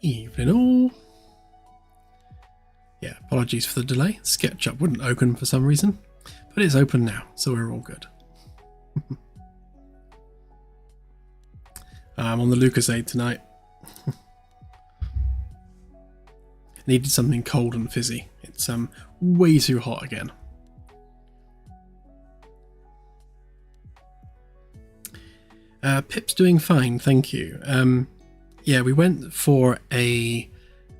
Evening all. Yeah, apologies for the delay. SketchUp wouldn't open for some reason, but it's open now, so we're all good. I'm on the Lucasade tonight. Needed something cold and fizzy. It's way too hot again. Pip's doing fine, thank you. Yeah, we went for an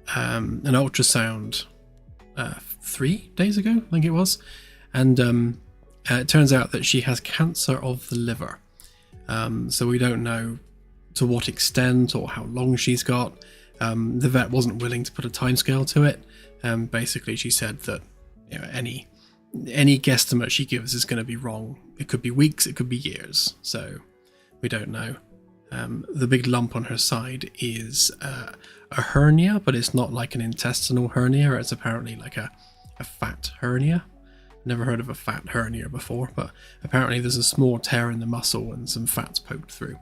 ultrasound 3 days ago, I think it was, and it turns out that she has cancer of the liver. So we don't know to what extent or how long she's got. The vet wasn't willing to put a timescale to it. Basically, she said that any guesstimate she gives is going to be wrong. It could be weeks, it could be years. So we don't know. The big lump on her side is a hernia, but it's not like an intestinal hernia. It's apparently like a fat hernia. Never heard of a fat hernia before, but apparently there's a small tear in the muscle and some fat's poked through.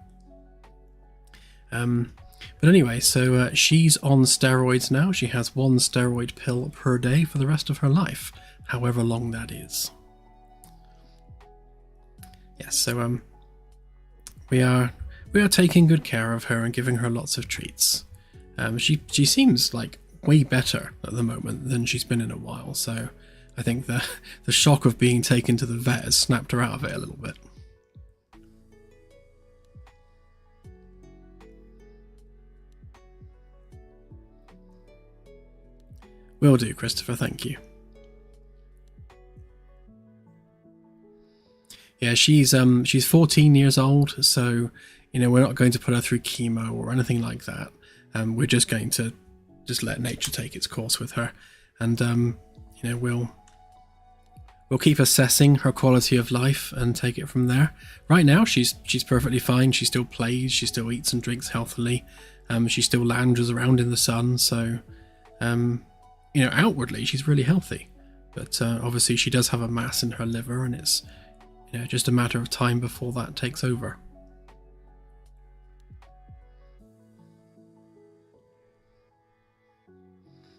But anyway, so she's on steroids now. She has 1 steroid pill per day for the rest of her life, however long that is. Yes, so we are taking good care of her and giving her lots of treats. She seems like way better at the moment than she's been in a while, so I think the shock of being taken to the vet has snapped her out of it a little bit. Will do, Christopher, thank you. Yeah, she's 14 years old, so we're not going to put her through chemo or anything like that. We're just going to let nature take its course with her, and we'll keep assessing her quality of life and take it from there. Right now, she's perfectly fine. She still plays, she still eats and drinks healthily. She still lounges around in the sun, so outwardly she's really healthy. But obviously she does have a mass in her liver, and it's just a matter of time before that takes over.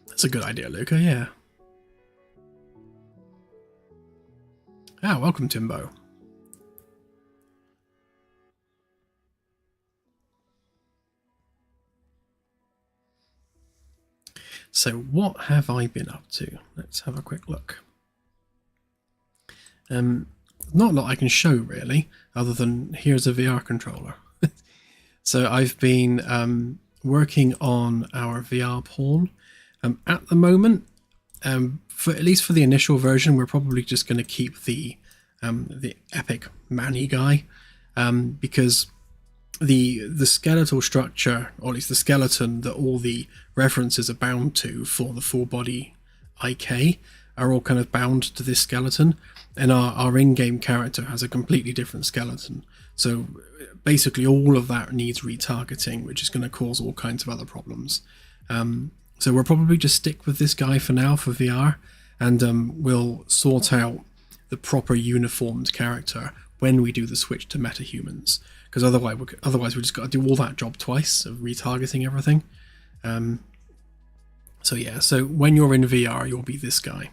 That's a good idea, Luca, yeah. Ah, welcome, Timbo. So what have I been up to? Let's have a quick look. Not a lot I can show really, other than here's a VR controller. So I've been working on our VR porn. At the moment, for at least for the initial version, we're probably just going to keep the epic Manny guy, because the skeletal structure, or at least the skeleton that all the references are bound to for the full body IK, are all kind of bound to this skeleton, and our in-game character has a completely different skeleton. So basically all of that needs retargeting, which is going to cause all kinds of other problems. So we'll probably just stick with this guy for now for VR, and we'll sort out the proper uniformed character when we do the switch to metahumans, because otherwise we just got to do all that job twice of retargeting everything. So yeah, so when you're in VR, you'll be this guy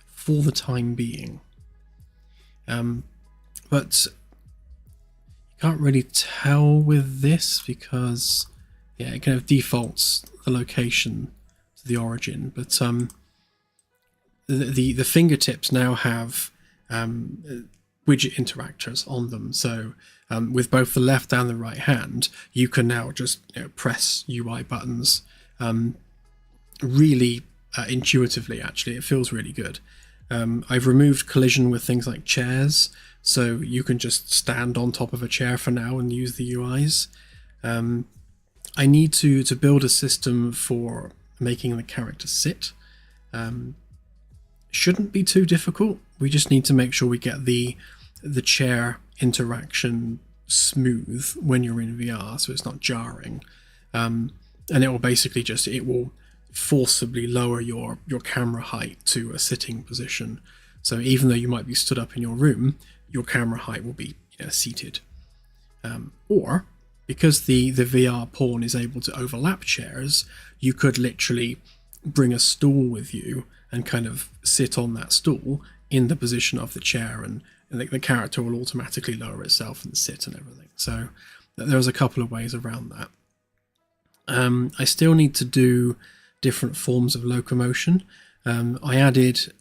for the time being. But you can't really tell with this because it kind of defaults the location to the origin. But the fingertips now have widget interactors on them. So with both the left and the right hand, you can now just press UI buttons really intuitively. Actually, it feels really good. I've removed collision with things like chairs, so you can just stand on top of a chair for now and use the UIs. I need to build a system for making the character sit. Shouldn't be too difficult. We just need to make sure we get the chair interaction smooth when you're in VR, so it's not jarring. And it will basically it will forcibly lower your camera height to a sitting position. So even though you might be stood up in your room, your camera height will be seated. Or because the VR pawn is able to overlap chairs, you could literally bring a stool with you and kind of sit on that stool in the position of the chair, and the character will automatically lower itself and sit and everything. So there's a couple of ways around that. I still need to do different forms of locomotion. I added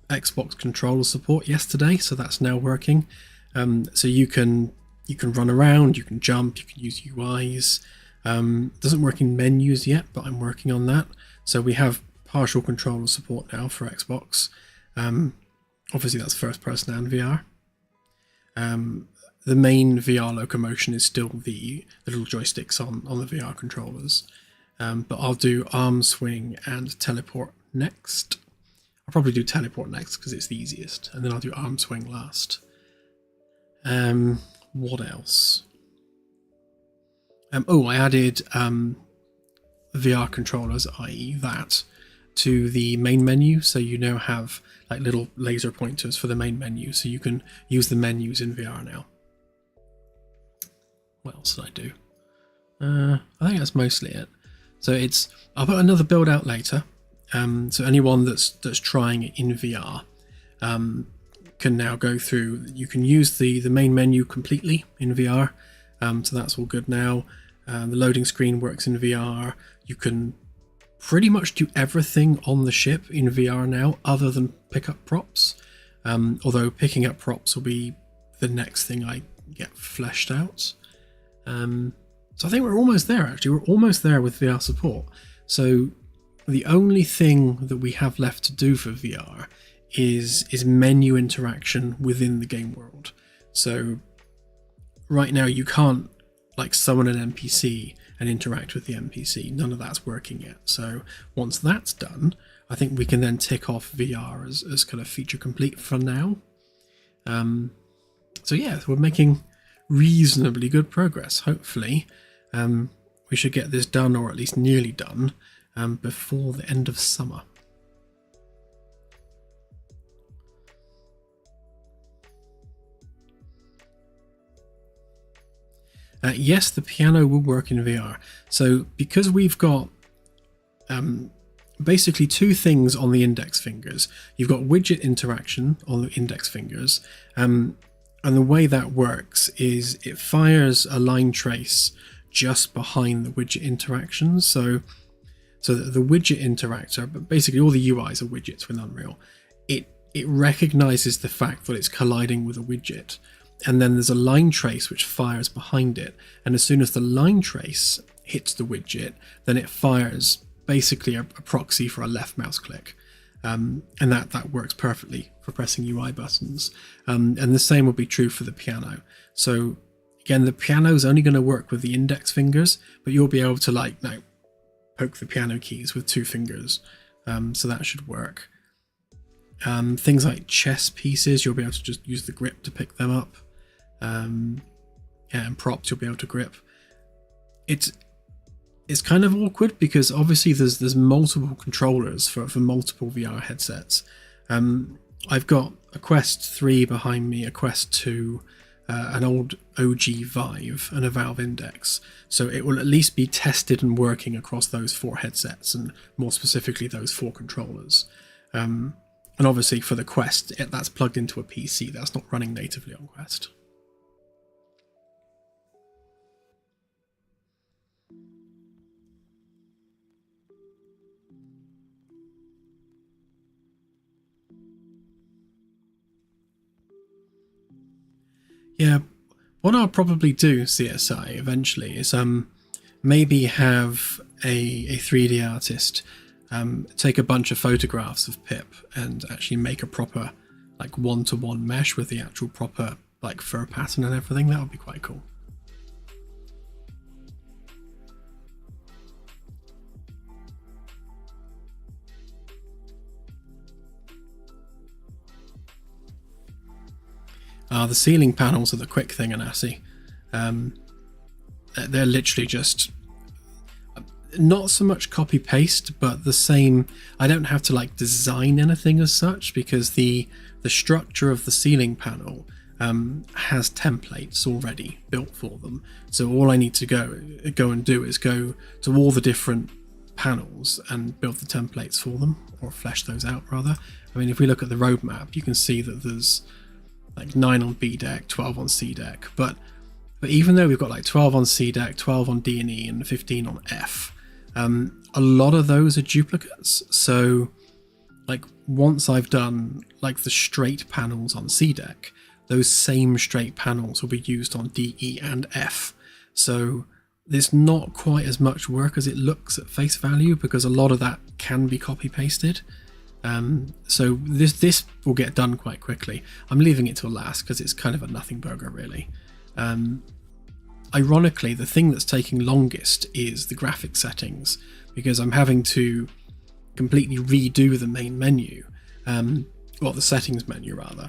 Xbox controller support yesterday, so that's now working. So you can run around, you can jump, you can use UIs. Doesn't work in menus yet, but I'm working on that. So we have partial controller support now for Xbox. Obviously that's first person and VR. The main VR locomotion is still the little joysticks on the VR controllers. But I'll do arm swing and teleport next. I'll probably do teleport next because it's the easiest, and then I'll do arm swing last. What else? I added VR controllers, i.e. that, to the main menu, so you now have like little laser pointers for the main menu, so you can use the menus in VR now. What else did I do? I think that's mostly it. So I'll put another build out later. So anyone that's trying it in VR can now go through. You can use the main menu completely in VR. So that's all good now. The loading screen works in VR. You can pretty much do everything on the ship in VR now, other than pick up props. Although picking up props will be the next thing I get fleshed out. So I think we're almost there, actually. We're almost there with VR support. So the only thing that we have left to do for VR is menu interaction within the game world. So right now you can't like summon an NPC and interact with the NPC. None of that's working yet. So once that's done, I think we can then tick off VR as kind of feature complete for now. So yeah, we're making reasonably good progress. Hopefully we should get this done, or at least nearly done, before the end of summer. Yes, the piano will work in VR. So because we've got basically two things on the index fingers. You've got widget interaction on the index fingers, and the way that works is it fires a line trace just behind the widget interactions. So the widget interactor, but basically all the UIs are widgets with Unreal. It recognizes the fact that it's colliding with a widget, and then there's a line trace which fires behind it. And as soon as the line trace hits the widget, then it fires basically a proxy for a left mouse click. And that works perfectly for pressing UI buttons. And the same will be true for the piano. So again, the piano is only going to work with the index fingers, but you'll be able to poke the piano keys with two fingers. So that should work. Things like chess pieces, you'll be able to just use the grip to pick them up. And props you'll be able to grip. It's kind of awkward because obviously there's multiple controllers for multiple VR headsets. I've got a Quest 3 behind me, a Quest 2, an old OG Vive, and a Valve Index. So it will at least be tested and working across those four headsets, and more specifically those four controllers. And obviously for the Quest, that's plugged into a PC. That's not running natively on Quest. Yeah, what I'll probably do, CSI, eventually is maybe have a 3D artist take a bunch of photographs of Pip and actually make a proper one-to-one mesh with the actual proper fur pattern and everything. That would be quite cool. The ceiling panels are the quick thing in ASCII. They're literally just not so much copy paste, but the same. I don't have to design anything as such, because the structure of the ceiling panel has templates already built for them. So all I need to go and do is go to all the different panels and build the templates for them, or flesh those out rather. I mean, if we look at the roadmap, you can see that there's like 9 on B deck, 12 on C deck, but even though we've got like 12 on C deck, 12 on D and E, and 15 on F, a lot of those are duplicates. So like once I've done like the straight panels on C deck, those same straight panels will be used on D, E and F. So there's not quite as much work as it looks at face value, because a lot of that can be copy pasted. So this will get done quite quickly. I'm leaving it till last because it's kind of a nothing burger really. Ironically, the thing that's taking longest is the graphic settings, because I'm having to completely redo the main menu, or the settings menu rather.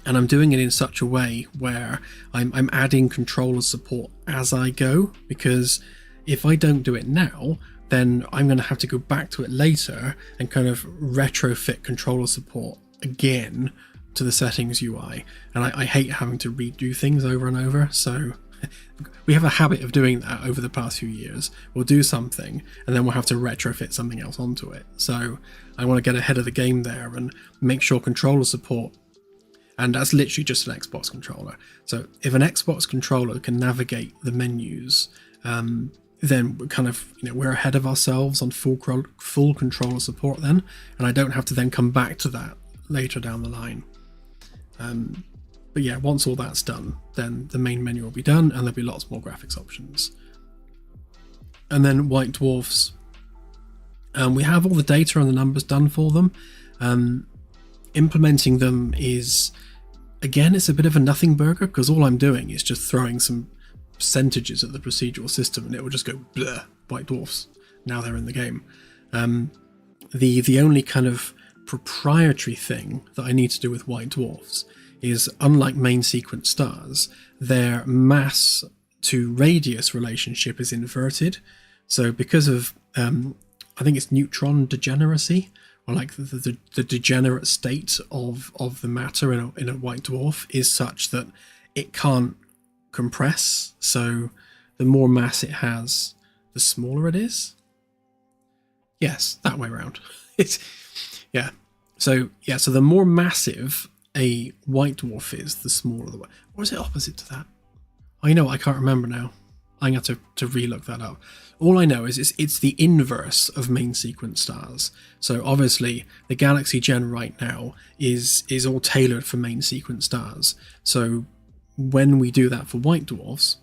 And I'm doing it in such a way where I'm adding controller support as I go, because if I don't do it now, then I'm going to have to go back to it later and kind of retrofit controller support again to the settings UI. And I hate having to redo things over and over. So we have a habit of doing that over the past few years. We'll do something and then we'll have to retrofit something else onto it. So I want to get ahead of the game there and make sure controller support, and that's literally just an Xbox controller. So if an Xbox controller can navigate the menus, then we're kind of, we're ahead of ourselves on full controller support then, and I don't have to then come back to that later down the line. But yeah, once all that's done, then the main menu will be done and there'll be lots more graphics options. And then White Dwarfs, we have all the data and the numbers done for them. Implementing them is, again, it's a bit of a nothing burger, because all I'm doing is just throwing some percentages at the procedural system and it will just go bleh, White Dwarfs. Now they're in the game. The only kind of proprietary thing that I need to do with White Dwarfs is, unlike main sequence stars, their mass to radius relationship is inverted. So because of, I think it's neutron degeneracy, or like the degenerate state of the matter in a white dwarf is such that it can't compress. So the more mass it has, the smaller it is. Yes, that way around. So the more massive a white dwarf is, the smaller the... Or is it opposite to that? I know, I can't remember now. I'm going to have to relook that up. All I know is it's the inverse of main sequence stars. So obviously the Galaxy Gen right now is all tailored for main sequence stars. So when we do that for white dwarfs,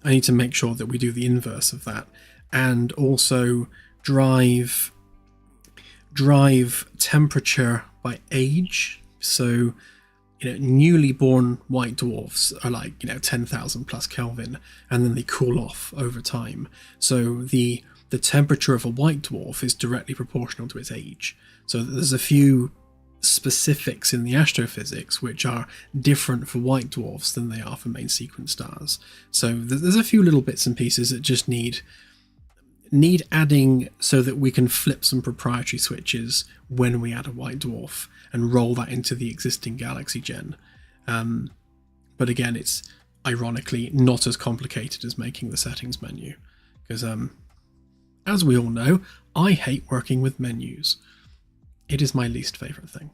I need to make sure that we do the inverse of that, and also drive temperature by age. So newly born white dwarfs are like 10,000 plus Kelvin, and then they cool off over time. So the temperature of a white dwarf is directly proportional to its age. So there's a few specifics in the astrophysics which are different for white dwarfs than they are for main sequence stars. So there's a few little bits and pieces that just need adding, so that we can flip some proprietary switches when we add a white dwarf and roll that into the existing Galaxy Gen. But again, it's ironically not as complicated as making the settings menu, because as we all know, I hate working with menus. It is my least favourite thing.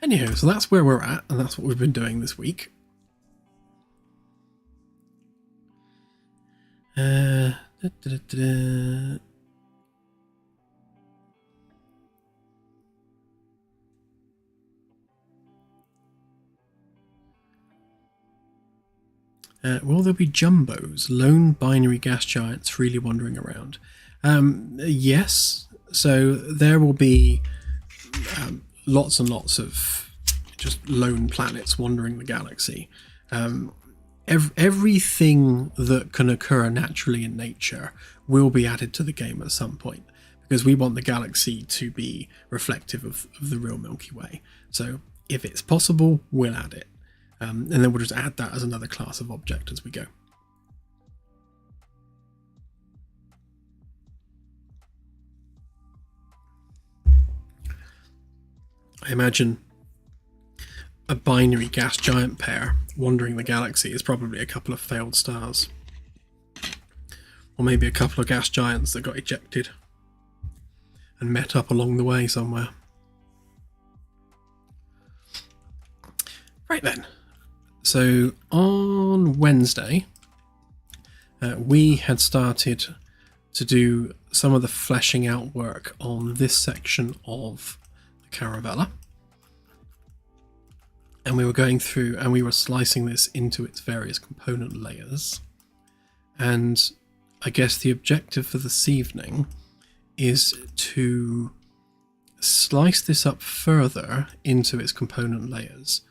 Anyhow, so that's where we're at, and that's what we've been doing this week. Will there be jumbos, lone binary gas giants freely wandering around? Yes. So there will be lots and lots of just lone planets wandering the galaxy. Everything that can occur naturally in nature will be added to the game at some point, because we want the galaxy to be reflective of the real Milky Way. So if it's possible, we'll add it. And then we'll just add that as another class of object as we go. I imagine a binary gas giant pair wandering the galaxy is probably a couple of failed stars. Or maybe a couple of gas giants that got ejected and met up along the way somewhere. Right then. So on Wednesday, we had started to do some of the fleshing out work on this section of the Caravella. And we were going through and we were slicing this into its various component layers. And I guess the objective for this evening is to slice this up further into its component layers,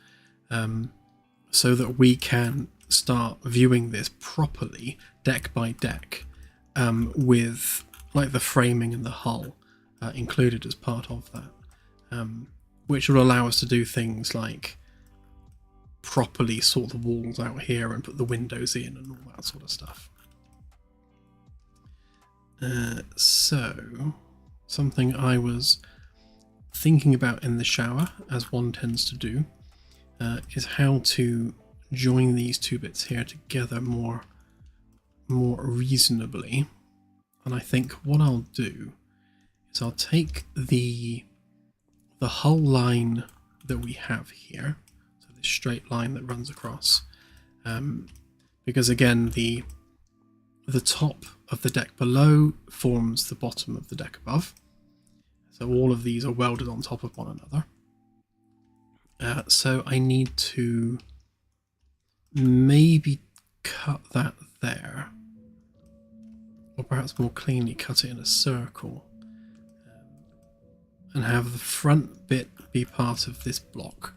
so that we can start viewing this properly, deck by deck, with like the framing and the hull included as part of that, which will allow us to do things like properly sort the walls out here and put the windows in and all that sort of stuff. So something I was thinking about in the shower, as one tends to do, is how to join these two bits here together more reasonably. And I think what I'll do is I'll take the hull line that we have here, so this straight line that runs across, because again the top of the deck below forms the bottom of the deck above, so all of these are welded on top of one another. So I need to maybe cut that there, or perhaps more cleanly cut it in a circle, and have the front bit be part of this block,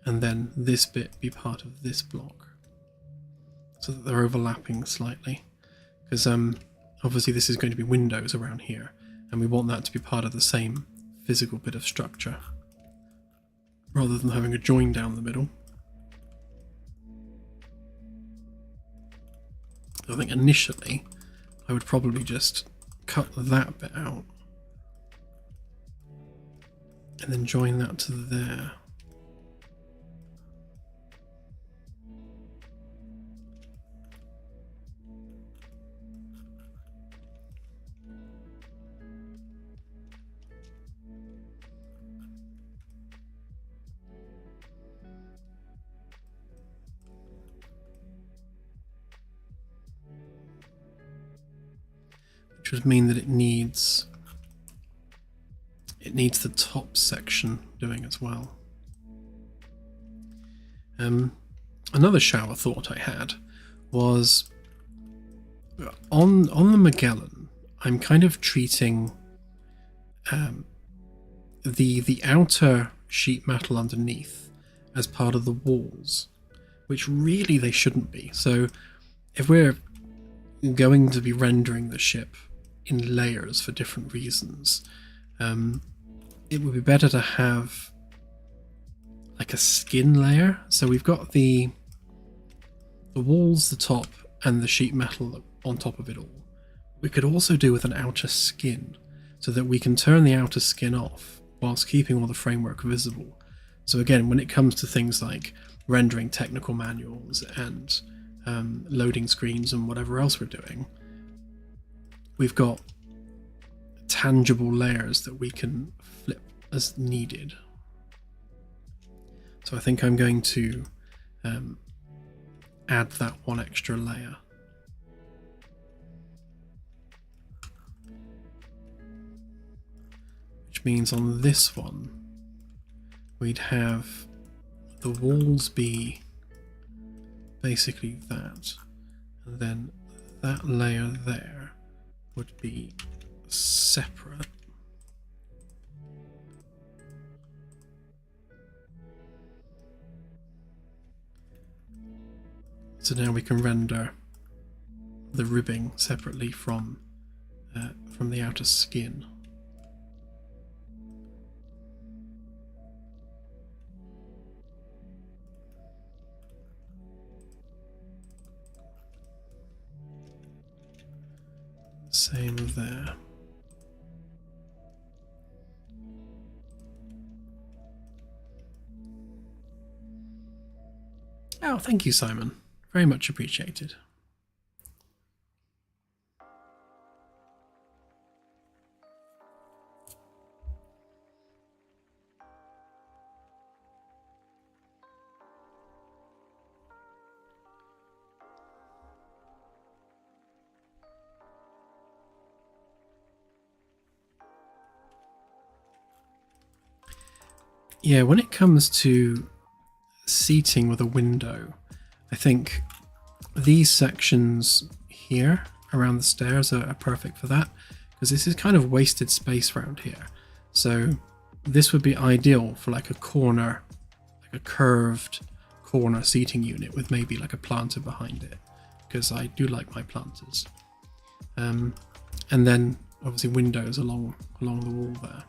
and then this bit be part of this block, so that they're overlapping slightly, because obviously this is going to be windows around here, and we want that to be part of the same physical bit of structure, rather than having a join down the middle. So I think initially I would probably just cut that bit out and then join that to there. Which would mean that it needs the top section doing as well. Another shower thought I had was on the Magellan. I'm kind of treating the outer sheet metal underneath as part of the walls, which really they shouldn't be. So if we're going to be rendering the ship in layers for different reasons, it would be better to have like a skin layer. So we've got the walls, the top, and the sheet metal on top of it all. We could also do with an outer skin, so that we can turn the outer skin off whilst keeping all the framework visible. So again, when it comes to things like rendering technical manuals and loading screens and whatever else we're doing, we've got tangible layers that we can flip as needed. So I think I'm going to add that one extra layer. Which means on this one, we'd have the walls be basically that, and then that layer there would be separate. So now we can render the ribbing separately from the outer skin. Same there. Oh, thank you, Simon. Very much appreciated. Yeah, when it comes to seating with a window, I think these sections here around the stairs are perfect for that, because this is kind of wasted space around here. So this would be ideal for like a corner, like a curved corner seating unit with maybe like a planter behind it, because I do like my planters. And then obviously windows along the wall there.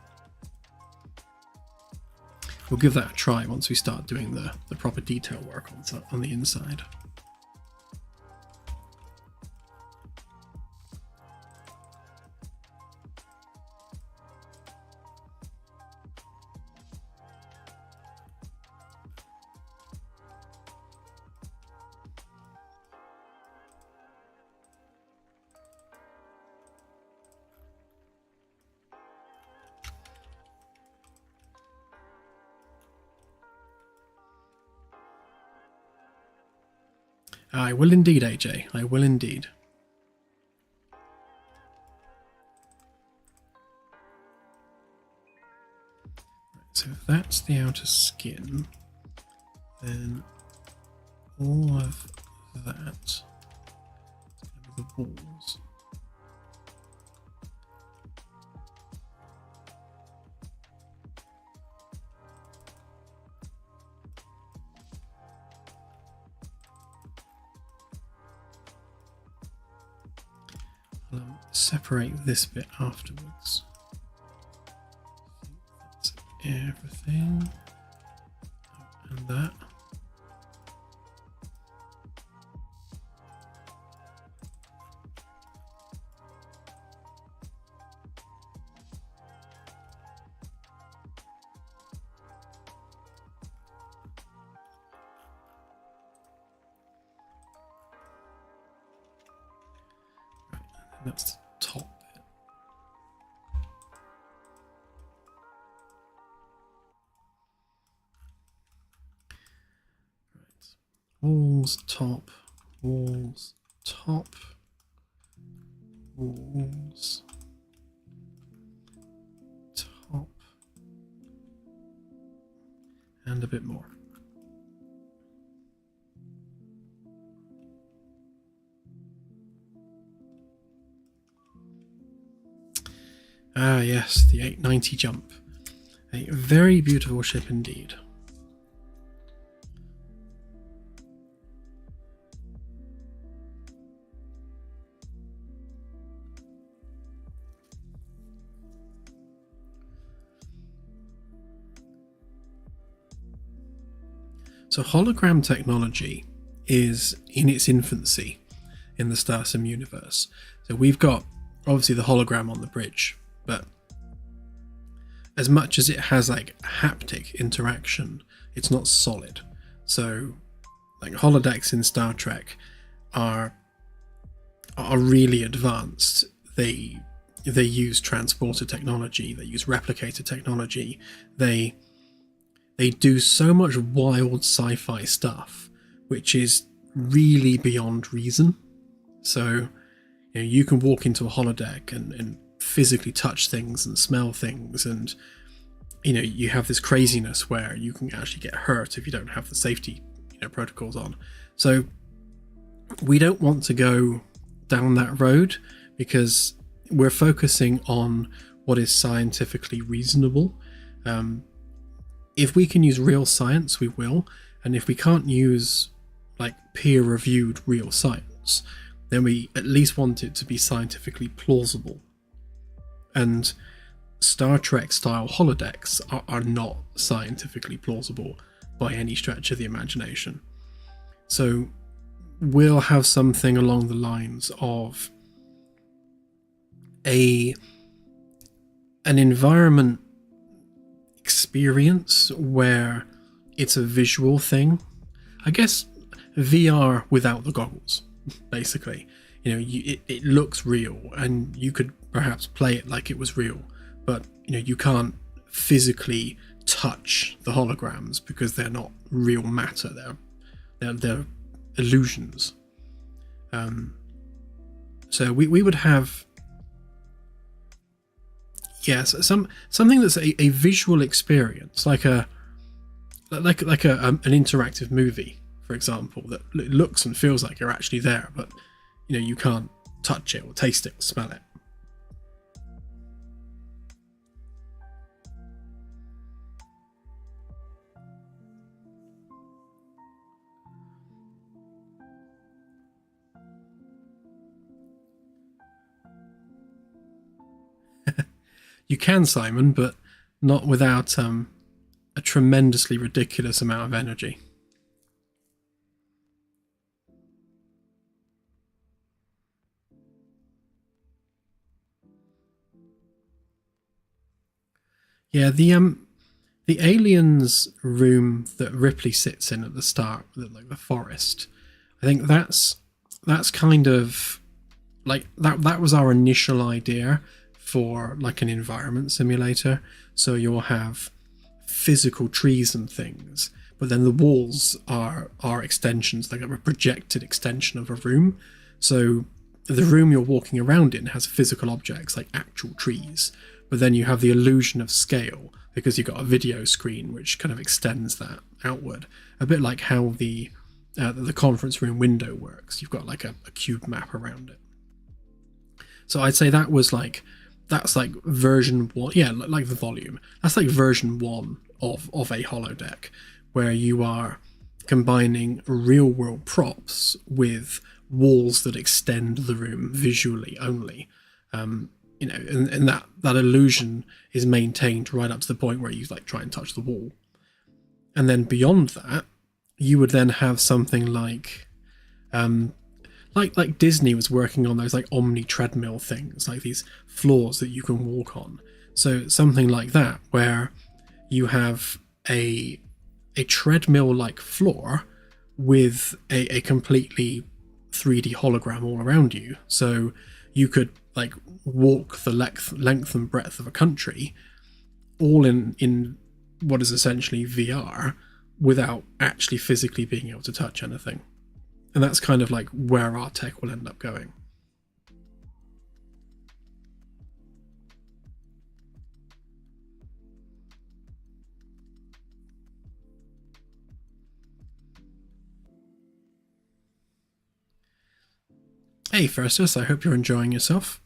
We'll give that a try once we start doing the proper detail work on the inside. I will indeed, AJ. I will indeed. So if that's the outer skin, then all of that is going to be the walls. I'll separate this bit afterwards. That's everything. And that. That's the top bit. Right. Walls, top, walls, top, walls, top, and a bit more. Ah, yes, the 890 jump. A very beautiful ship indeed. So hologram technology is in its infancy in the Starsim universe. So we've got obviously the hologram on the bridge, but as much as it has like haptic interaction, it's not solid. So like holodecks in Star Trek are really advanced. They use transporter technology, they use replicator technology, they do so much wild sci-fi stuff which is really beyond reason. So you can walk into a holodeck and physically touch things and smell things, and you have this craziness where you can actually get hurt if you don't have the safety protocols on. So we don't want to go down that road, because we're focusing on what is scientifically reasonable. If we can use real science, we will, and if we can't use like peer-reviewed real science, then we at least want it to be scientifically plausible. And Star Trek style holodecks are not scientifically plausible by any stretch of the imagination. So we'll have something along the lines of an environment experience where it's a visual thing. I guess VR without the goggles, basically. You know, it looks real, and you could perhaps play it like it was real, but you know, you can't physically touch the holograms because they're not real matter. They're illusions. So we would have, yes, something that's a visual experience, like an interactive movie, for example, that looks and feels like you're actually there, but you know, you can't touch it or taste it or smell it. You can, Simon, but not without a tremendously ridiculous amount of energy. Yeah, the aliens room that Ripley sits in at the start, like the forest, I think that's kind of like that was our initial idea for like an environment simulator. So you'll have physical trees and things, but then the walls are extensions, like a projected extension of a room. So the room you're walking around in has physical objects like actual trees, but then you have the illusion of scale because you've got a video screen which kind of extends that outward, a bit like how the conference room window works. You've got like a cube map around it. So I'd say that's like version 1, yeah, like the volume. That's like version 1 of a holodeck, where you are combining real world props with walls that extend the room visually only. You know, and that illusion is maintained right up to the point where you like try and touch the wall. And then beyond that, you would then have something like Disney was working on those like omni treadmill things, like these floors that you can walk on. So something like that, where you have a treadmill like floor with a completely 3D hologram all around you. So you could like walk the length and breadth of a country all in what is essentially VR without actually physically being able to touch anything. And that's kind of like where our tech will end up going. Hey Firstus, I hope you're enjoying yourself.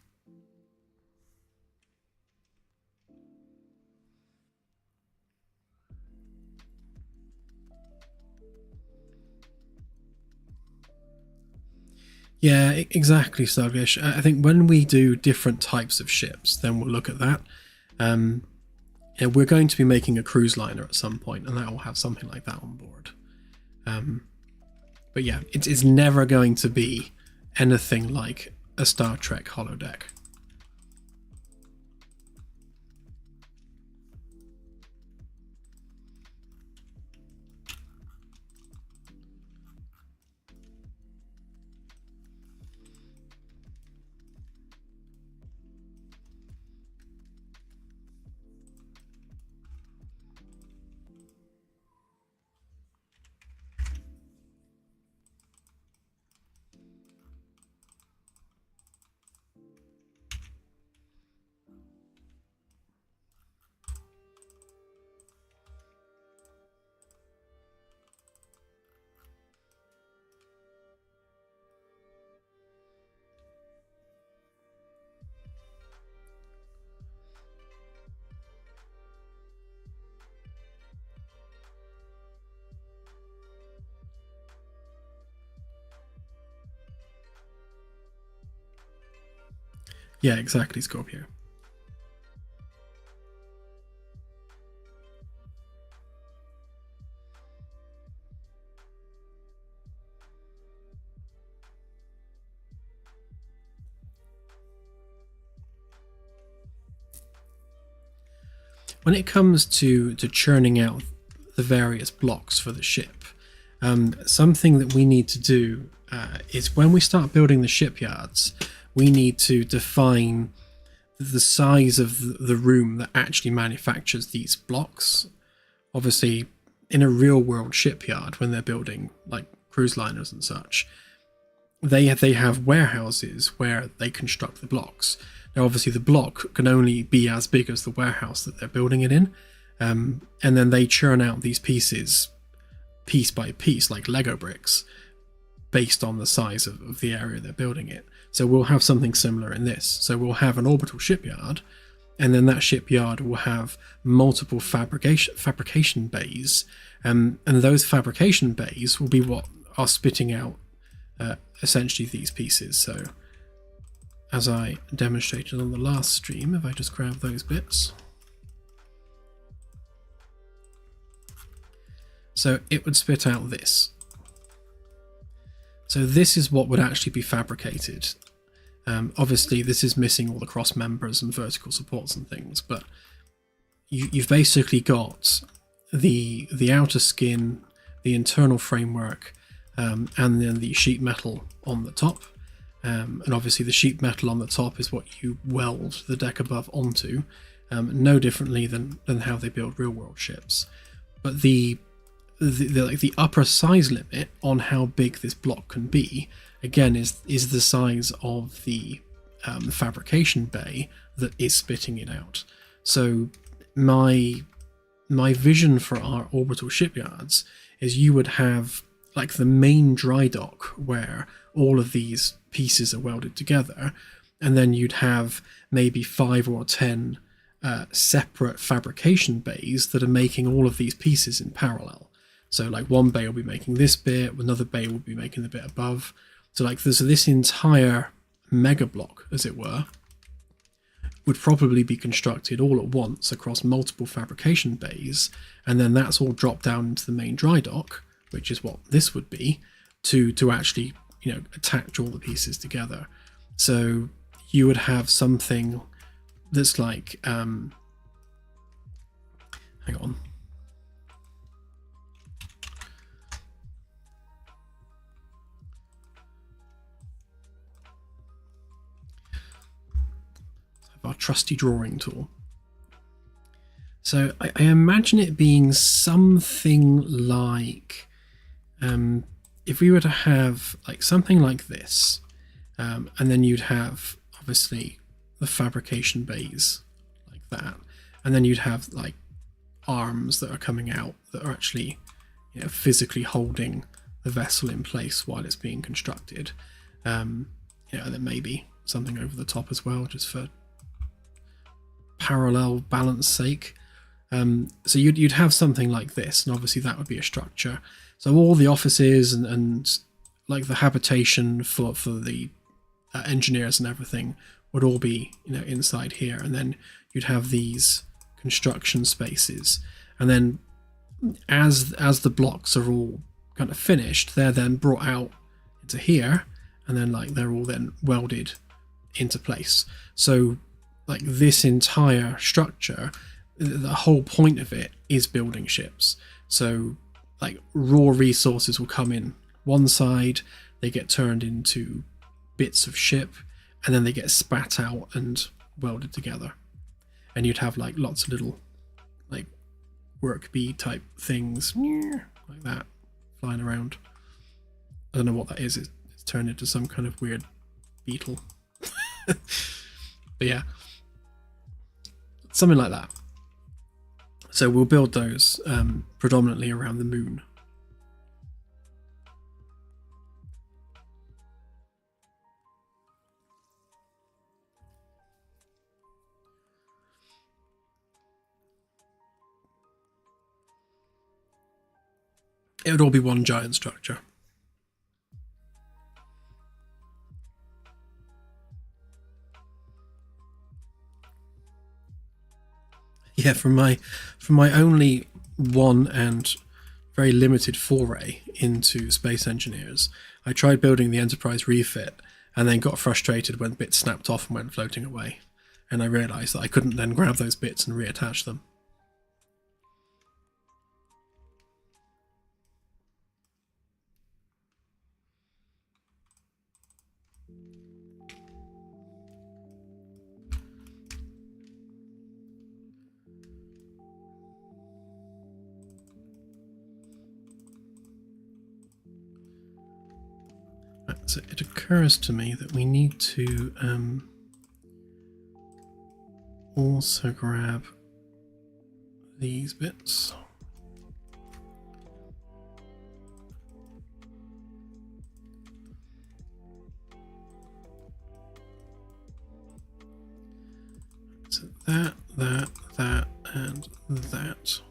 Yeah, exactly, Sluggish. I think when we do different types of ships, then we'll look at that. Yeah, we're going to be making a cruise liner at some point, and that will have something like that on board. But yeah, it's never going to be anything like a Star Trek holodeck. Yeah, exactly, Scorpio. When it comes to churning out the various blocks for the ship, Something that we need to do is when we start building the shipyards, we need to define the size of the room that actually manufactures these blocks. Obviously, in a real world shipyard, when they're building like cruise liners and such, they have warehouses where they construct the blocks. Now, obviously, the block can only be as big as the warehouse that they're building it in, and then they churn out these pieces, piece by piece, like Lego bricks, based on the size of the area they're building it. So we'll have something similar in this. So we'll have an orbital shipyard, and then that shipyard will have multiple fabrication bays, and those fabrication bays will be what are spitting out essentially these pieces. So as I demonstrated on the last stream, if I just grab those bits, so it would spit out this. So this is what would actually be fabricated. Obviously, this is missing all the cross members and vertical supports and things, but you've basically got the outer skin, the internal framework, and then the sheet metal on the top. And obviously the sheet metal on the top is what you weld the deck above onto, no differently than how they build real world ships. But the upper size limit on how big this block can be, again, is the size of the fabrication bay that is spitting it out. So my vision for our orbital shipyards is you would have like the main dry dock where all of these pieces are welded together, and then you'd have maybe 5 or 10 separate fabrication bays that are making all of these pieces in parallel. So like one bay will be making this bit, another bay will be making the bit above. So like this entire mega block, as it were, would probably be constructed all at once across multiple fabrication bays, and then that's all dropped down into the main dry dock, which is what this would be, to actually, you know, attach all the pieces together. So you would have something that's like, hang on. Our trusty drawing tool. So I imagine it being something like, if we were to have like something like this, and then you'd have obviously the fabrication bays like that, and then you'd have like arms that are coming out that are actually, you know, physically holding the vessel in place while it's being constructed. You know, and then maybe something over the top as well, just for parallel balance sake. So you'd have something like this, and obviously that would be a structure. So all the offices and like the habitation for the engineers and everything would all be, you know, inside here, and then you'd have these construction spaces, and then as the blocks are all kind of finished, they're then brought out into here, and then like they're all then welded into place. So like this entire structure, the whole point of it is building ships. So like raw resources will come in one side, they get turned into bits of ship, and then they get spat out and welded together. And you'd have like lots of little like work bee type things like that flying around. I don't know what that is. It's turned into some kind of weird beetle. But yeah, something like that. So we'll build those predominantly around the moon. It would all be one giant structure. Yeah, from my only one and very limited foray into space engineers, I tried building the Enterprise refit and then got frustrated when bits snapped off and went floating away. And I realized that I couldn't then grab those bits and reattach them. So it occurs to me that we need to also grab these bits. So that, and that.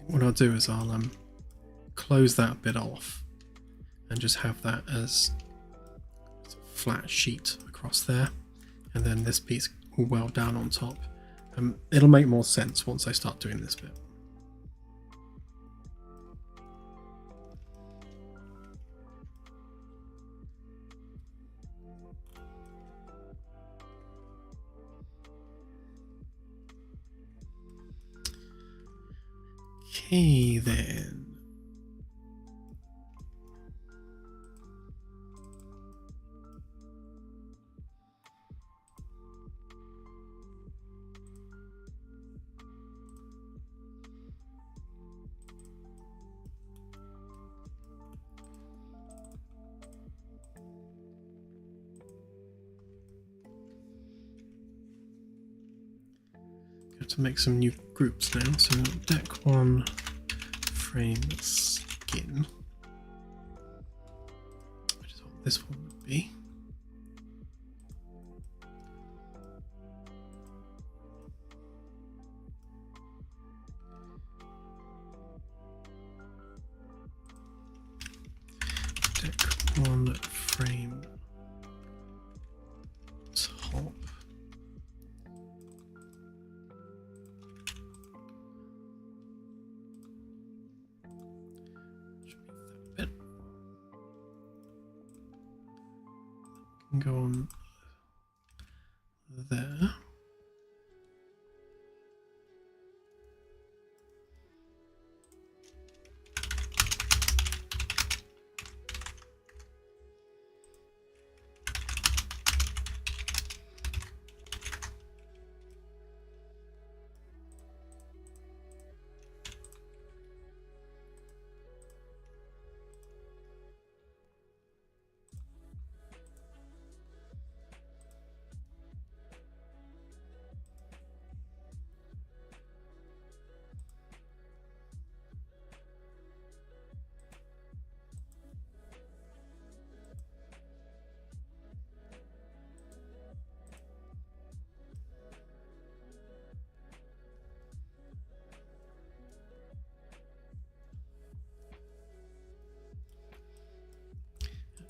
What I'll do is I'll close that bit off and just have that as a flat sheet across there, and then this piece will weld down on top. It'll make more sense once I start doing this bit. Okay then. To make some new groups now. So deck 1 frame skin, which is what this one would be. Deck 1 frame top. Go on there.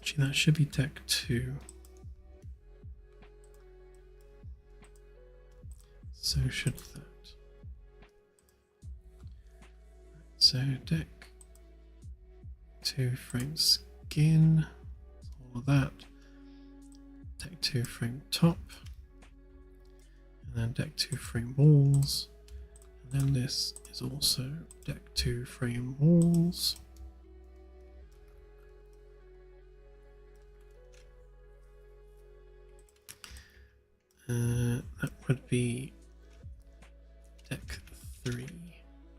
Actually, that should be deck 2. So should that. So deck 2 frame skin, all of that. Deck 2 frame top, and then deck 2 frame walls, and then this is also deck 2 frame walls. That would be deck 3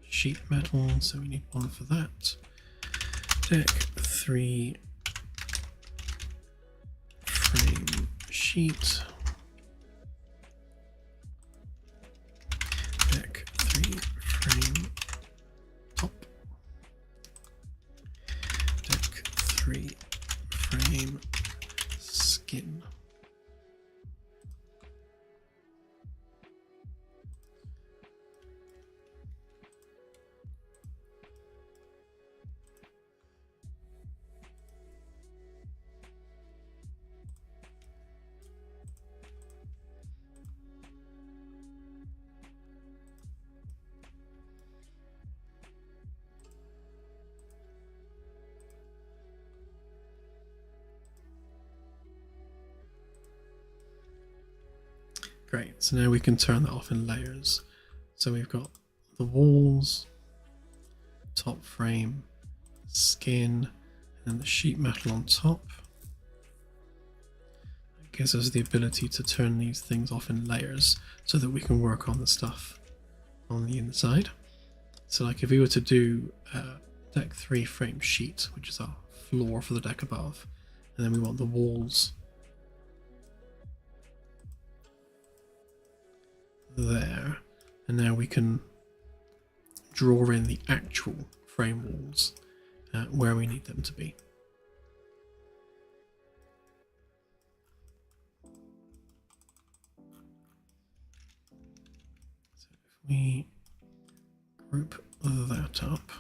sheet metal, so we need one for that. Deck 3 frame sheet. Deck 3 frame top. Deck 3 frame skin. Great, so now we can turn that off in layers. So we've got the walls, top frame, skin, and then the sheet metal on top. It gives us the ability to turn these things off in layers so that we can work on the stuff on the inside. So like if we were to do deck 3 frame sheet, which is our floor for the deck above, and then we want the walls there, and now we can draw in the actual frame walls where we need them to be. So if we group that up,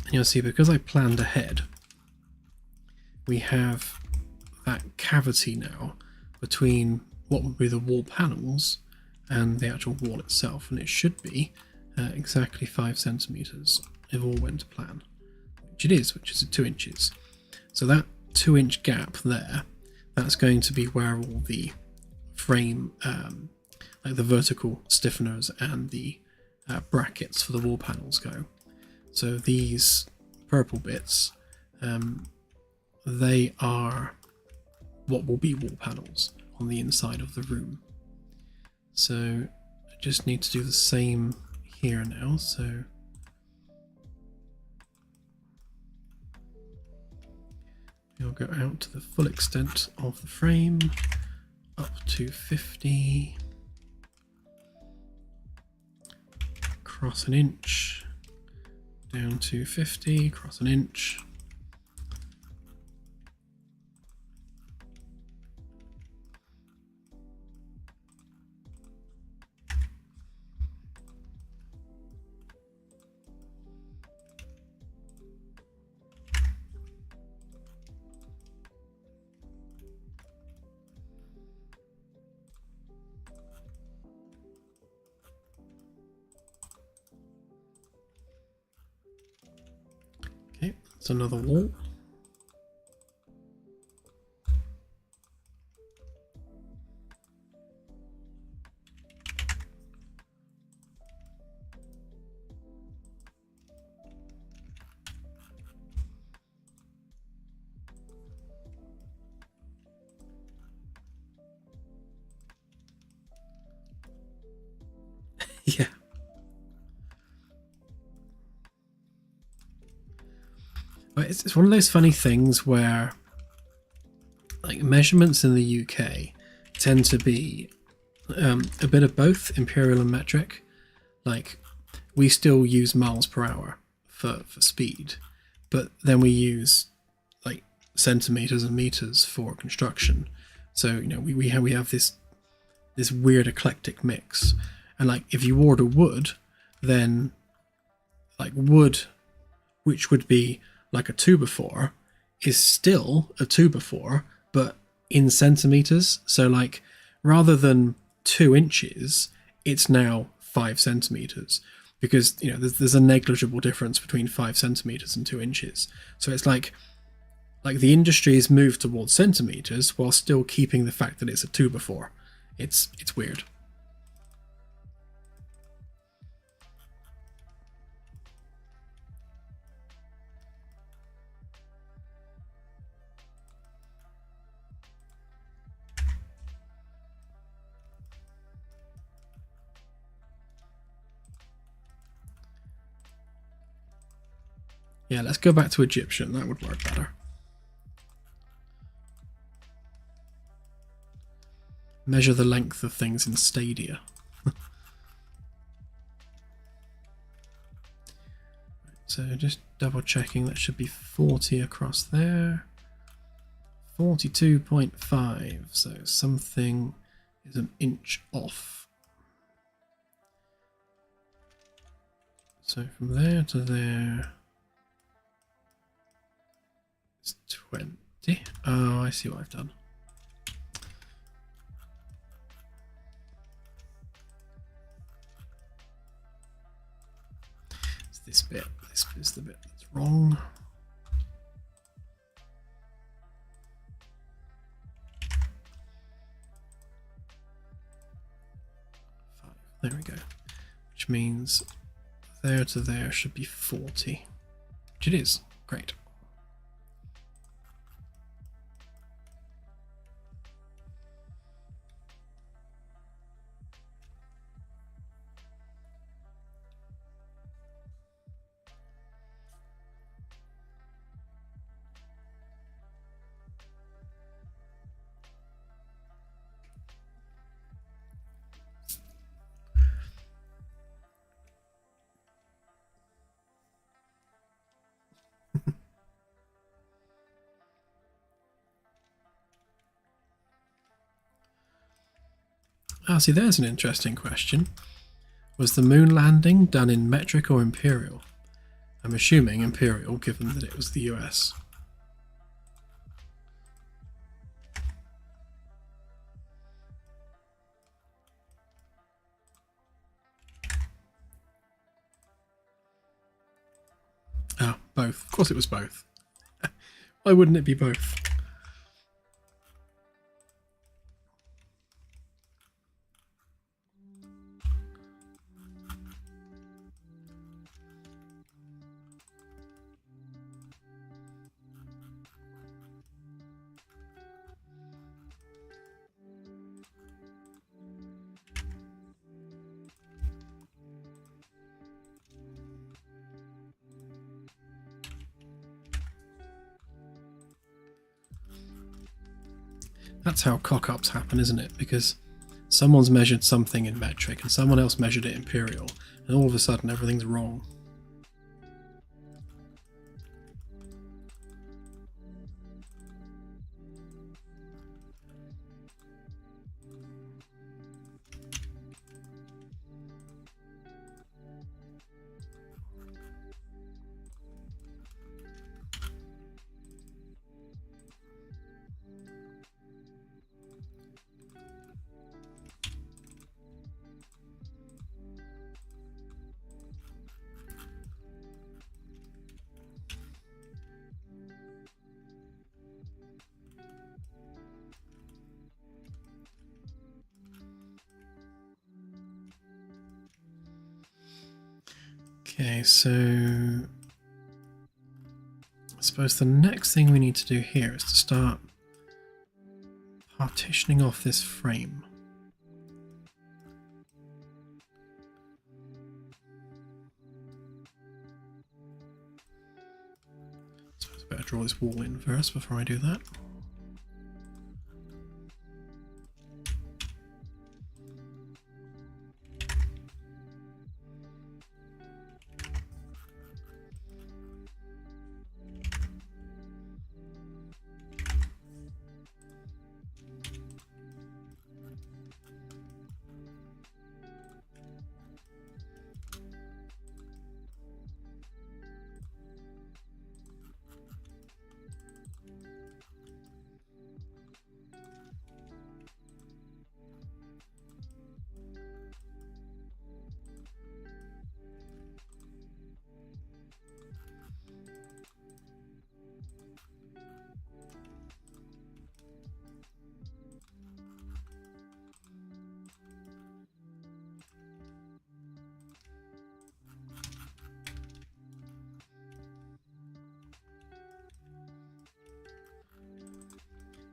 and you'll see because I planned ahead, we have that cavity now between what would be the wall panels and the actual wall itself, and it should be exactly 5 centimeters if all went to plan, which it is, which is 2 inches. So that 2-inch gap there, that's going to be where all the frame, like the vertical stiffeners and the brackets for the wall panels go. So these purple bits, they are what will be wall panels on the inside of the room. So I just need to do the same here now. So we'll go out to the full extent of the frame, up to 50, across 1 inch, down to 50, across 1 inch. Okay, that's another wall. Yeah. But it's one of those funny things where like measurements in the UK tend to be a bit of both imperial and metric. Like we still use miles per hour for speed, but then we use like centimeters and meters for construction. So you know we have this weird eclectic mix. And like if you order wood, then like wood, which would be like a 2x4, is still a 2x4, but in centimeters. So like rather than 2 inches, it's now 5 centimeters, because you know there's a negligible difference between 5 centimeters and 2 inches. So it's like Like the industry has moved towards centimeters while still keeping the fact that it's a 2x4. It's weird. Yeah, let's go back to Egyptian. That would work better. Measure the length of things in stadia. So just double checking, that should be 40 across there. 42.5, so something is an inch off. So from there to there, it's 20. Oh, I see what I've done. It's this bit. This is the bit that's wrong. There we go. Which means there to there should be 40. Which it is. Great. Ah, see, there's an interesting question. Was the moon landing done in metric or imperial? I'm assuming imperial, given that it was the US. Ah, both. Of course it was both. Why wouldn't it be both? That's how cock-ups happen, isn't it? Because someone's measured something in metric and someone else measured it imperial, and all of a sudden everything's wrong. Okay, so I suppose the next thing we need to do here is to start partitioning off this frame. So I better draw this wall in first before I do that.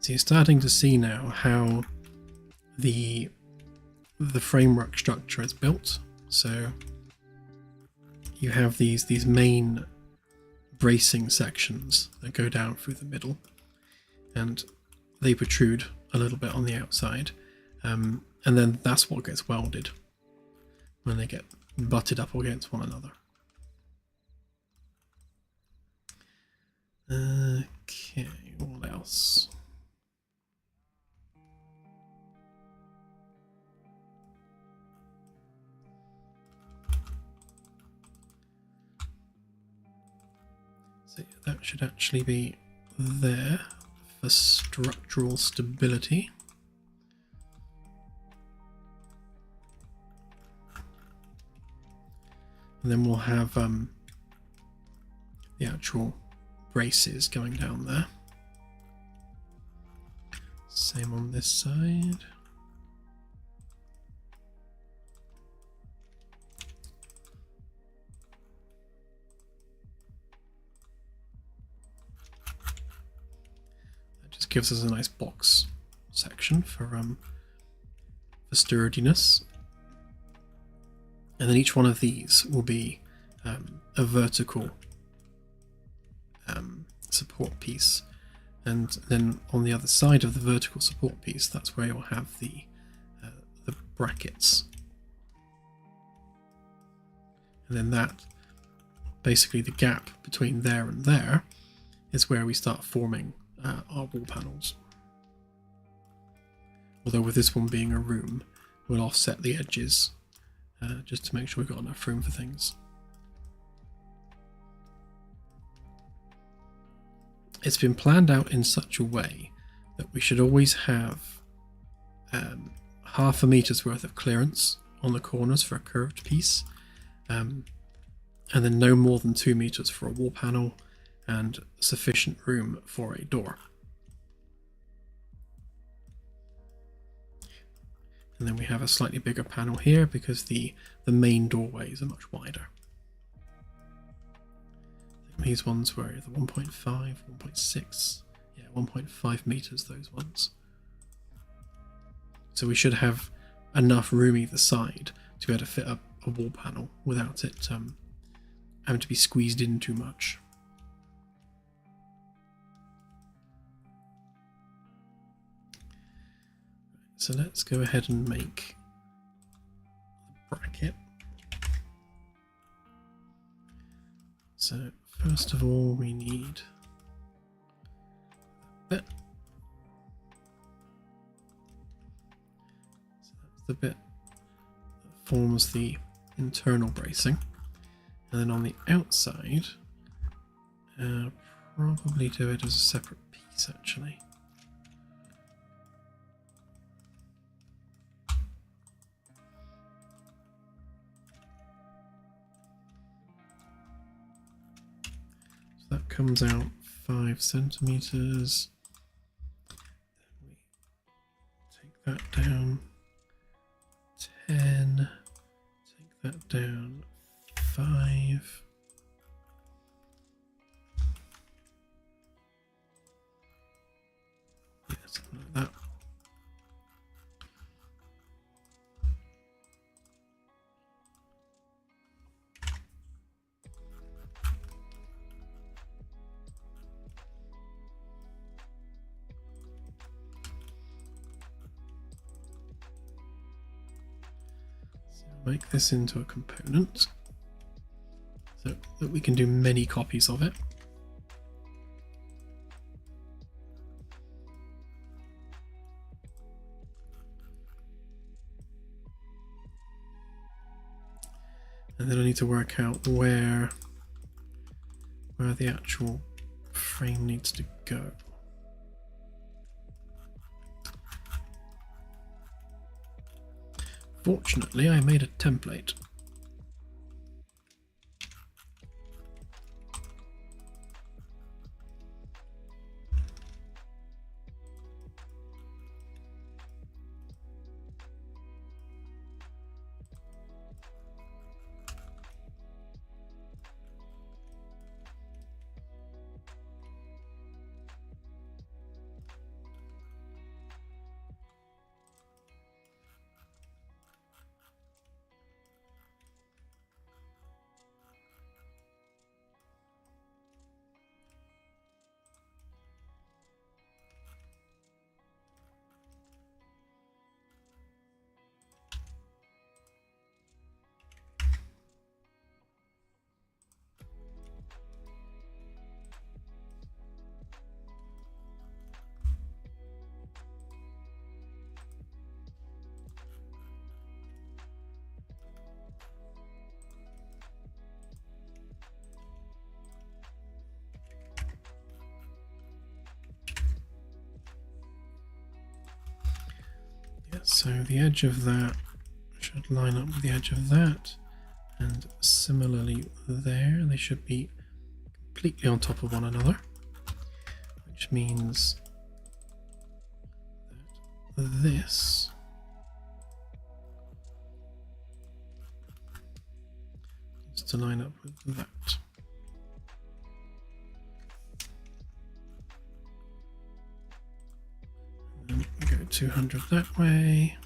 So you're starting to see now how the framework structure is built. So you have these main bracing sections that go down through the middle, and they protrude a little bit on the outside, and then that's what gets welded when they get butted up against one another. Okay, what else? So that should actually be there for structural stability. And then we'll have the actual braces going down there. Same on this side. That just gives us a nice box section for sturdiness. And then each one of these will be a vertical support piece, and then on the other side of the vertical support piece, that's where you'll have the brackets. And then that, basically the gap between there and there, is where we start forming our wall panels. Although with this one being a room, we'll offset the edges just to make sure we've got enough room for things. It's been planned out in such a way that we should always have half a meter's worth of clearance on the corners for a curved piece, and then no more than 2 meters for a wall panel, and sufficient room for a door. And then we have a slightly bigger panel here because the main doorways are much wider. These ones were either 1.5, 1.6, yeah, 1.5 meters, those ones. So we should have enough room either side to be able to fit a wall panel without it having to be squeezed in too much. So let's go ahead and make the bracket. So first of all, we need that bit. So that's the bit that forms the internal bracing. And then on the outside, probably do it as a separate piece actually. That comes out 5 centimeters. Then we take that down 10, take that down 5. Yeah, something like that. Make this into a component so that we can do many copies of it. And then I need to work out where the actual frame needs to go. Fortunately, I made a template. so the edge of that should line up with the edge of that, and similarly there, they should be completely on top of one another, which means that this needs to line up with that. And go 200 that way.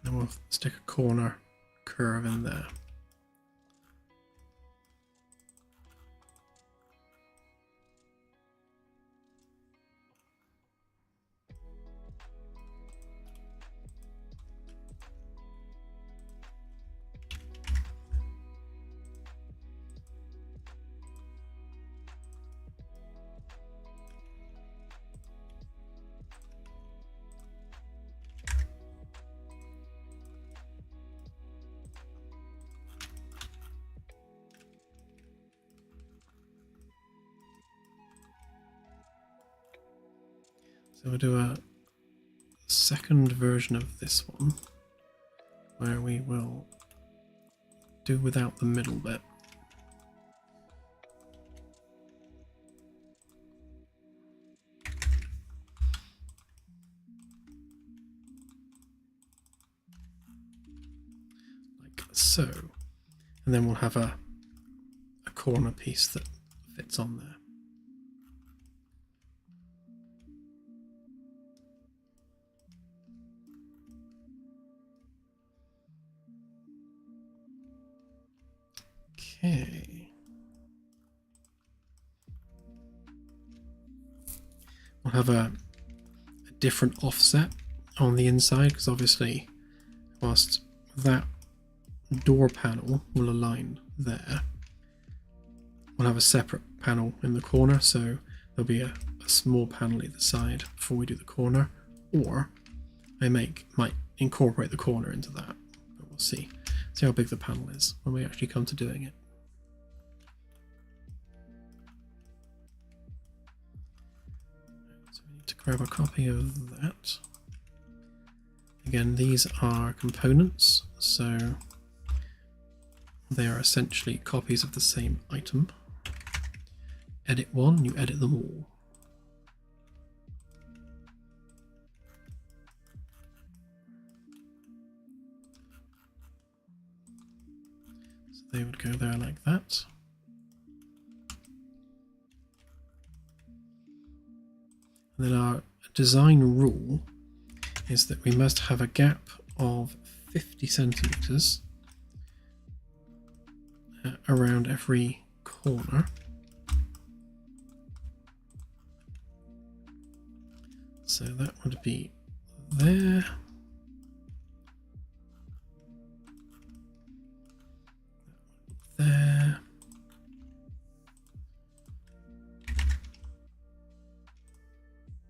And we'll stick a corner curve in there. So we'll do a second version of this one, where we will do without the middle bit. Like so. And then we'll have a corner piece that fits on there. Okay. We'll have a different offset on the inside, because obviously whilst that door panel will align there, we'll have a separate panel in the corner, so there'll be a small panel either side before we do the corner, or I might incorporate the corner into that, but we'll see how big the panel is when we actually come to doing it. So we need to grab a copy of that. Again, these are components, so they are essentially copies of the same item. Edit one, you edit them all. So they would go there like that. And then our design rule is that we must have a gap of 50 centimeters around every corner. So that would be there. There.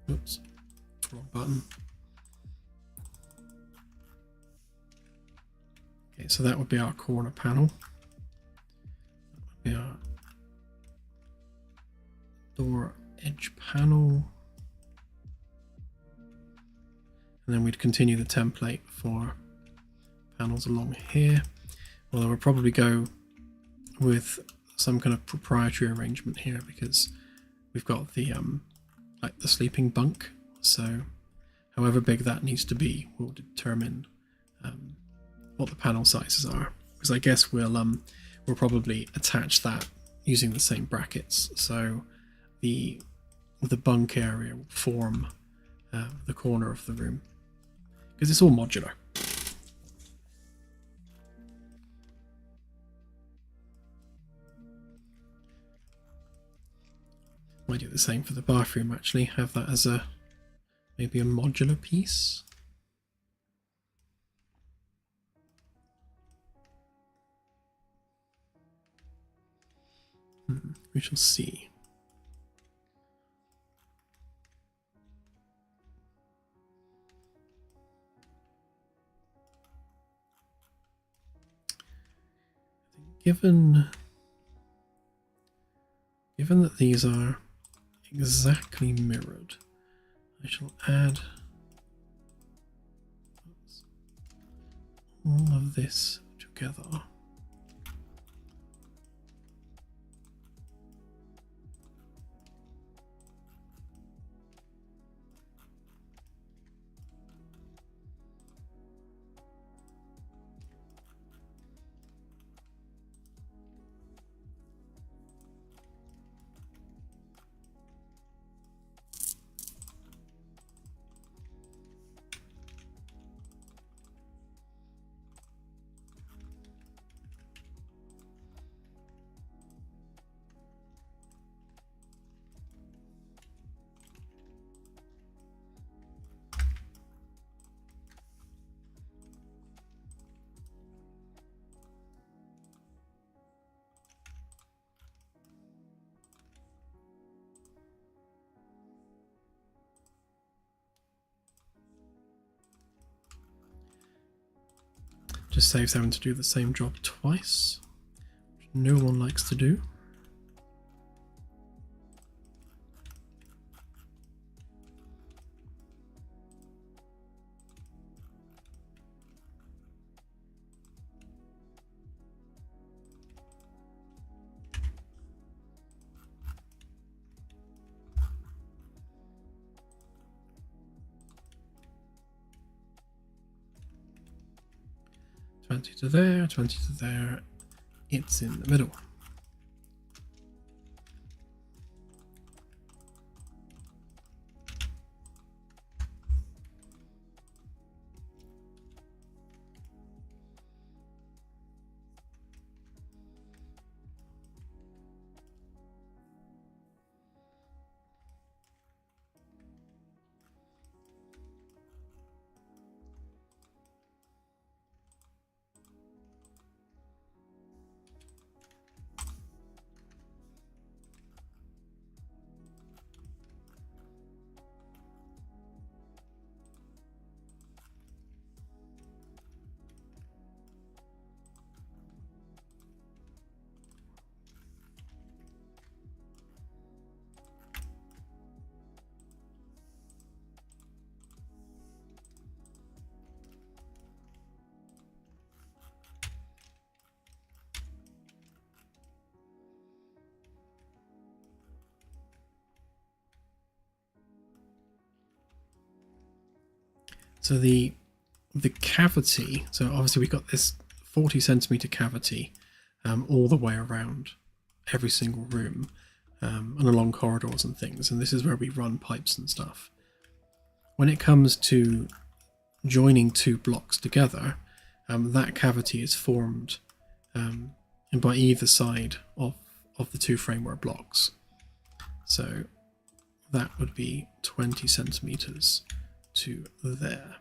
Oops, wrong button. Okay, so that would be our corner panel. That would be our door edge panel. And then we'd continue the template for panels along here. Although we'll probably go with some kind of proprietary arrangement here, because we've got the like the sleeping bunk. So however big that needs to be will determine what the panel sizes are. Because I guess we'll probably attach that using the same brackets. So the bunk area will form the corner of the room, because it's all modular. Might do the same for the bathroom actually, have that as maybe a modular piece. We shall see. Given that these are exactly mirrored, I shall add all of this together. Just saves having to do the same job twice, which no one likes to do. Twenty to there, 20 to there. It's in the middle. So the cavity, so obviously we've got this 40 centimeter cavity all the way around every single room and along corridors and things, and this is where we run pipes and stuff. When it comes to joining two blocks together, that cavity is formed by either side of the two framework blocks. So that would be 20 centimeters to there.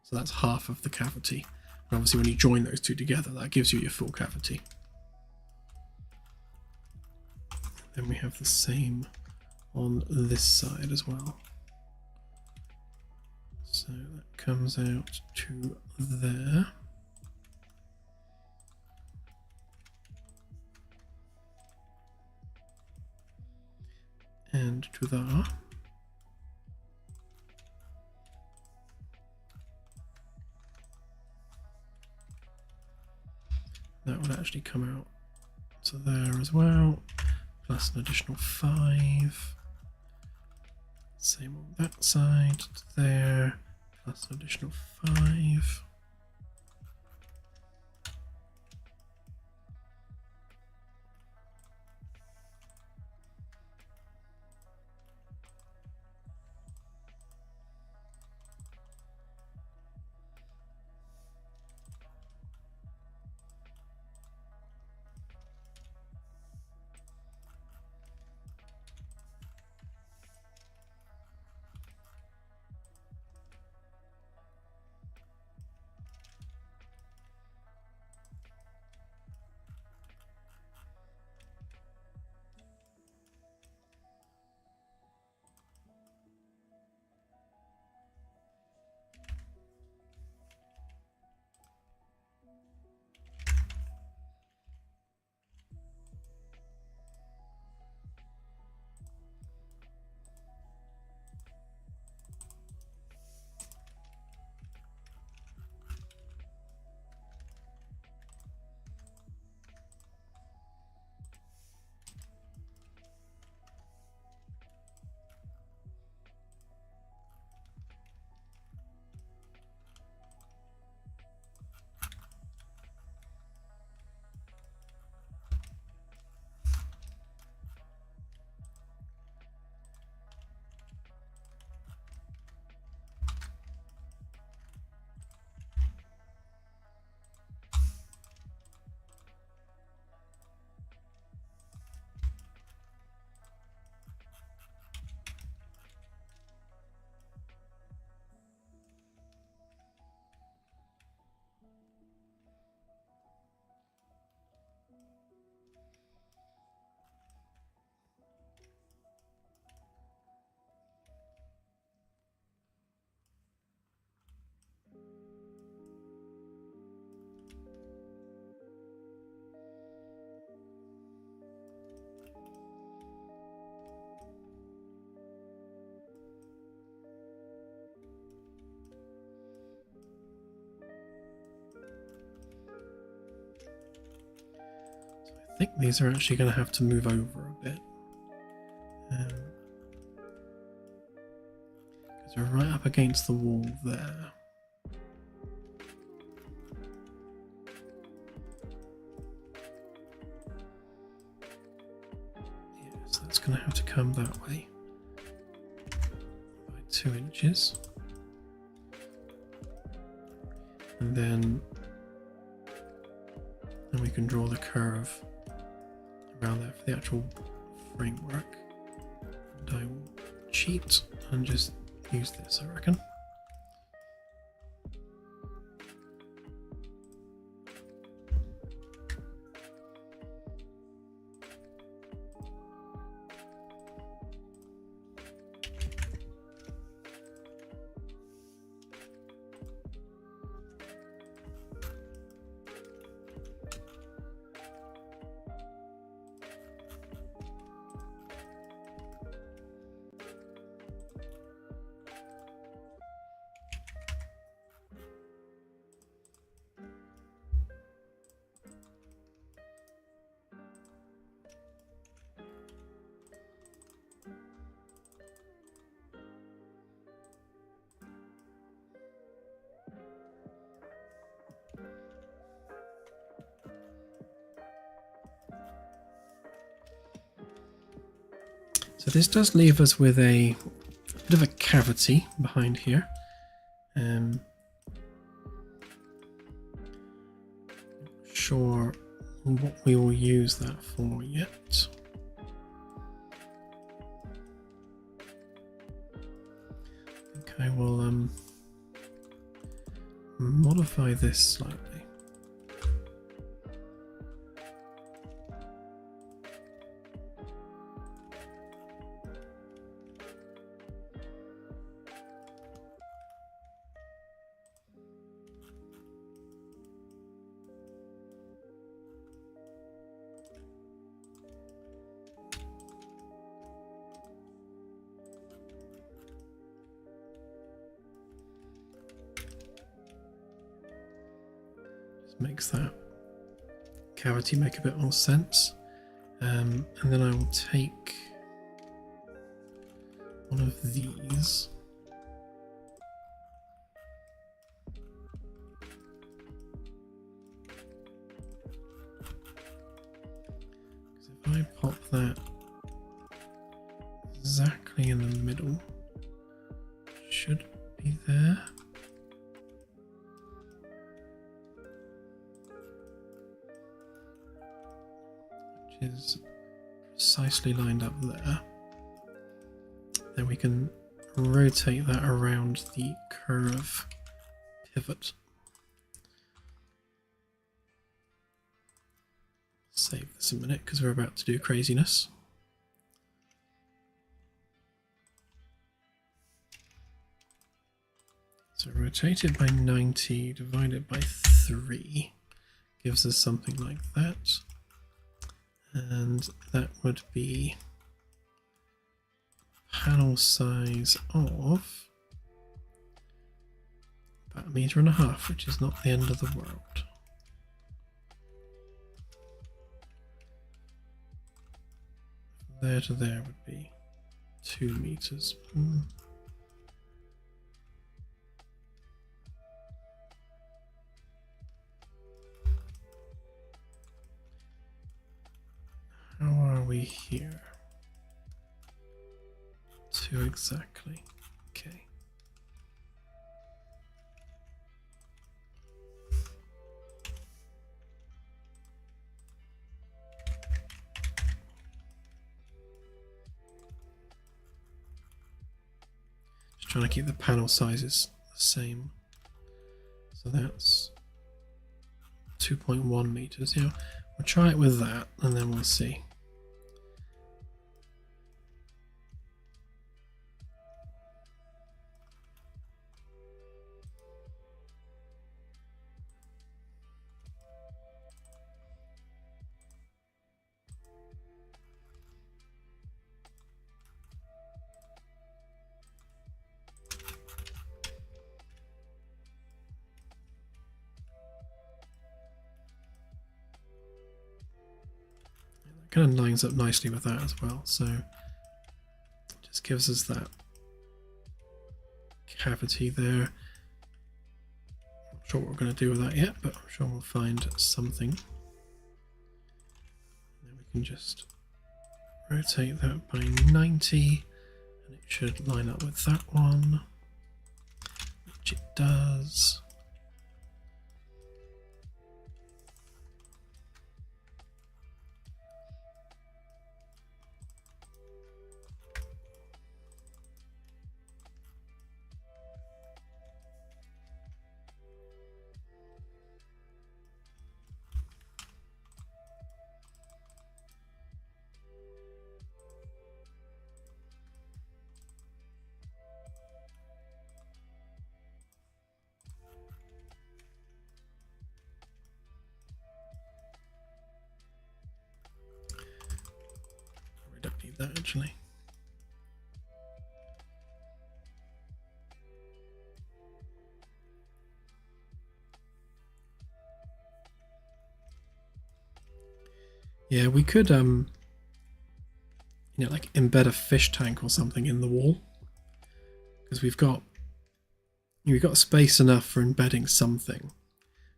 So that's half of the cavity. And obviously when you join those two together, that gives you your full cavity. Then we have the same on this side as well. So that comes out to there. And to there. That would actually come out to there as well, plus an additional 5. Same on that side, to there, plus an additional 5. think these are actually going to have to move over a bit. Because we're right up against the wall there. Yeah, so that's going to have to come that way by 2 inches. And then we can draw the curve around there for the actual framework. And I will cheat and just use this, I reckon. So this does leave us with a bit of a cavity behind here. Not sure what we will use that for yet. I think I will modify this slightly. Makes that cavity make a bit more sense. And then I will take one of these. Because if I pop that exactly in the middle, it should be there. Is precisely lined up there. Then we can rotate that around the curve pivot. Save this a minute because we're about to do craziness. So rotate it by 90, divide it by 3, gives us something like that. And that would be panel size of about 1.5 meters, which is not the end of the world. From there to there would be 2 meters. How are we here? 2 exactly. Okay. Just trying to keep the panel sizes the same. So that's 2.1 meters. Yeah, we'll try it with that and then we'll see. kind of lines up nicely with that as well. So it just gives us that cavity there. Not sure what we're going to do with that yet, but I'm sure we'll find something. Then we can just rotate that by 90, and it should line up with that one, which it does. That actually. Yeah, we could you know, like embed a fish tank or something in the wall, because we've got space enough for embedding something.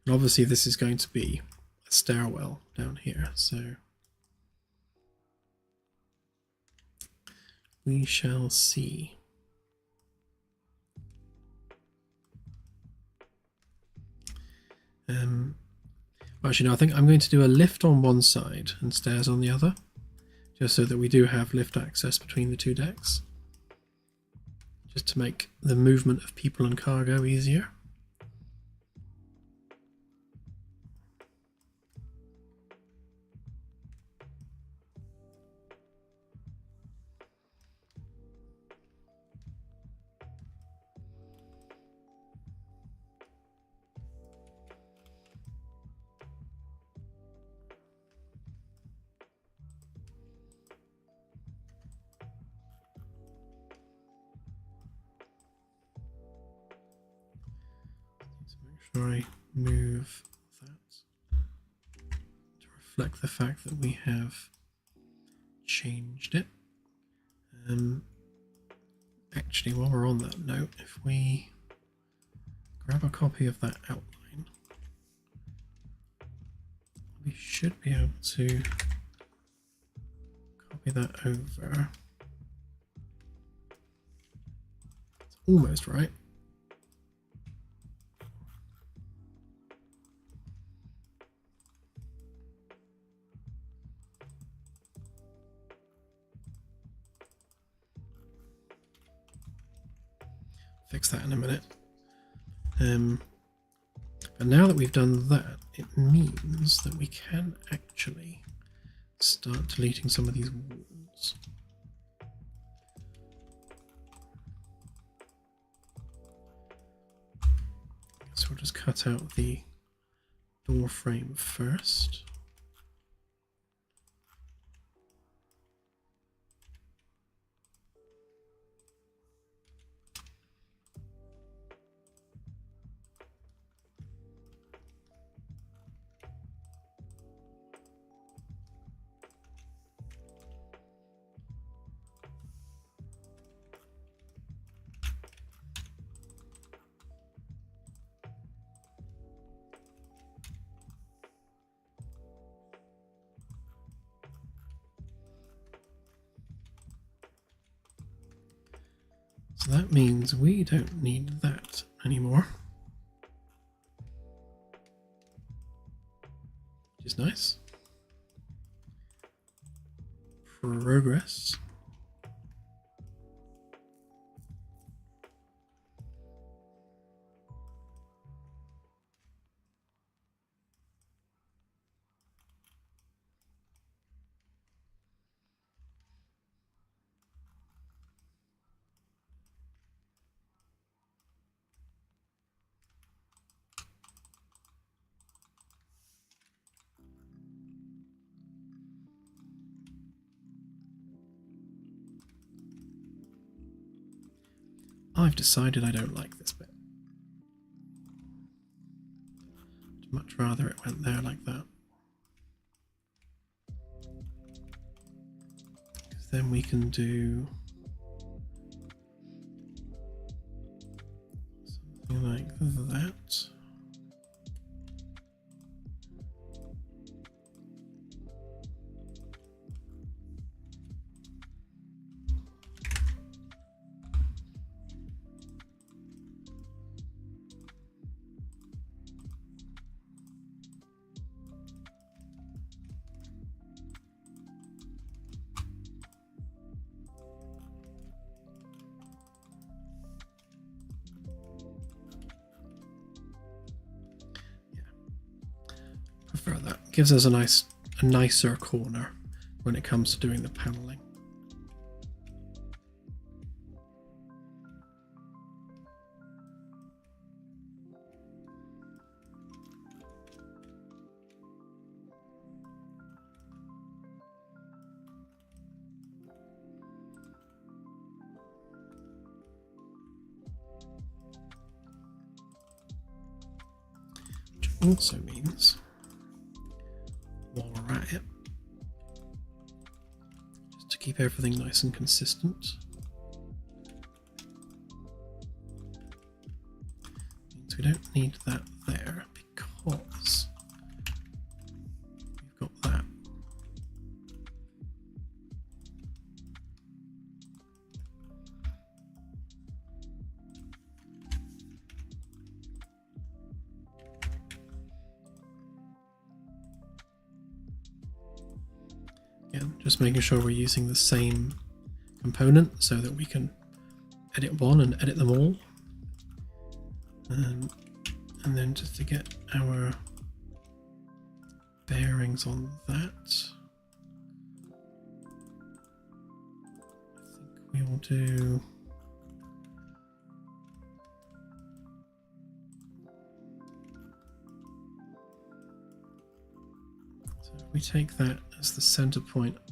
And obviously this is going to be a stairwell down here, so we shall see. Actually, no, I think I'm going to do a lift on one side and stairs on the other, just so that we do have lift access between the two decks, just to make the movement of people and cargo easier. I move that to reflect the fact that we have changed it. Actually, while we're on that note, if we grab a copy of that outline, we should be able to copy that over. It's almost right. Fix that in a minute. But now that we've done that, it means that we can actually start deleting some of these walls. So we'll just cut out the door frame first. So that means we don't need that anymore, which is nice. Progress. I've decided I don't like this bit. I'd much rather it went there like that. then we can do something like that. Prefer that. Gives us a nicer corner when it comes to doing the paneling. Which also means, while we're at it, just to keep everything nice and consistent, means we don't need that there because we've got that. Again, just making sure we're using the same component so that we can edit one and edit them all. And then just to get our bearings on that, I think we will do so. If we take that as the center point of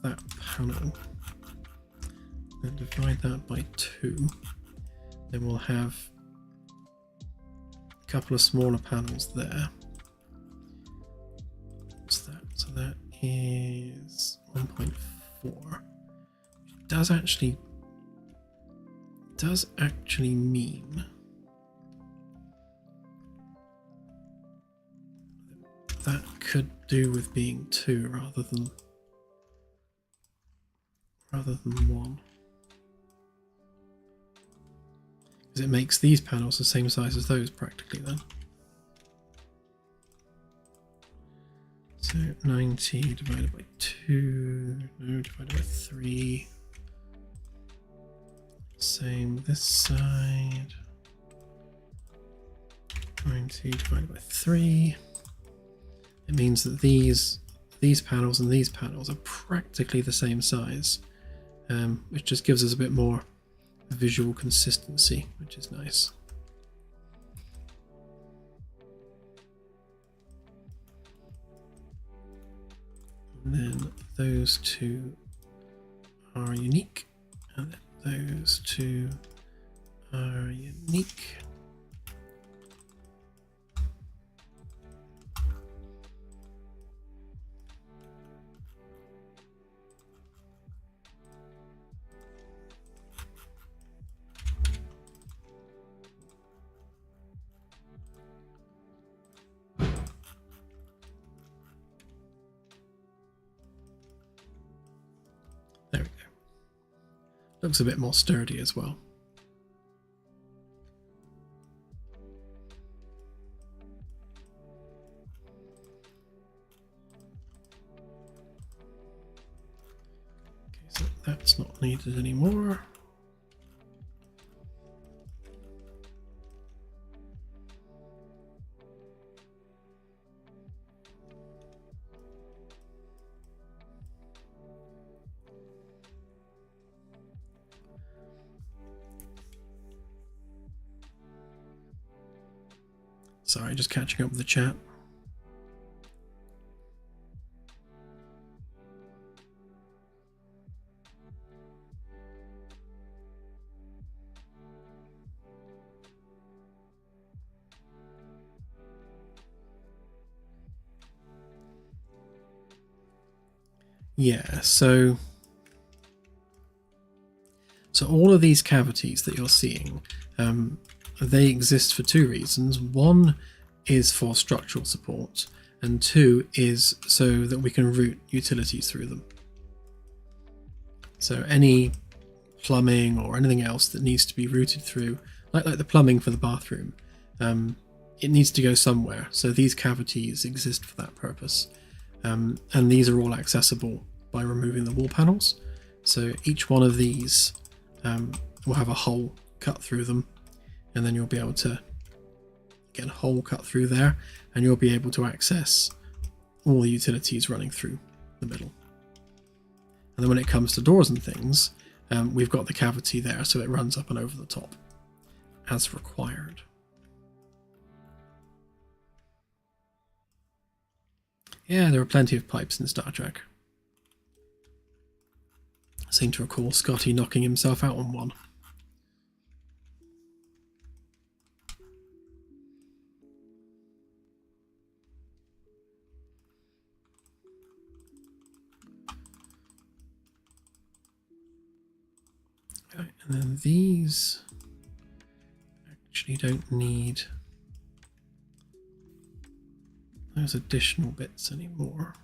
that panel, then divide that by 2, then we'll have a couple of smaller panels there. What's that? So that is 1.4. Which does actually mean that could do with being 2 rather than 1. Because it makes these panels the same size as those practically then. So 90 divided by 2, no, divided by 3. Same this side. 90 divided by 3. It means that these panels and these panels are practically the same size, which just gives us a bit more visual consistency, which is nice. And then those 2 are unique, and then those 2 are unique. There we go. Looks a bit more sturdy as well. Okay, so that's not needed anymore. Sorry, just catching up with the chat. Yeah, so So all of these cavities that you're seeing, they exist for two reasons. One is for structural support, and two is so that we can route utilities through them. So any plumbing or anything else that needs to be routed through, like the plumbing for the bathroom, it needs to go somewhere. So these cavities exist for that purpose. And these are all accessible by removing the wall panels. So each one of these will have a hole cut through them, and then you'll be able to get a hole cut through there, and you'll be able to access all the utilities running through the middle. And then when it comes to doors and things, we've got the cavity there, so it runs up and over the top as required. Yeah, there are plenty of pipes in Star Trek. I seem to recall Scotty knocking himself out on one. Okay, and then these actually don't need those additional bits anymore.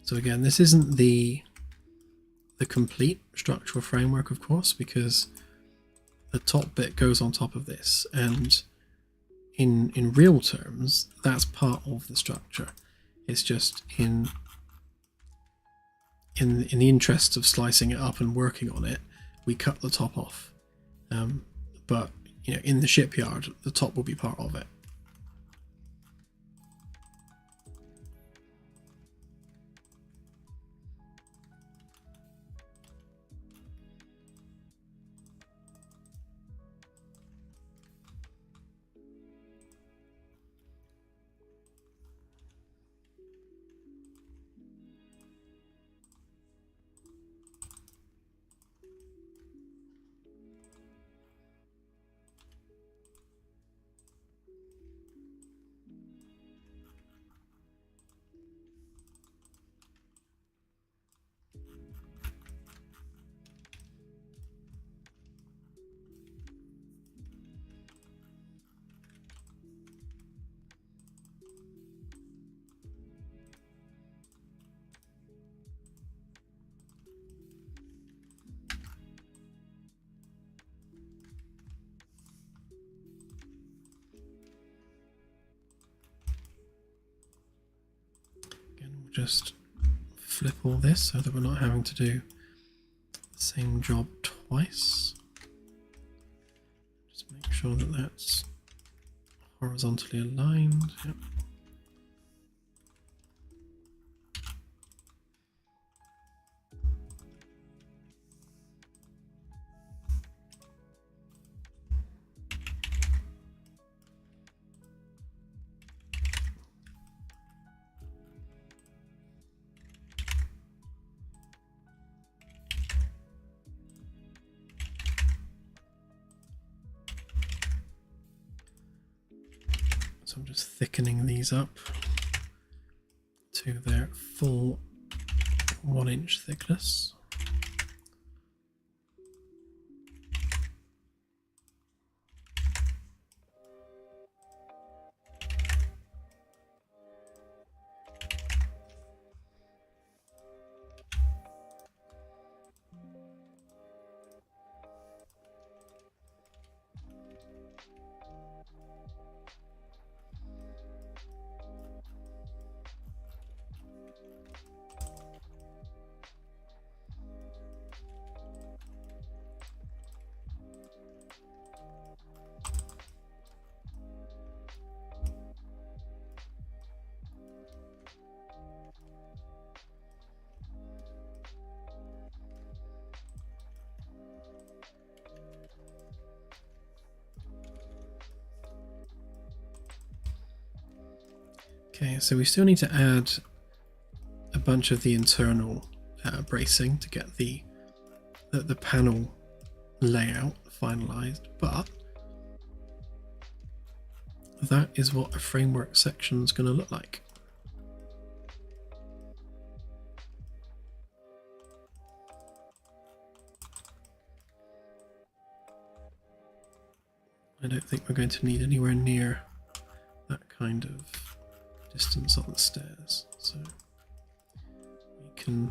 So again, this isn't the complete structural framework, of course, because the top bit goes on top of this, and in real terms, that's part of the structure. It's just in the interest of slicing it up and working on it, we cut the top off. But you know, in the shipyard, the top will be part of it. Just flip all this so that we're not having to do the same job twice. Just make sure that that's horizontally aligned. Yep. So I'm just thickening these up to their full 1-inch thickness. Okay, so we still need to add a bunch of the internal bracing to get the panel layout finalized, but that is what a framework section is going to look like. I don't think we're going to need anywhere near that kind of distance on the stairs, so we can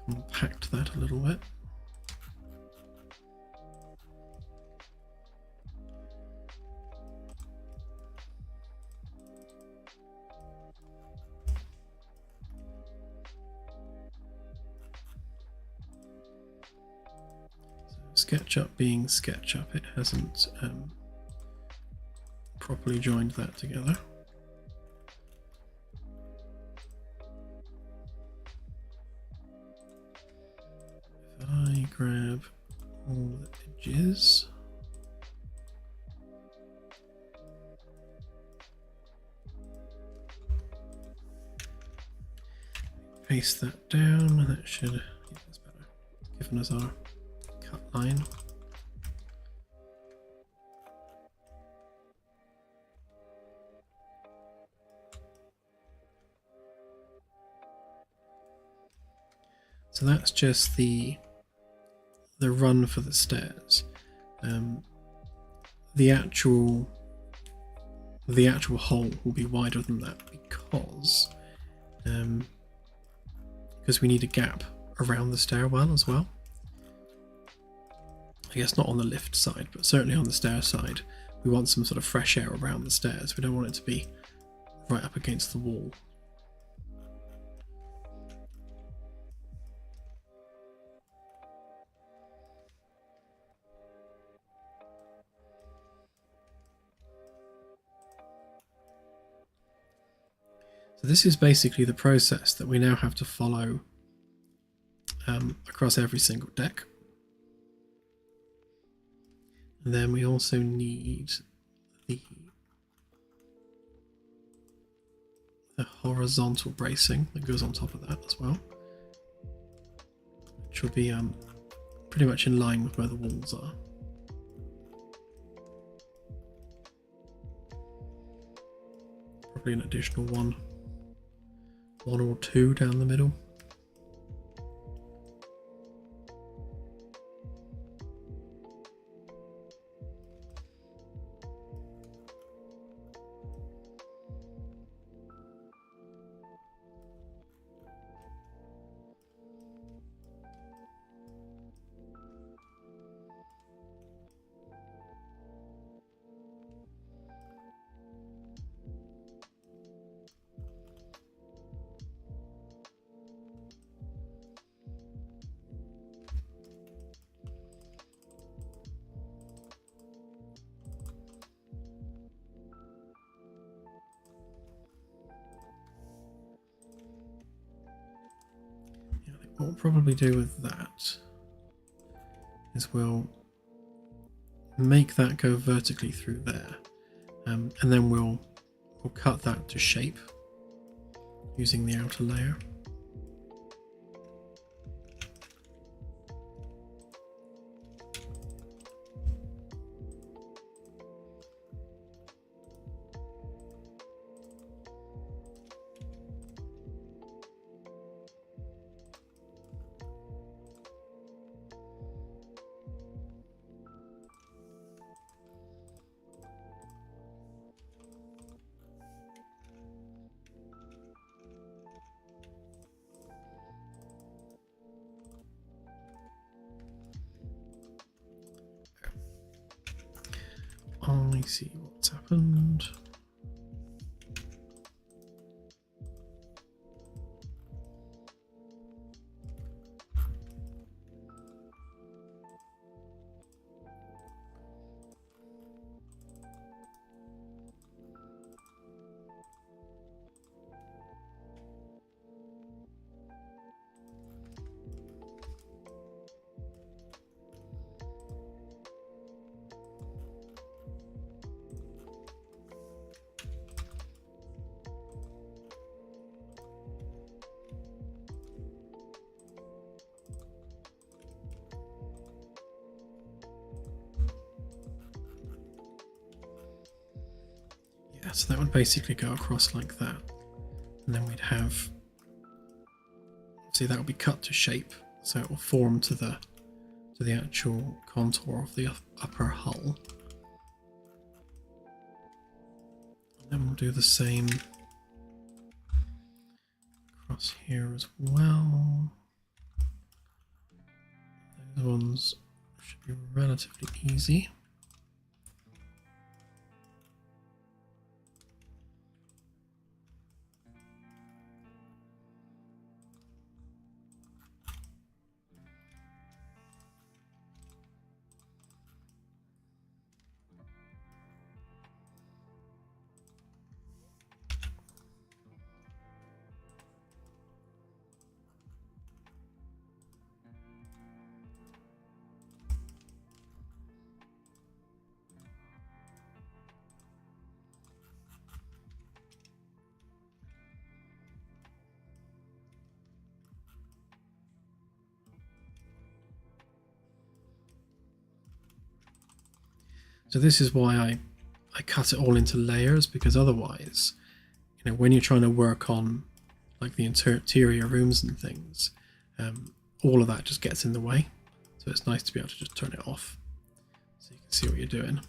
compact that a little bit. SketchUp being SketchUp, it hasn't properly joined that together. If I grab all the edges, paste that down, and that should, yeah, that's better. It's given us our cut line. So that's just the run for the stairs. The actual hole will be wider than that because we need a gap around the stairwell as well. I guess not on the lift side, but certainly on the stair side. We want some sort of fresh air around the stairs. We don't want it to be right up against the wall. So this is basically the process that we now have to follow across every single deck. And then we also need the horizontal bracing that goes on top of that as well, which will be pretty much in line with where the walls are. Probably an additional one or two down the middle. What we'll probably do with that is we'll make that go vertically through there, and then we'll cut that to shape using the outer layer. I see what's happened. Yeah, so that would basically go across like that. And then we'd have, see, that will be cut to shape, so it will form to the actual contour of the upper hull. And then we'll do the same across here as well. Those ones should be relatively easy. So this is why I cut it all into layers, because otherwise, you know, when you're trying to work on like the interior rooms and things, all of that just gets in the way. So it's nice to be able to just turn it off so you can see what you're doing.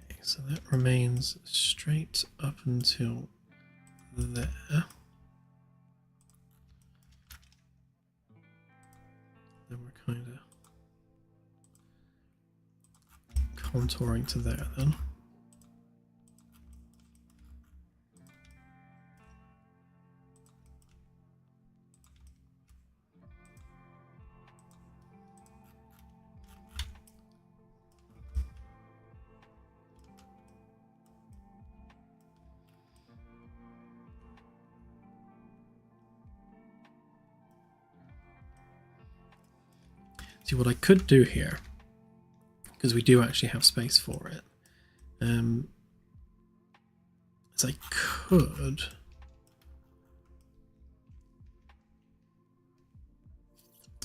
Okay, so that remains straight up until there. Then we're kind of contouring to there then. See, what I could do here, because we do actually have space for it, is I could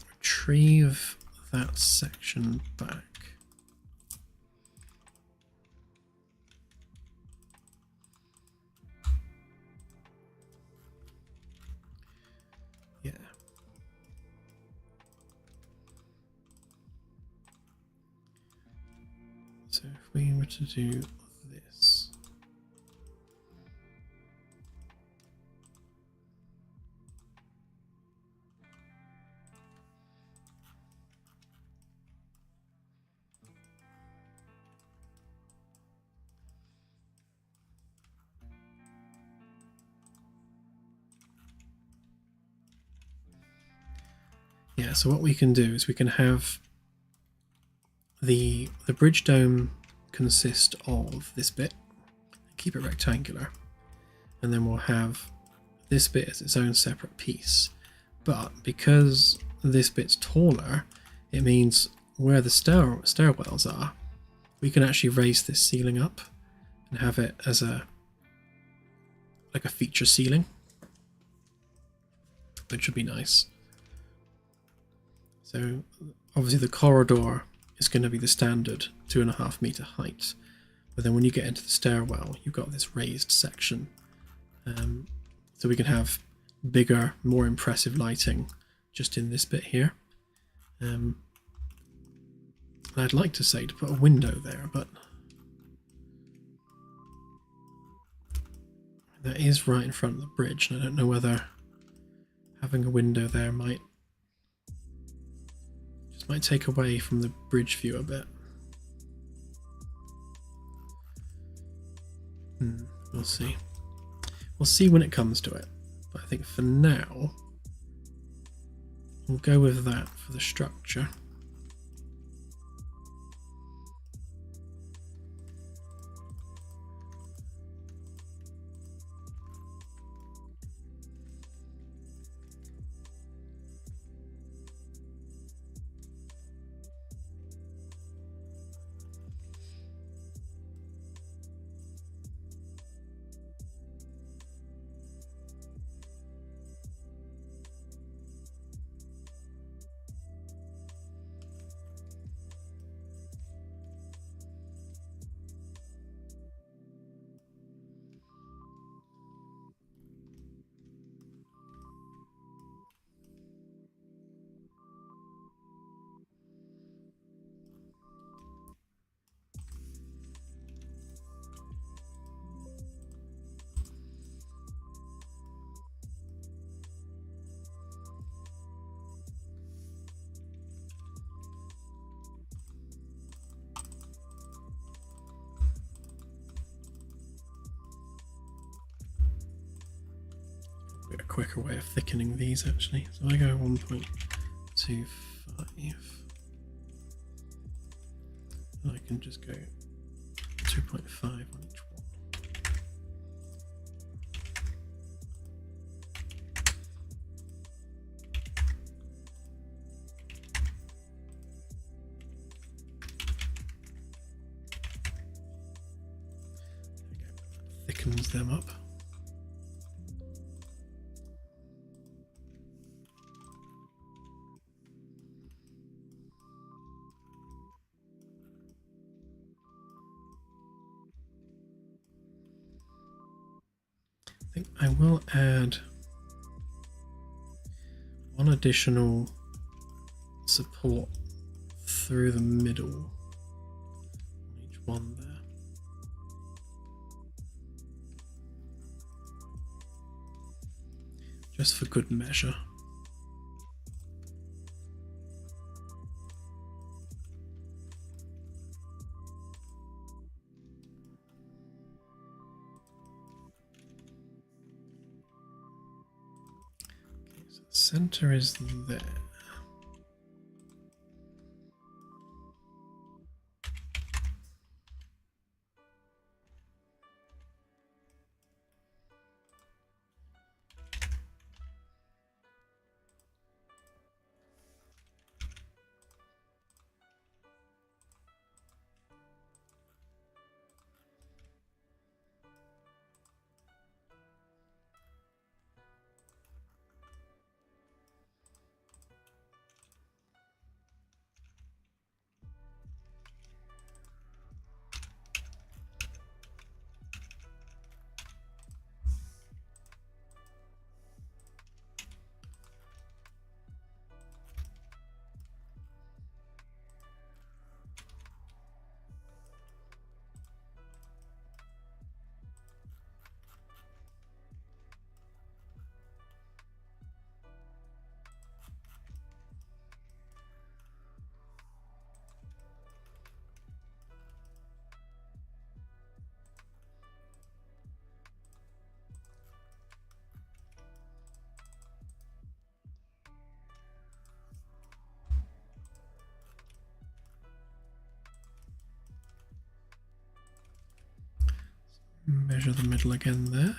retrieve that section back. Yeah. So if we were to do this, yeah, so what we can do is we can have the bridge dome consist of this bit, keep it rectangular, and then we'll have this bit as its own separate piece. But because this bit's taller, it means where the stairwells are, we can actually raise this ceiling up and have it as like a feature ceiling, which would be nice. So obviously the corridor is going to be the standard 2.5 meter height, but then when you get into the stairwell, you've got this raised section, so we can have bigger, more impressive lighting just in this bit here. And I'd like to say to put a window there, but that is right in front of the bridge, and I don't know whether having a window there might take away from the bridge view a bit. We'll see. We'll see when it comes to it. But I think for now, we'll go with that for the structure. quicker way of thickening these actually. So I go 1.25. I can just go 2.5 on each one. Thickens them up. I think I will add one additional support through the middle on each one there. Just for good measure. Center is there. Measure the middle again there.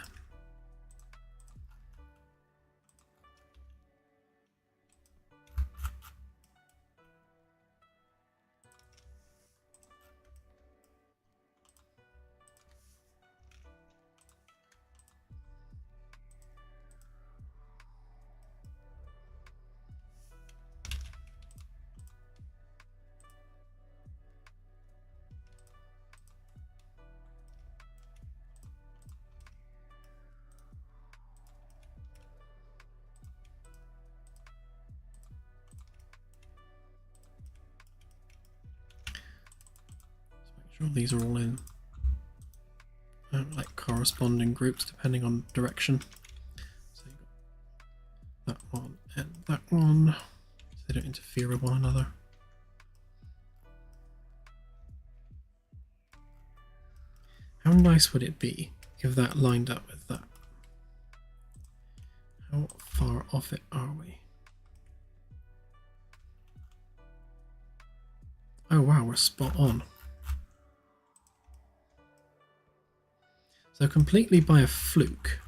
These are all in like corresponding groups depending on direction. So you've got that one and that one, so they don't interfere with one another. How nice would it be if that lined up with that? How far off it are we? Oh wow, we're spot on. So completely by a fluke,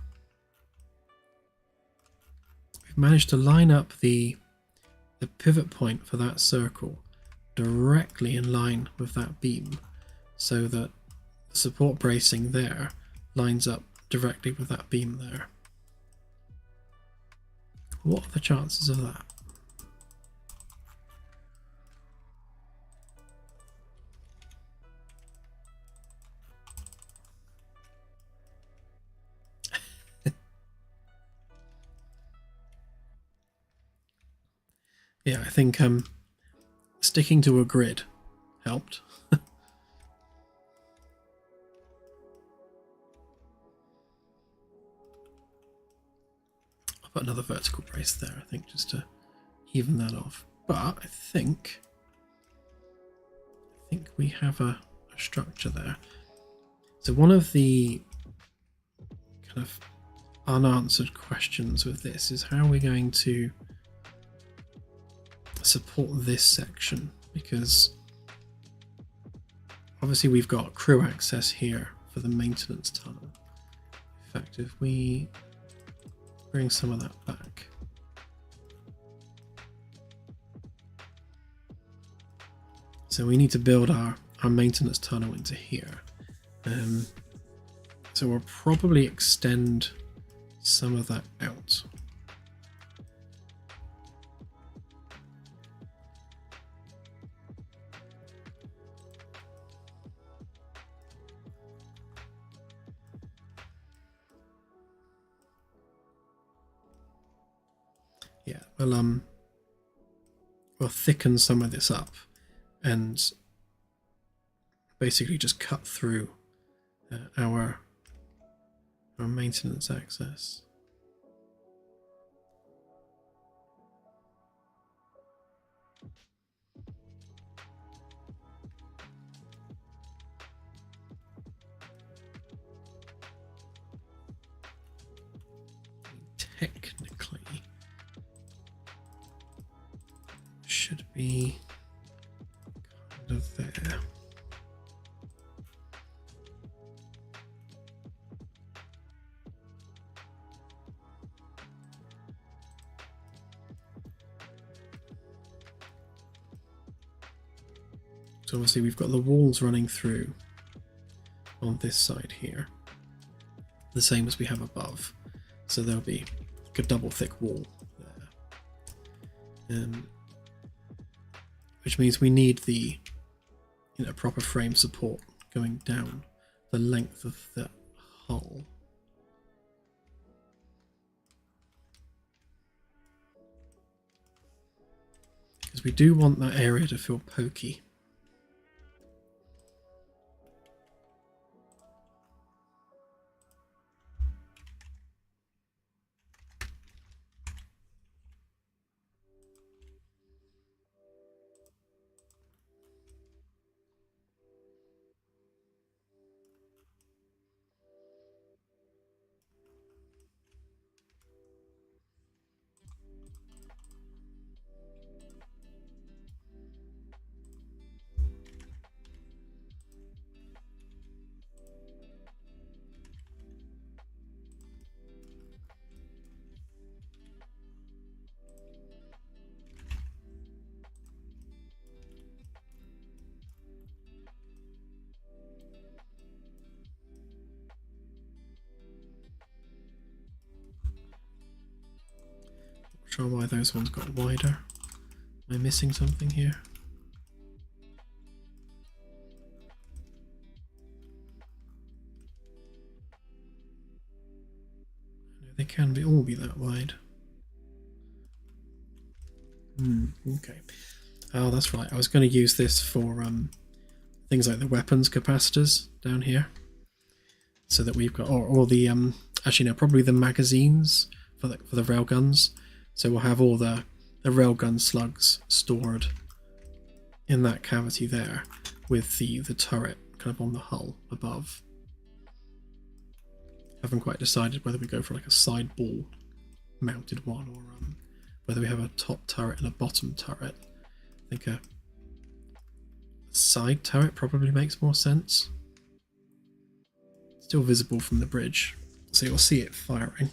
we've managed to line up the pivot point for that circle directly in line with that beam, so that the support bracing there lines up directly with that beam there. What are the chances of that? Yeah, I think sticking to a grid helped. I'll put another vertical brace there, I think, just to even that off. But I think we have a structure there. So one of the kind of unanswered questions with this is how we're going to support this section, because obviously we've got crew access here for the maintenance tunnel. In fact, if we bring some of that back, so we need to build our maintenance tunnel into here. So we'll probably extend some of that out. Yeah, we'll thicken some of this up and basically just cut through our maintenance access. Technically should be kind of there. So obviously we've got the walls running through on this side here, the same as we have above. So there'll be like a double thick wall there, which means we need the proper frame support going down the length of the hull. Because we do want that area to feel pokey. Not sure why those ones got wider. Am I missing something here? They can all be that wide. Okay. Oh, that's right. I was going to use this for things like the weapons capacitors down here, so that we've got all the actually no, probably the magazines for the railguns. So we'll have all the railgun slugs stored in that cavity there, with the turret kind of on the hull above. Haven't quite decided whether we go for like a sideball mounted one, or whether we have a top turret and a bottom turret. I think a side turret probably makes more sense. Still visible from the bridge, so you'll see it firing.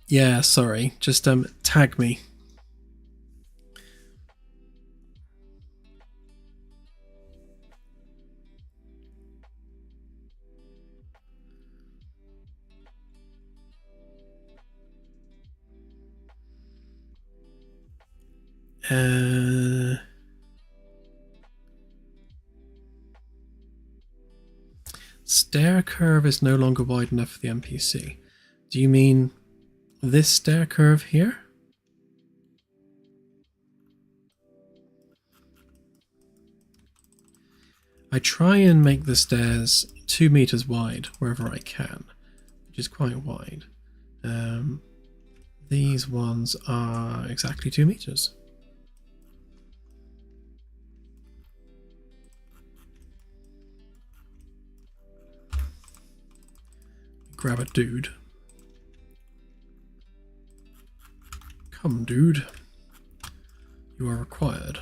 Yeah, sorry. Just tag me. Stair curve is no longer wide enough for the NPC. Do you mean this stair curve here? I try and make the stairs 2 meters wide wherever I can, which is quite wide. These ones are exactly 2 meters. grab a dude. Come, dude. You are required.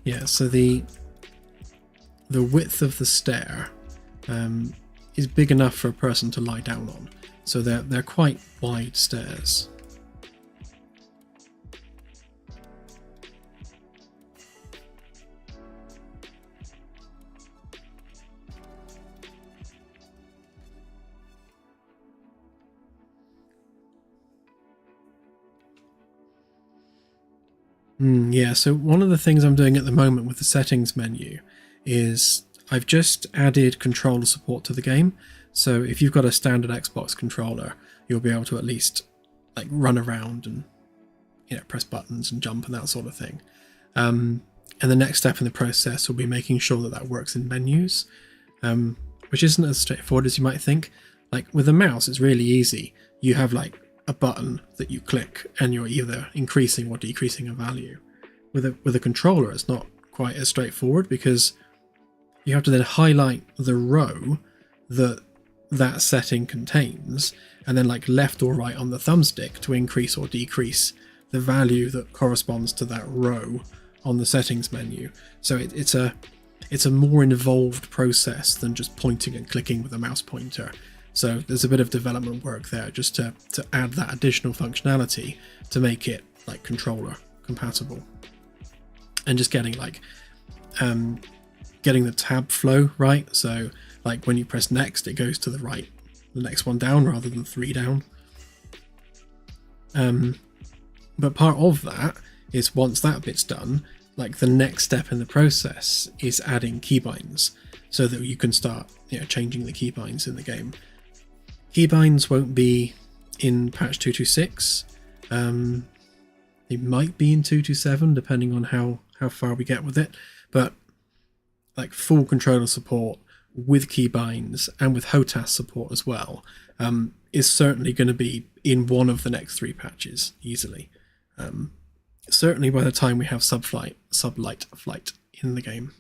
Yeah, so the width of the stair is big enough for a person to lie down on. So they're quite wide stairs. Yeah, so one of the things I'm doing at the moment with the settings menu is I've just added controller support to the game. So if you've got a standard Xbox controller, you'll be able to at least like run around and, you know, press buttons and jump and that sort of thing. And the next step in the process will be making sure that that works in menus, which isn't as straightforward as you might think. Like with a mouse, it's really easy. You have like a button that you click and you're either increasing or decreasing a value. With a controller, it's not quite as straightforward because you have to then highlight the row that setting contains and then like left or right on the thumbstick to increase or decrease the value that corresponds to that row on the settings menu. So it's a more involved process than just pointing and clicking with a mouse pointer. So there's a bit of development work there just to add that additional functionality to make it like controller compatible. And just getting like getting the tab flow right. So like when you press next, it goes to the right, the next one down rather than 3 down. But part of that is once that bit's done, like the next step in the process is adding keybinds so that you can start, you know, changing the keybinds in the game. Keybinds won't be in patch 226. They might be in 227 depending on how far we get with it, but like full controller support with keybinds and with HOTAS support as well is certainly going to be in one of the next 3 patches easily. Certainly by the time we have sublight flight in the game.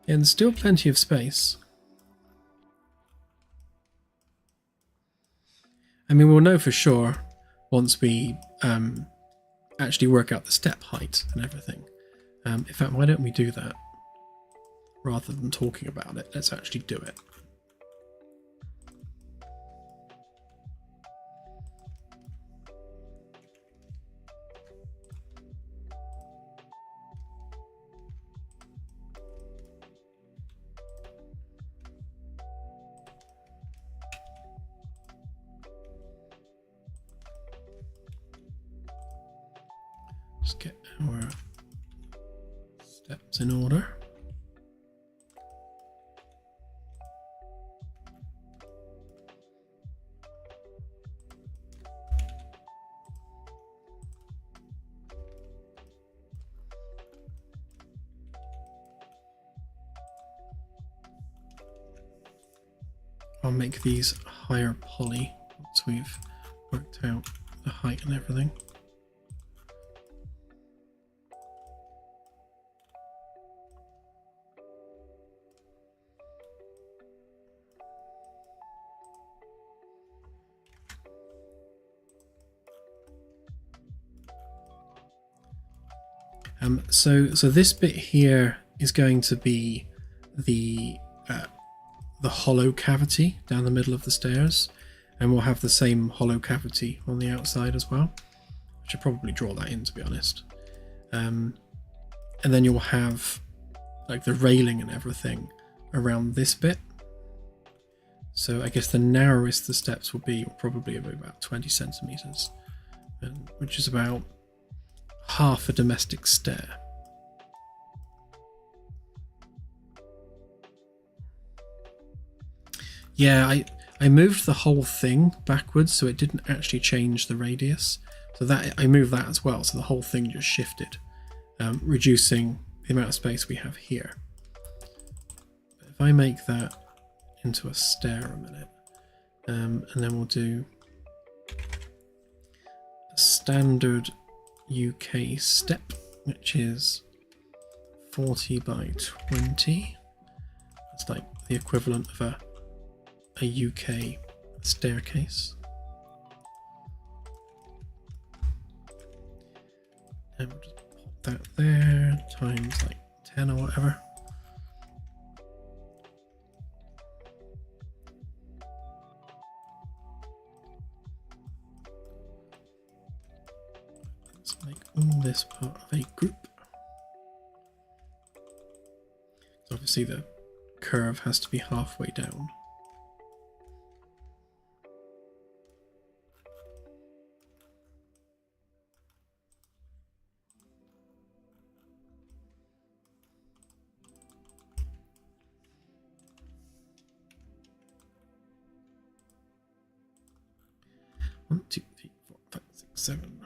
And there's still plenty of space. I mean, we'll know for sure once we actually work out the step height and everything. In fact, why don't we do that? Rather than talking about it, let's actually do it. Just get our steps in order. I'll make these higher poly once we've worked out the height and everything. So this bit here is going to be the hollow cavity down the middle of the stairs. And we'll have the same hollow cavity on the outside as well. I should probably draw that in, to be honest. And then you'll have like the railing and everything around this bit. So I guess the narrowest the steps will be probably about 20 centimeters, which is about half a domestic stair. Yeah, I moved the whole thing backwards, so it didn't actually change the radius. So that I moved that as well, so the whole thing just shifted, reducing the amount of space we have here. But if I make that into a stair a minute, and then we'll do a standard UK step, which is 40 by 20. That's like the equivalent of a UK staircase. And we'll just pop that there, times like 10 or whatever. Let's make all this part of a group. So obviously the curve has to be halfway down. One, two, three, four, five, six, seven.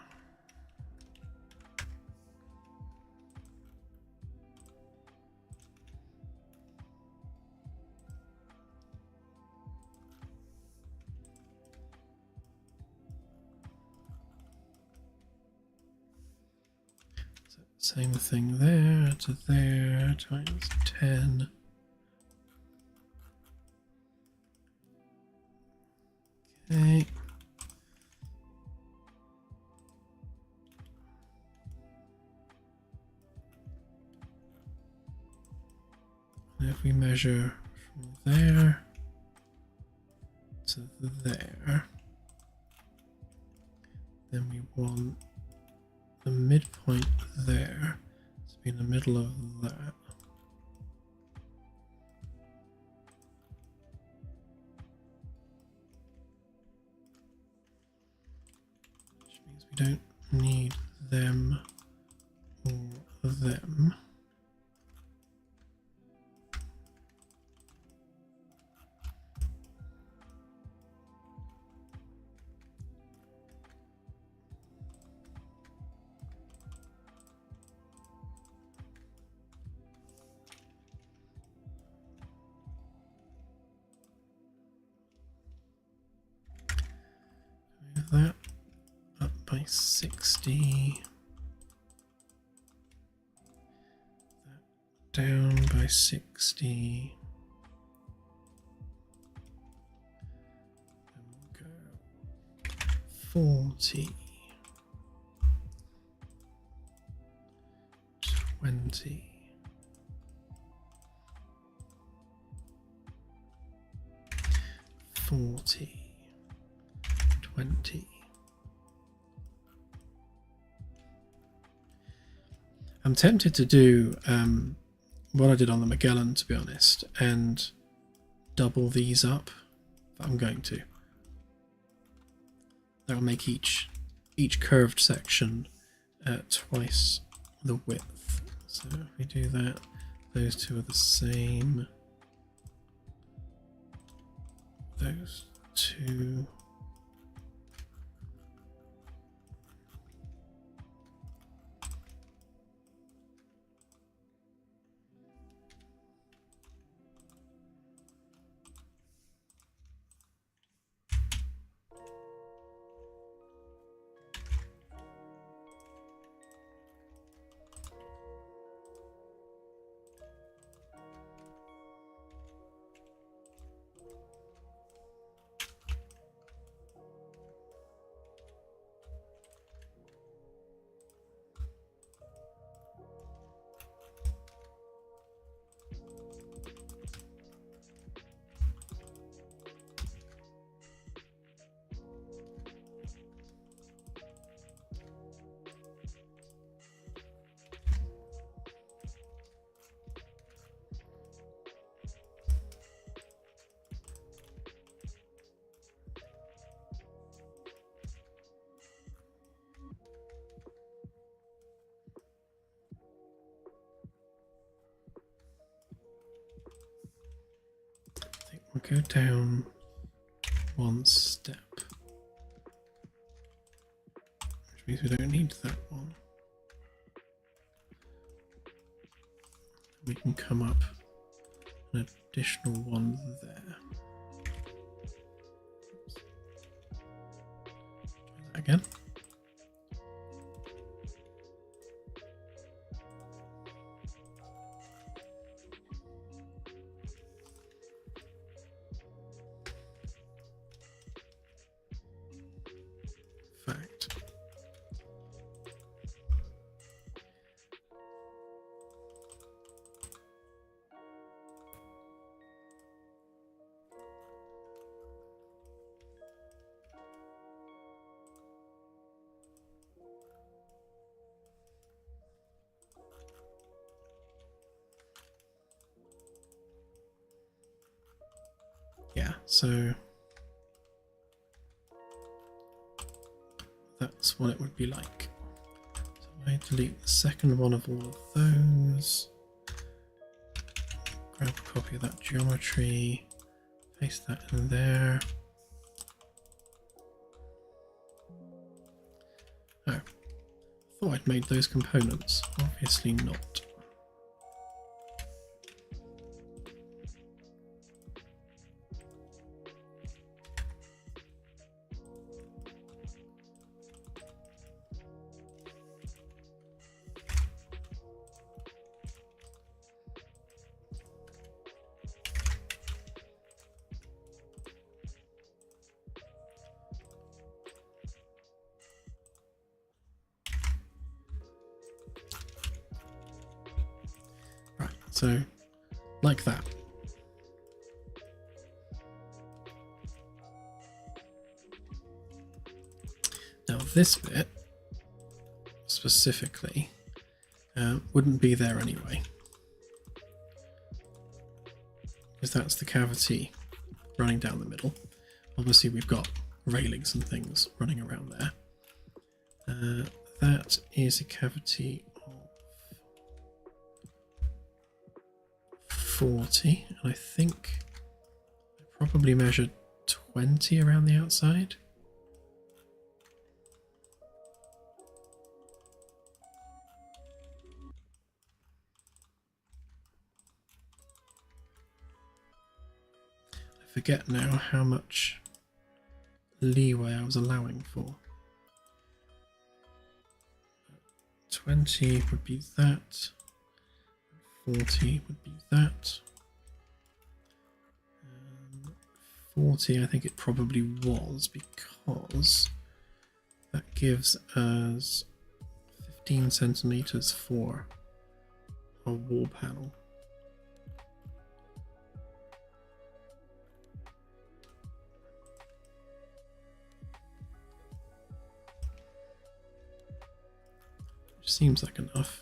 So same thing there to there times 10. Okay. If we measure from there to there, then we want the midpoint there to be in the middle of that. Which means we don't need them or them. That up by 60, that down by 60, and we'll go 40, 20, 40, 20. I'm tempted to do what I did on the Magellan, to be honest, and double these up, but I'm going to. That will make each curved section twice the width. So if we do that, those two are the same. Those two. go down one step, which means we don't need that one. We can come up an additional one there. Try that again. Yeah, so that's what it would be like. So I delete the second one of all of those, grab a copy of that geometry, paste that in there. Oh, I thought I'd made those components. Obviously not. So, like that. Now this bit, specifically, wouldn't be there anyway. Because that's the cavity running down the middle. Obviously we've got railings and things running around there. That is a cavity 40, and I think I probably measured 20 around the outside. I forget now how much leeway I was allowing for. 20 would be that. 40 would be that. 40 I think it probably was, because that gives us 15 centimeters for a wall panel. Which seems like enough.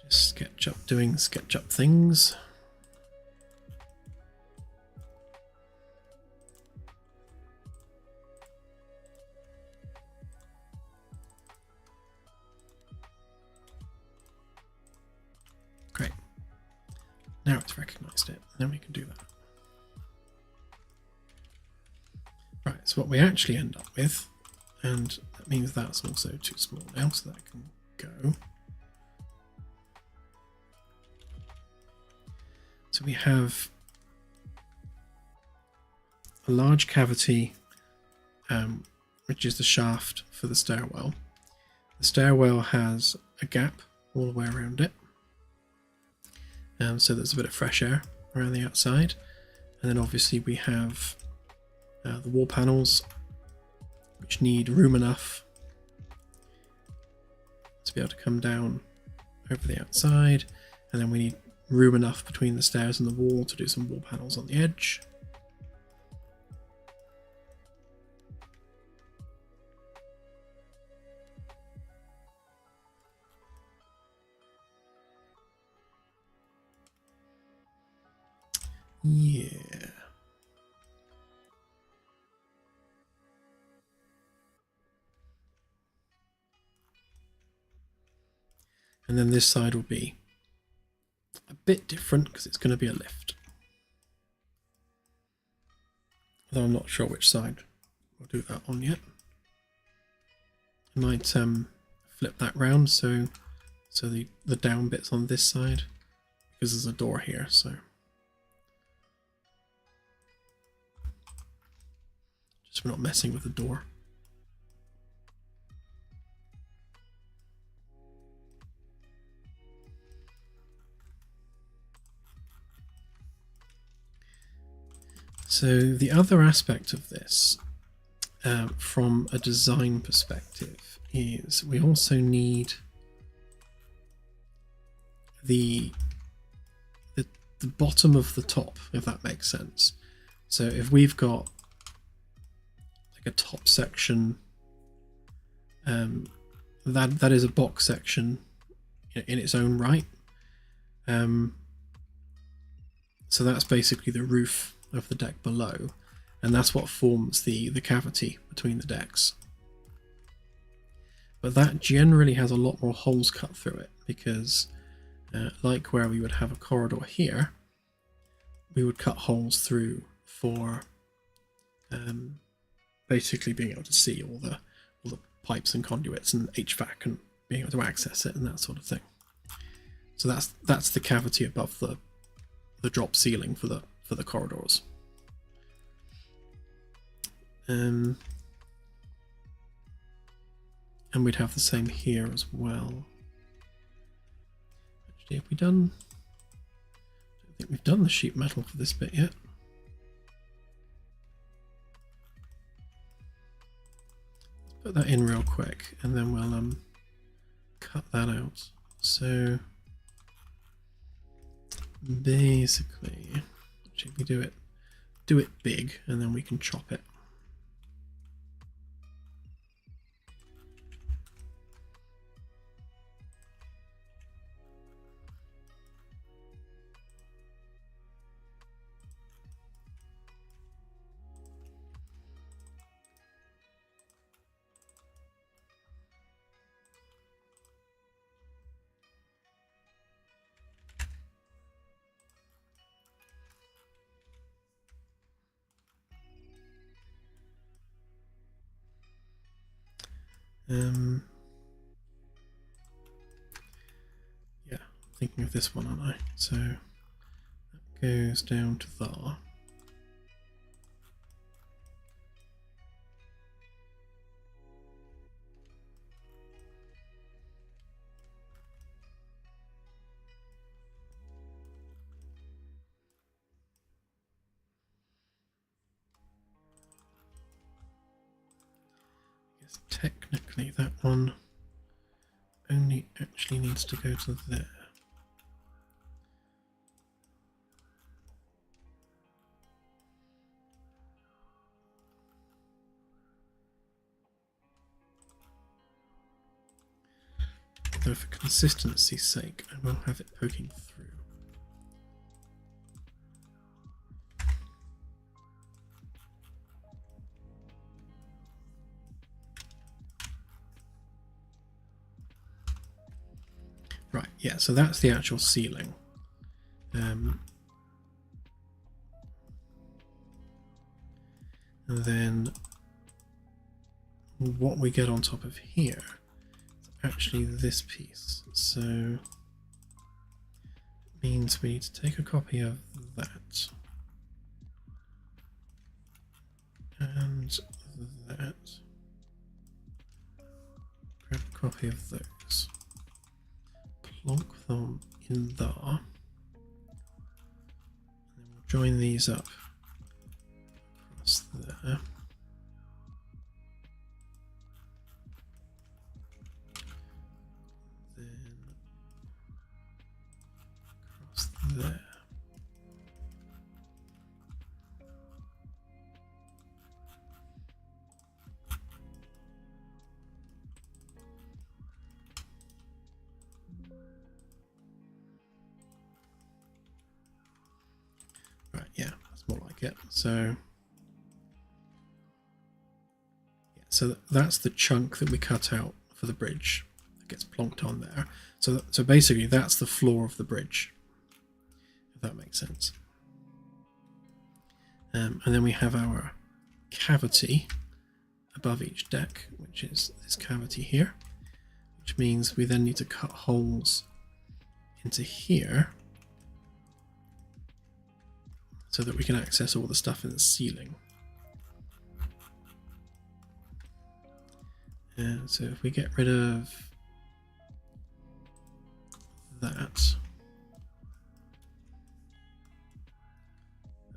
SketchUp doing SketchUp things. Great. Now it's recognized it. Now we can do that. Right, so what we actually end up with, and that means that's also too small now, so that can go. So we have a large cavity which is the shaft for the stairwell. The stairwell has a gap all the way around it, so there's a bit of fresh air around the outside. And then obviously we have the wall panels, which need room enough to be able to come down over the outside, and then we need room enough between the stairs and the wall to do some wall panels on the edge. Yeah. And then this side will be a bit different because it's going to be a lift. Although I'm not sure which side we'll do that on yet. I might flip that round so the down bit's on this side, because there's a door here, so just we're not messing with the door. So the other aspect of this, from a design perspective, is we also need the bottom of the top, if that makes sense. So if we've got like a top section, that is a box section in its own right. So that's basically the roof of the deck below, and that's what forms the cavity between the decks. But that generally has a lot more holes cut through it, because like where we would have a corridor here, we would cut holes through for basically being able to see all the pipes and conduits and HVAC and being able to access it and that sort of thing. So that's the cavity above the drop ceiling for the corridors. And we'd have the same here as well. Actually, have we done? I don't think we've done the sheet metal for this bit yet. Let's put that in real quick, and then we'll cut that out. So basically, actually, we do it big, and then we can chop it. Yeah, thinking of this one, aren't I? So that goes down to there. Technically that one only actually needs to go to there. Though for consistency's sake, I will have it poking through. Right, yeah, so that's the actual ceiling. And then what we get on top of here is actually this piece. So it means we need to take a copy of that and that. Grab a copy of those. Plonk them in there. And then we'll join these up across there. Then across there. Right, yeah, that's more like it. So, yeah, so that's the chunk that we cut out for the bridge that gets plonked on there. So basically, that's the floor of the bridge, if that makes sense. And then we have our cavity above each deck, which is this cavity here, which means we then need to cut holes into here so that we can access all the stuff in the ceiling. And so if we get rid of that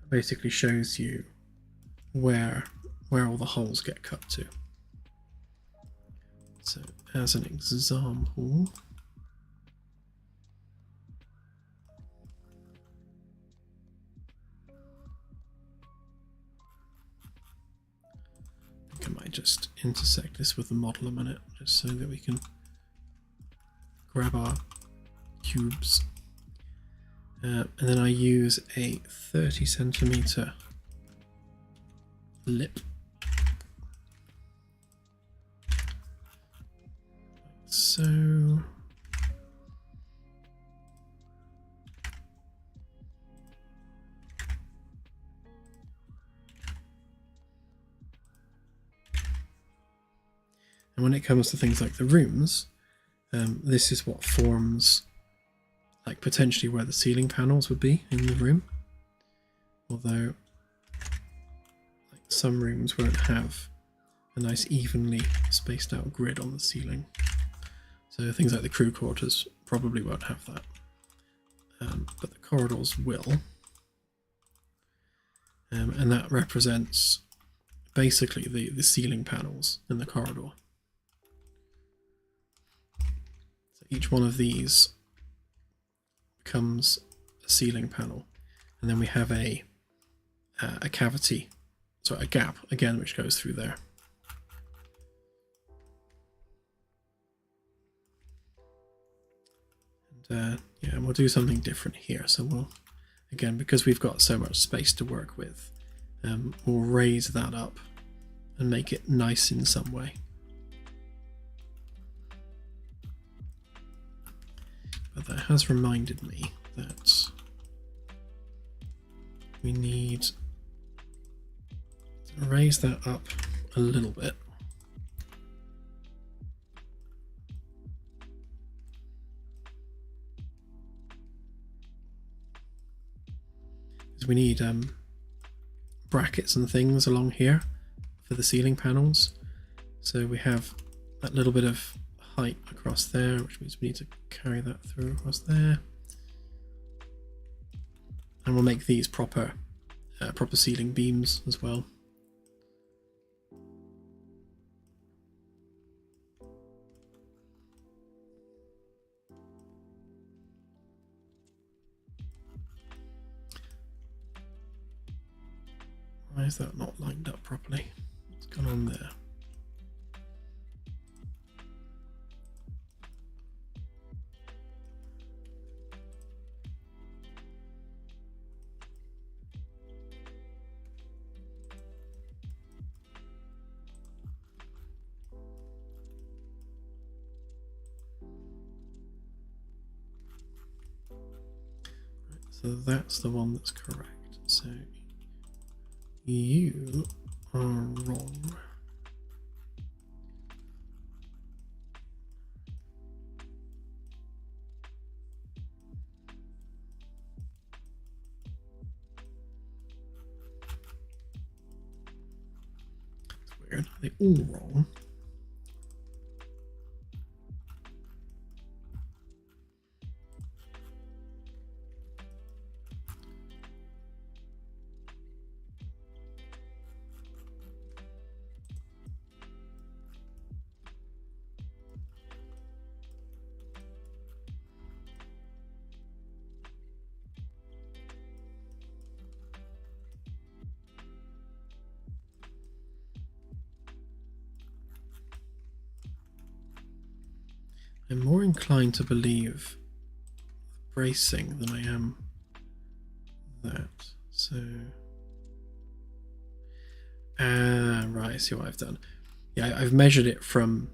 basically shows you where all the holes get cut to. So as an example, I think I might just intersect this with the model a minute, just so that we can grab our cubes. And then I use a 30 centimeter lip. Like so. And when it comes to things like the rooms, this is what forms like potentially where the ceiling panels would be in the room. Although like some rooms won't have a nice evenly spaced out grid on the ceiling. So things like the crew quarters probably won't have that. But the corridors will. And that represents basically the ceiling panels in the corridor. So each one of these becomes a ceiling panel, and then we have a cavity, so a gap again, which goes through there. And yeah, we'll do something different here. So we'll, again, because we've got so much space to work with, we'll raise that up and make it nice in some way. But that has reminded me that we need to raise that up a little bit. Because we need brackets and things along here for the ceiling panels. So we have that little bit of height across there, which means we need to carry that through across there, and we'll make these proper ceiling beams as well. Why is that not lined up properly? What's going on there? So that's the one that's correct. So you are wrong. It's weird. Are they all wrong? I'm more inclined to believe bracing than I am that. So, right, I see what I've done. Yeah, I've measured it from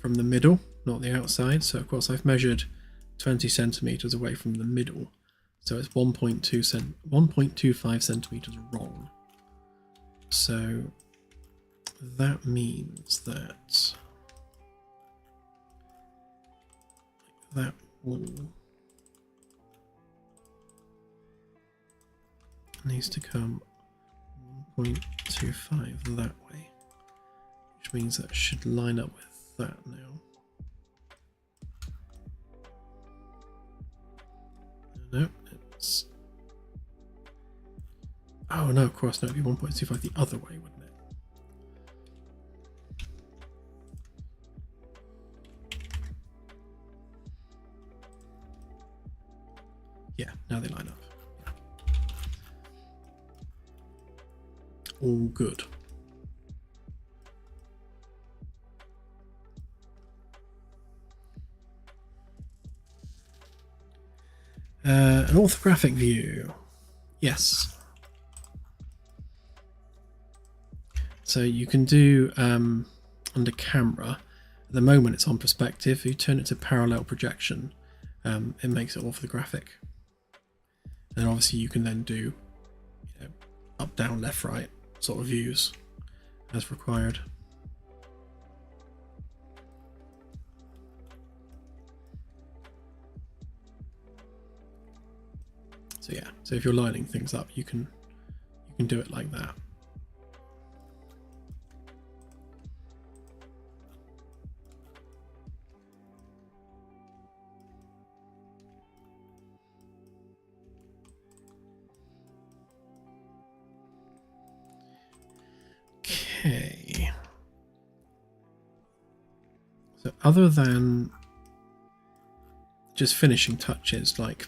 the middle, not the outside. So of course I've measured 20 centimeters away from the middle. So it's 1.25 centimeters wrong. So that means that that wall needs to come 1.25 that way, which means that should line up with that now. No, it's... Oh no, of course, no, it'd be 1.25 the other way, wouldn't it? Yeah, now they line up. All good. An orthographic view. Yes. So you can do under camera. At the moment it's on perspective. If you turn it to parallel projection, it makes it orthographic. And obviously you can then do up, down, left, right sort of views as required. So yeah, so if you're lining things up, you can do it like that. Okay. So other than just finishing touches, like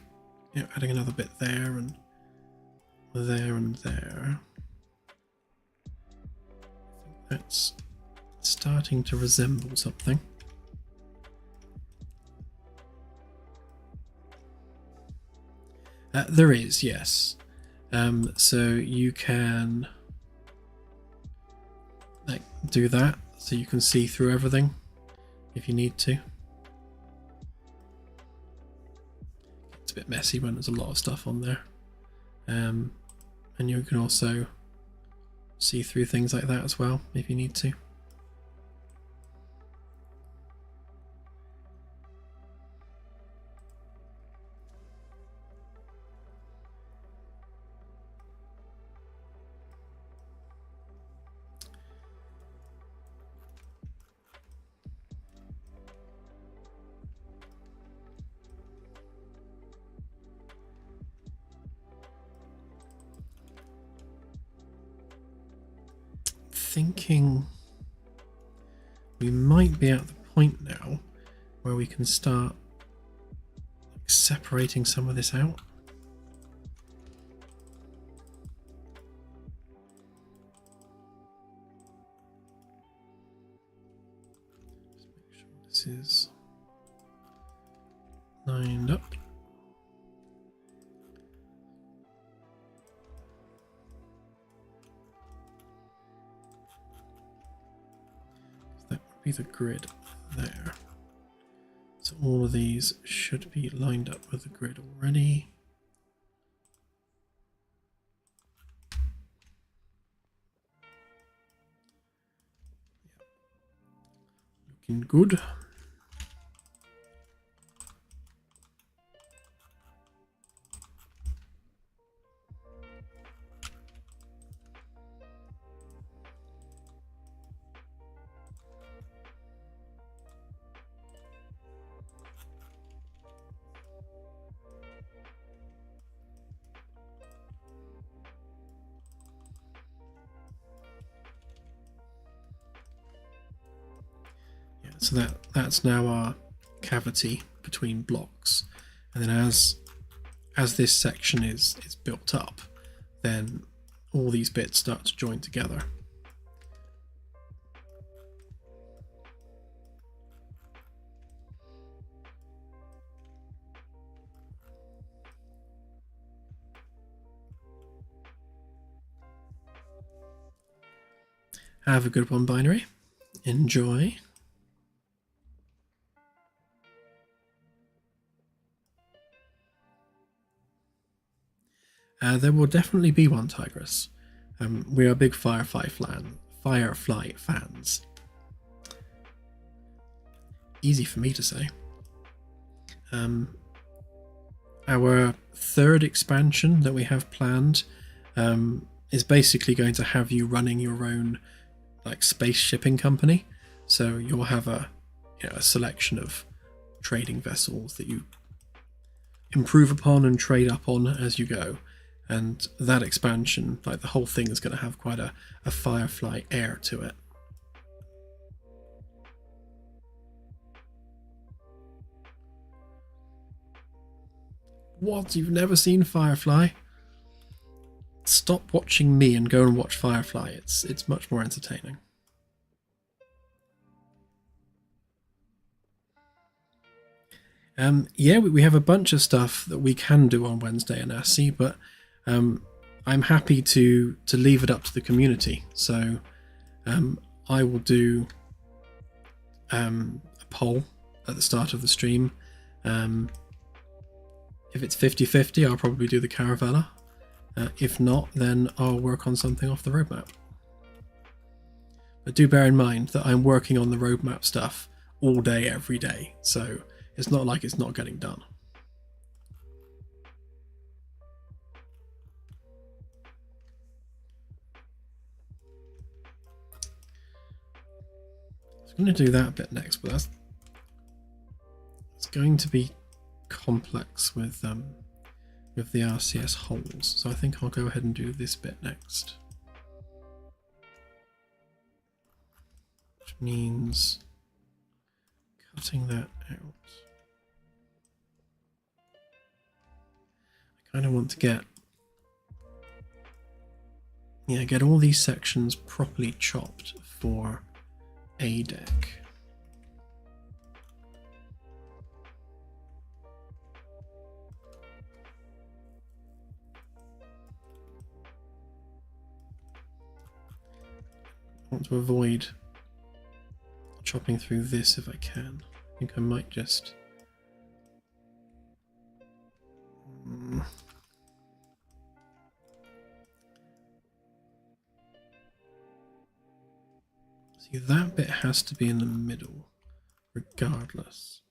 adding another bit there and there and there, I think that's starting to resemble something. There is, yes. So you can like do that, so you can see through everything if you need to. It's a bit messy when there's a lot of stuff on there, and you can also see through things like that as well if you need to. Thinking we might be at the point now where we can start separating some of this out. Just make sure this is lined up. Be the grid there. So all of these should be lined up with the grid already. Yeah. Looking good. So that's now our cavity between blocks. And then as this section is built up, then all these bits start to join together. Have a good one, Binary. Enjoy. There will definitely be one, Tigress. We are big Firefly fans. Easy for me to say. Our third expansion that we have planned is basically going to have you running your own like space shipping company. So you'll have a selection of trading vessels that you improve upon and trade up on as you go. And that expansion, like the whole thing, is going to have quite a Firefly air to it. What? You've never seen Firefly? Stop watching me and go and watch Firefly. It's much more entertaining. Yeah, we have a bunch of stuff that we can do on Wednesday and Assy, but I'm happy to leave it up to the community. So I will do a poll at the start of the stream. If it's 50-50, I'll probably do the Caravella. If not, then I'll work on something off the roadmap. But do bear in mind that I'm working on the roadmap stuff all day, every day. So it's not like it's not getting done. I'm going to do that bit next, but it's going to be complex with the RCS holes. So I think I'll go ahead and do this bit next. Which means cutting that out. I kind of want to get all these sections properly chopped for a deck. I want to avoid chopping through this if I can. I think I might just see, that bit has to be in the middle regardless.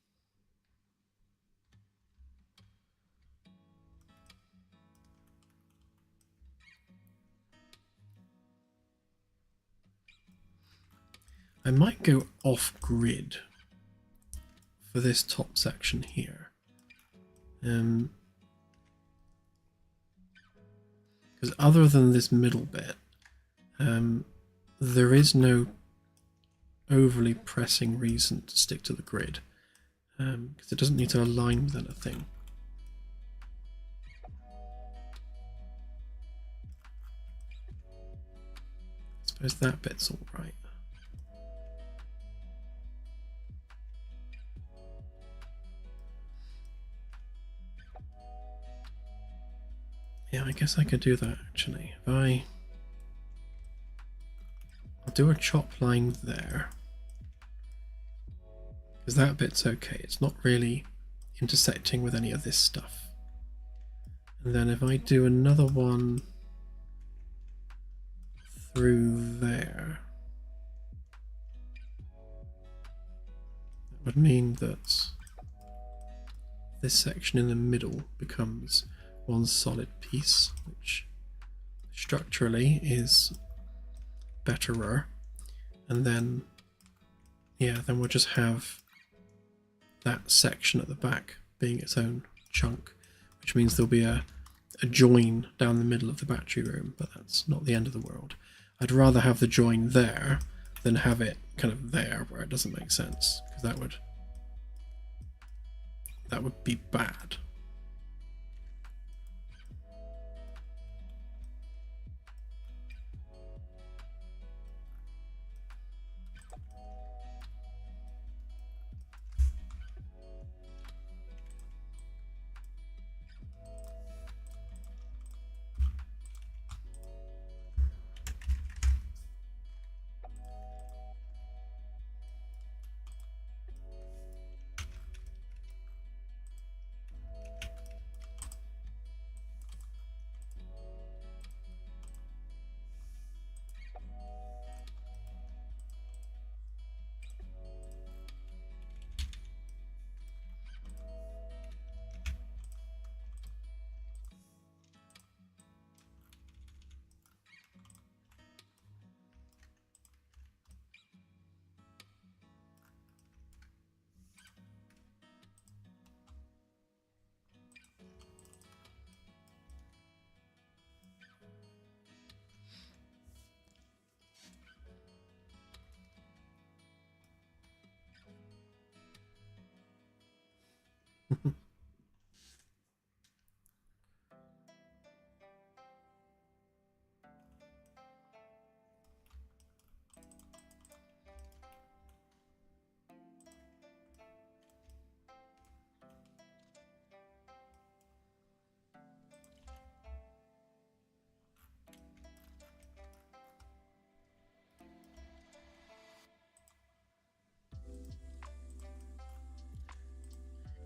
I might go off grid for this top section here. Because other than this middle bit, there is no overly pressing reason to stick to the grid, because it doesn't need to align with anything. I suppose that bit's all right. Yeah, I guess I could do that actually. I'll do a chop line there, because that bit's okay. It's not really intersecting with any of this stuff. And then if I do another one through there, that would mean that this section in the middle becomes one solid piece, which structurally is betterer. And then then we'll just have that section at the back being its own chunk, which means there'll be a join down the middle of the battery room, but that's not the end of the world. I'd rather have the join there than have it kind of there where it doesn't make sense, because that would be bad.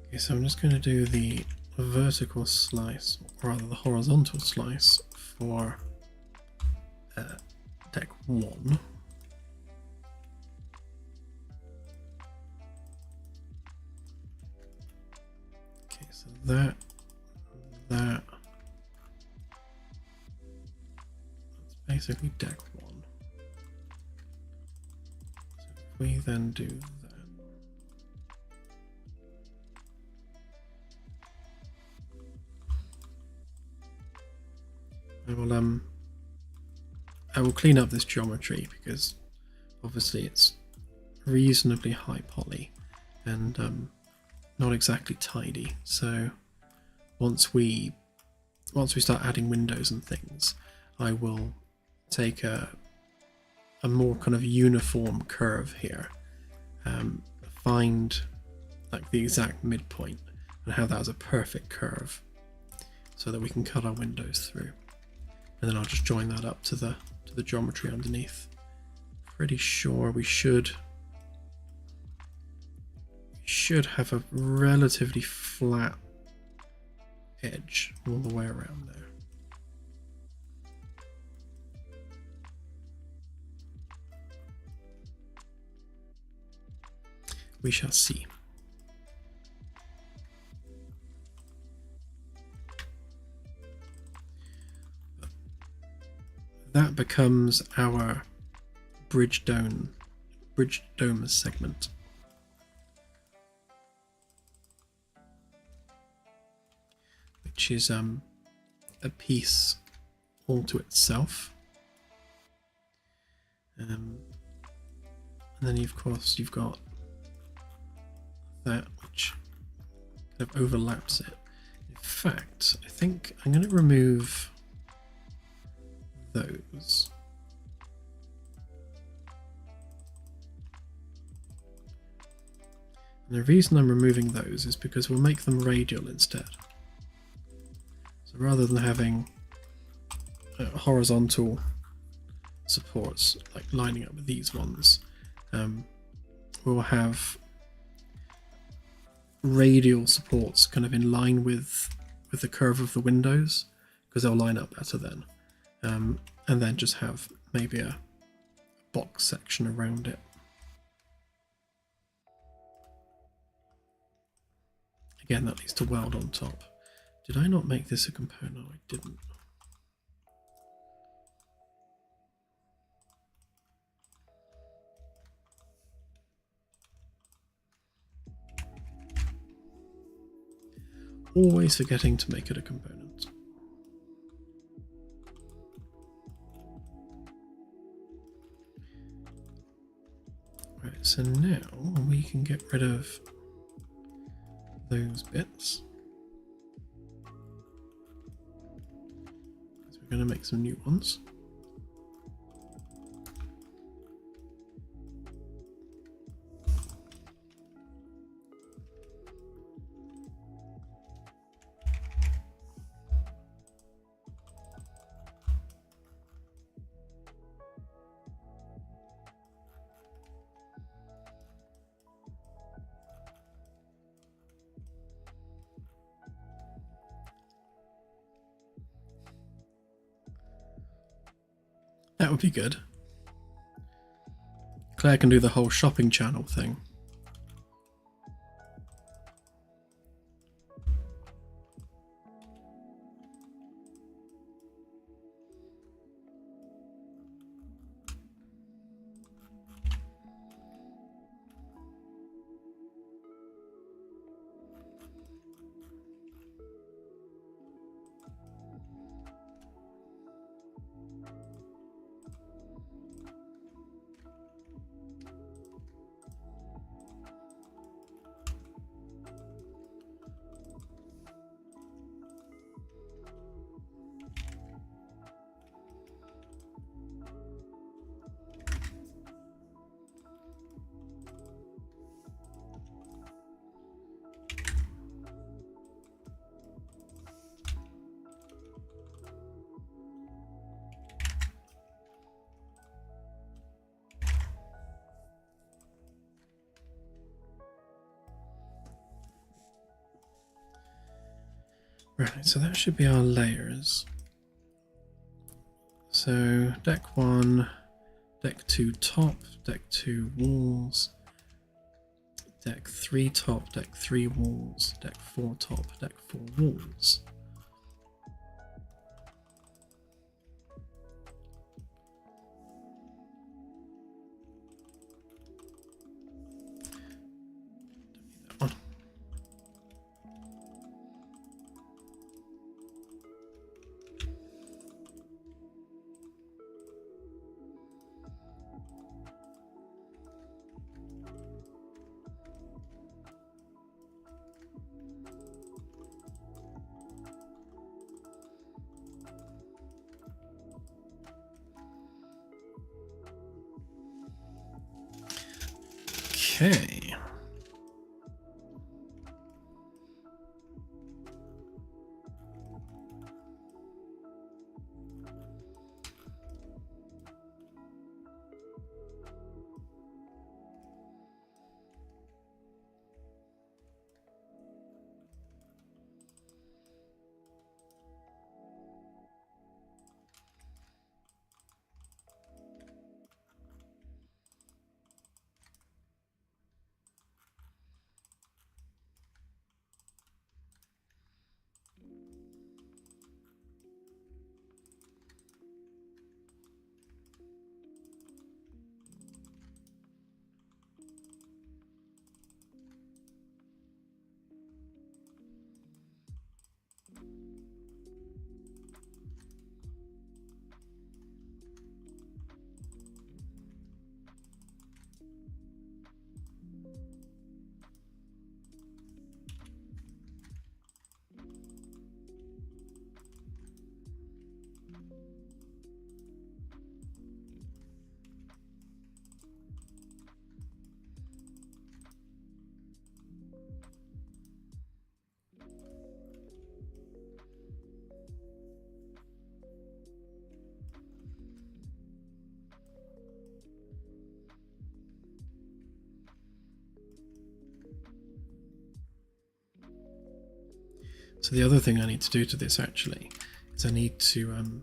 Okay, so I'm just going to do the vertical slice, or rather the horizontal slice for deck 1. Okay, so that's basically deck 1. So if we then do that, I will clean up this geometry, because obviously it's reasonably high poly and not exactly tidy. So once we start adding windows and things, I will take a more kind of uniform curve here, find like the exact midpoint and have that as a perfect curve so that we can cut our windows through. And then I'll just join that up to the geometry underneath. Pretty sure we should have a relatively flat edge all the way around there. We shall see. That becomes our bridge dome segment. Which is a piece all to itself. And then of course you've got that which kind of overlaps it. In fact, I think I'm going to remove those. And the reason I'm removing those is because we'll make them radial instead. So rather than having horizontal supports like lining up with these ones, we'll have radial supports kind of in line with the curve of the windows, because they'll line up better then. And then just have maybe a box section around it. Again, that needs to weld on top. Did I not make this a component? I didn't. Always forgetting to make it a component. so now we can get rid of those bits. So we're going to make some new ones. That would be good. Claire can do the whole shopping channel thing. Right, so that should be our layers. So deck 1, deck 2 top, deck 2 walls, deck 3 top, deck 3 walls, deck 4 top, deck 4 walls. Okay. So the other thing I need to do to this actually is I need to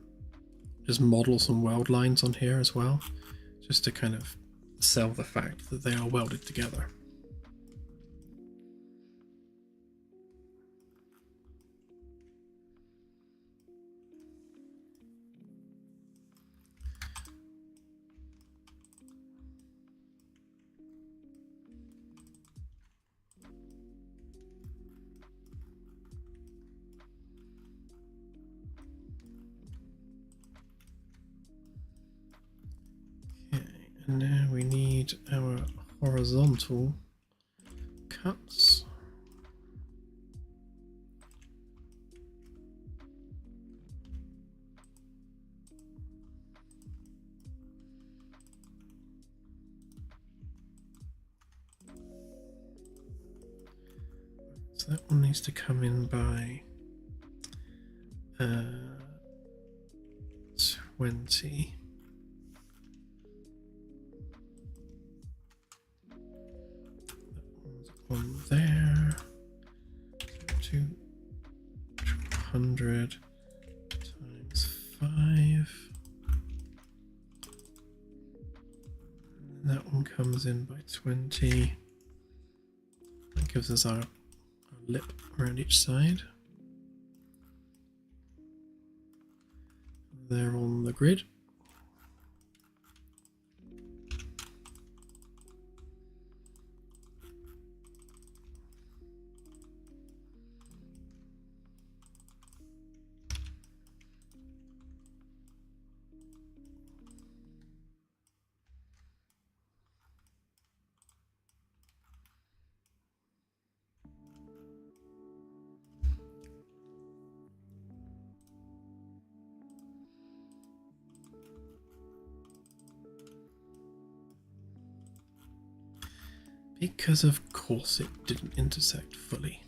just model some weld lines on here as well, just to kind of sell the fact that they are welded together. Okay, and now we need our horizontal cuts. So that one needs to come in by 20. That one's on there. 200 times 5. And that one comes in by 20. That gives us our lip around each side. They're on the grid. Because of course it didn't intersect fully.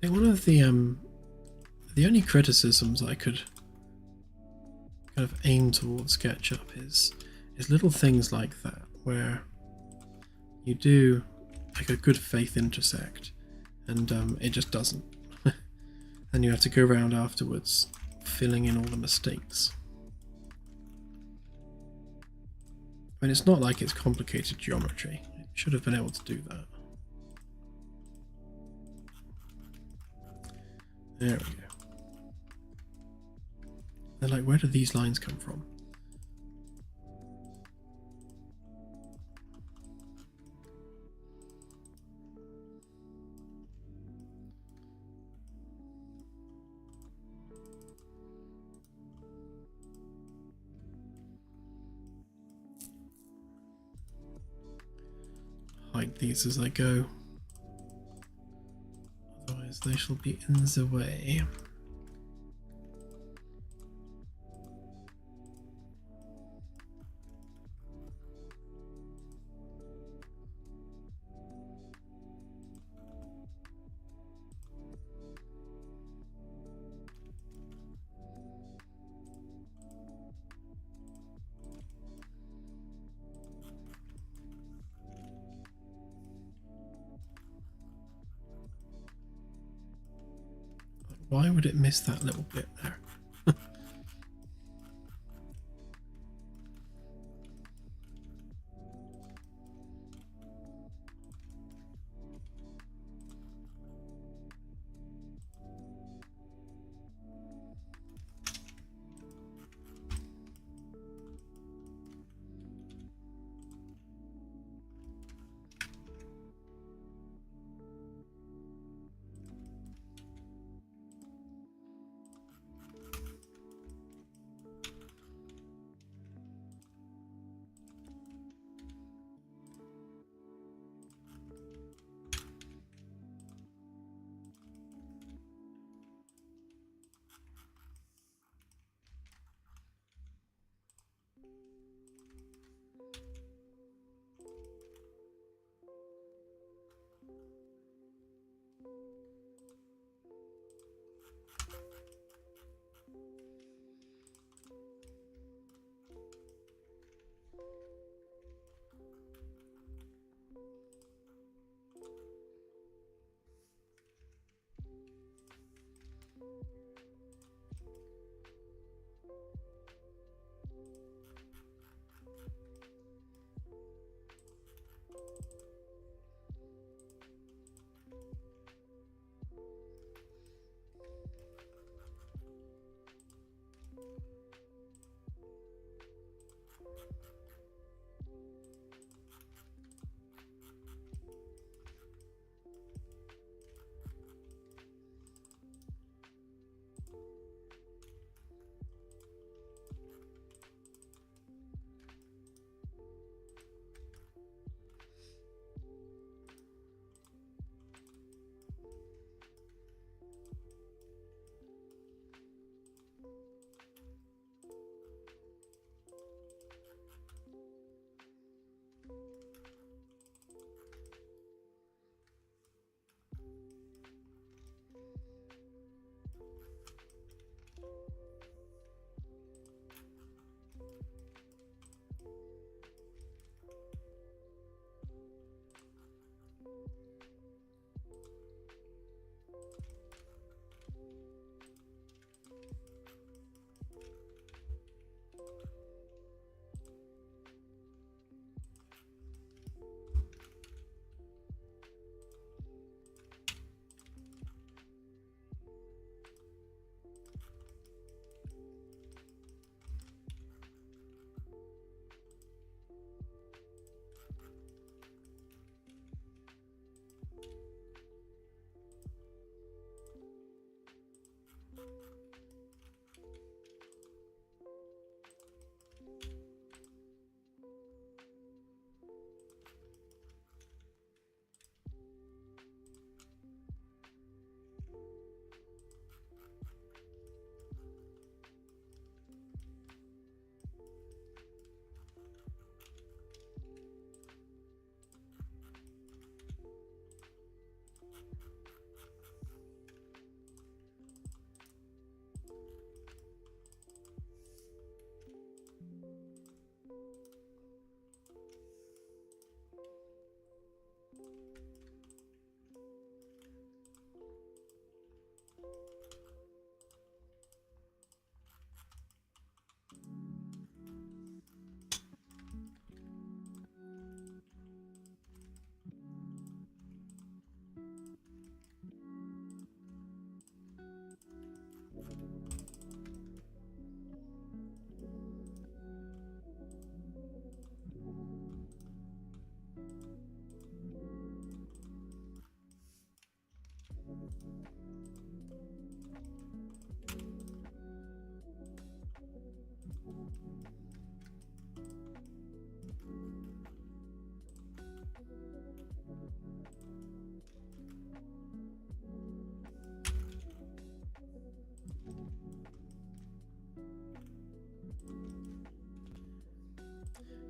I think one of the only criticisms I could kind of aim towards SketchUp is little things like that, where you do like a good faith intersect and it just doesn't. And you have to go around afterwards filling in all the mistakes. I mean, it's not like it's complicated geometry. It should have been able to do that. There we go. They're like, where do these lines come from? Hide these as I go. Otherwise they shall be in the way. Why would it miss that little bit there?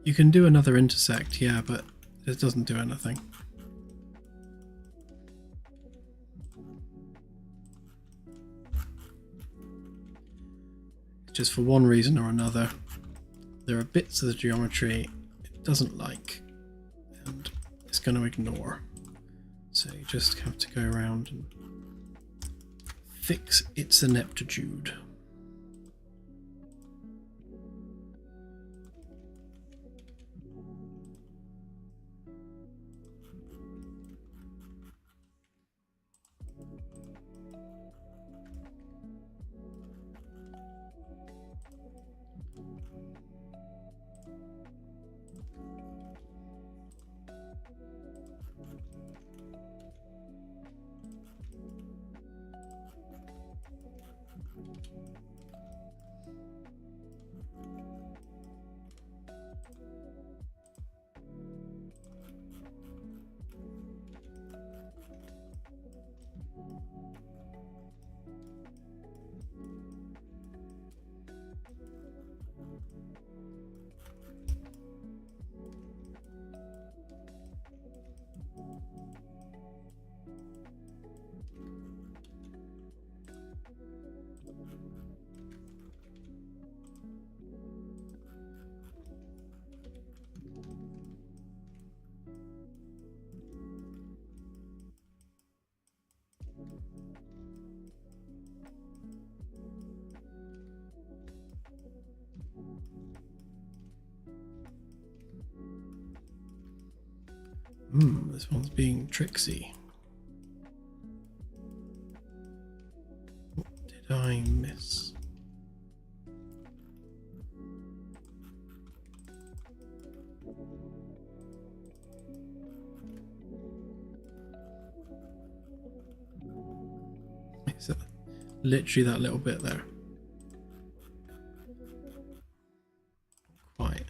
You can do another intersect, yeah, but it doesn't do anything. Just for one reason or another, there are bits of the geometry it doesn't like, and it's going to ignore. So you just have to go around and fix its ineptitude. This one's being tricksy. What did I miss? Is it literally that little bit there? Quite.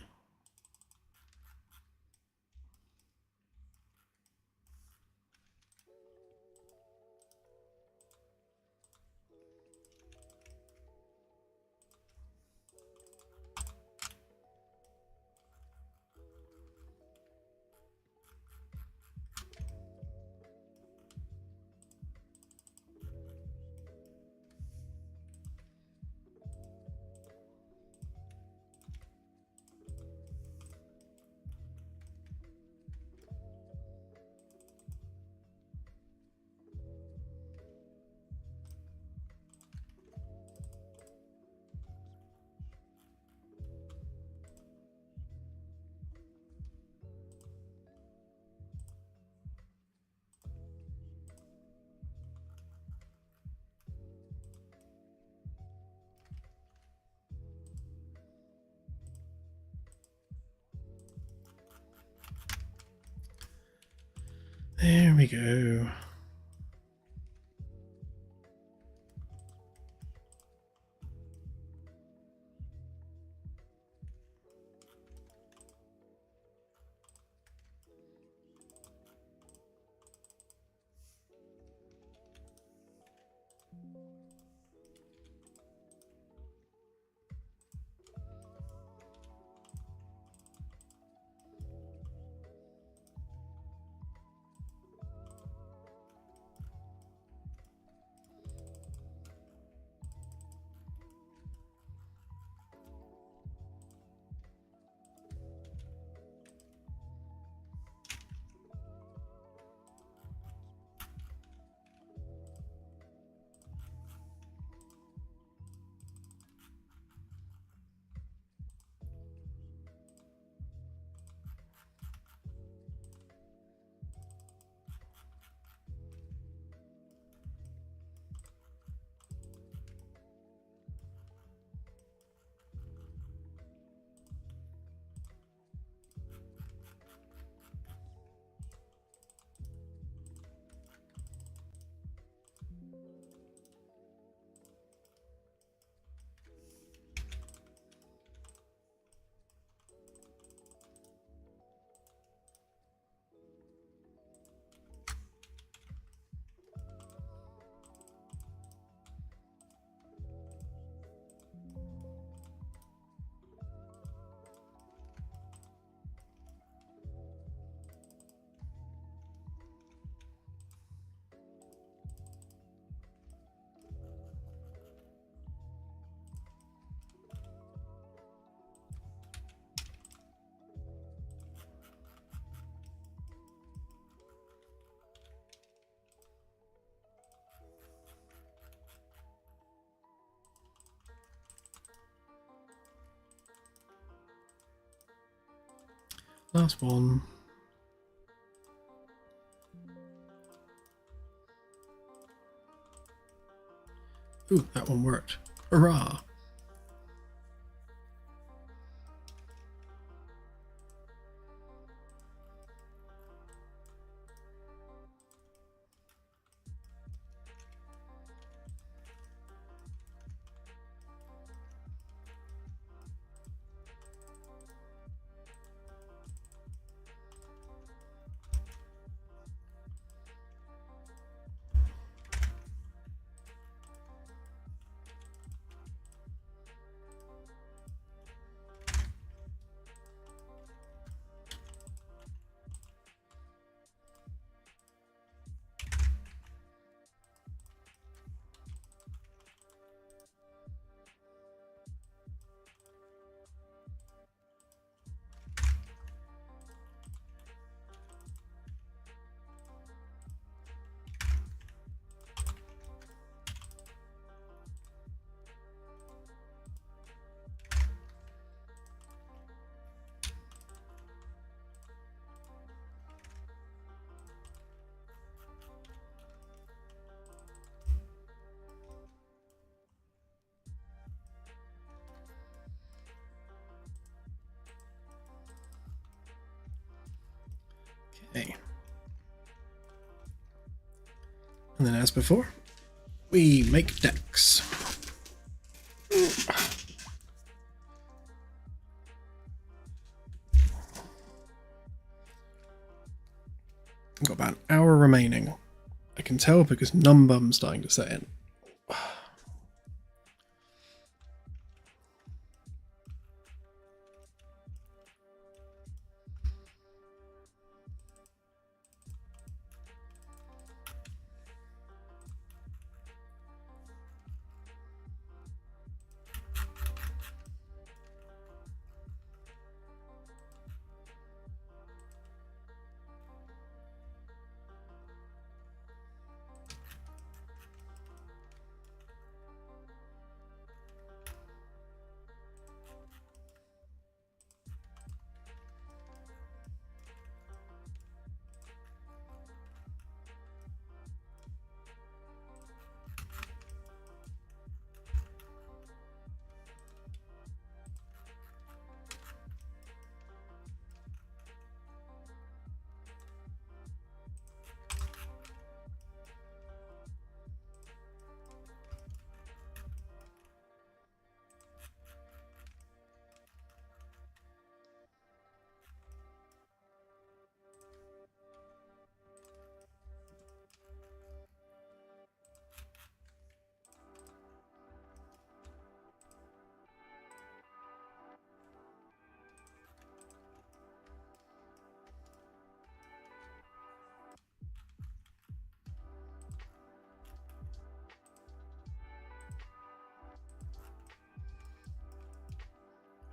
There we go. Last one. Ooh, that one worked. Hurrah! Okay. And then as before, we make decks. I've got about an hour remaining. I can tell because numbum's starting to set in.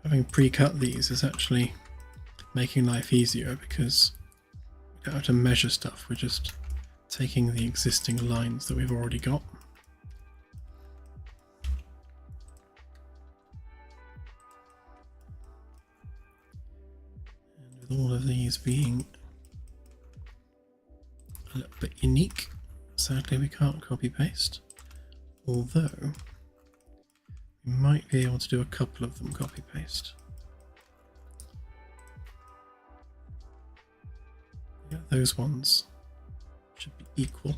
Having pre-cut these is actually making life easier because we don't have to measure stuff. We're just taking the existing lines that we've already got. And with all of these being a little bit unique, sadly we can't copy paste, although we might be able to do a couple of them copy paste. Yeah, those ones should be equal.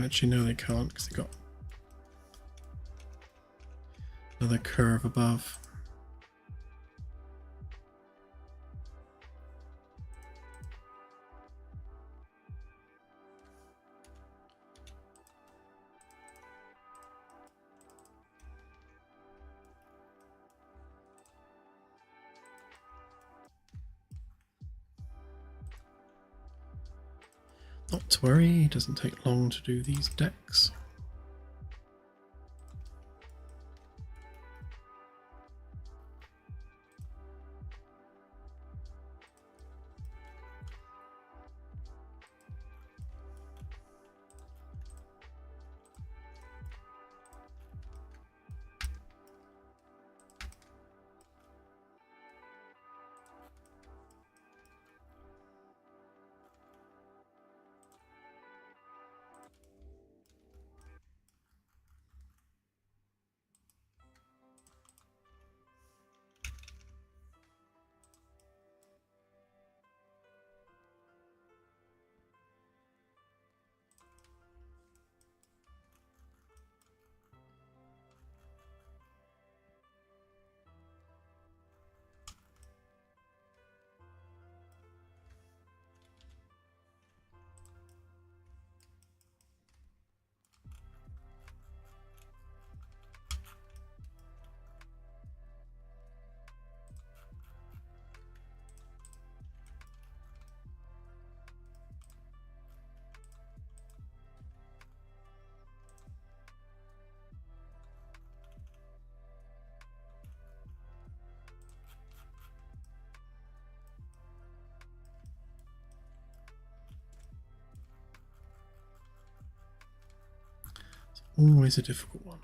Actually, no, they can't because they got Another curve above. Not to worry, it doesn't take long to do these decks. Always a difficult one.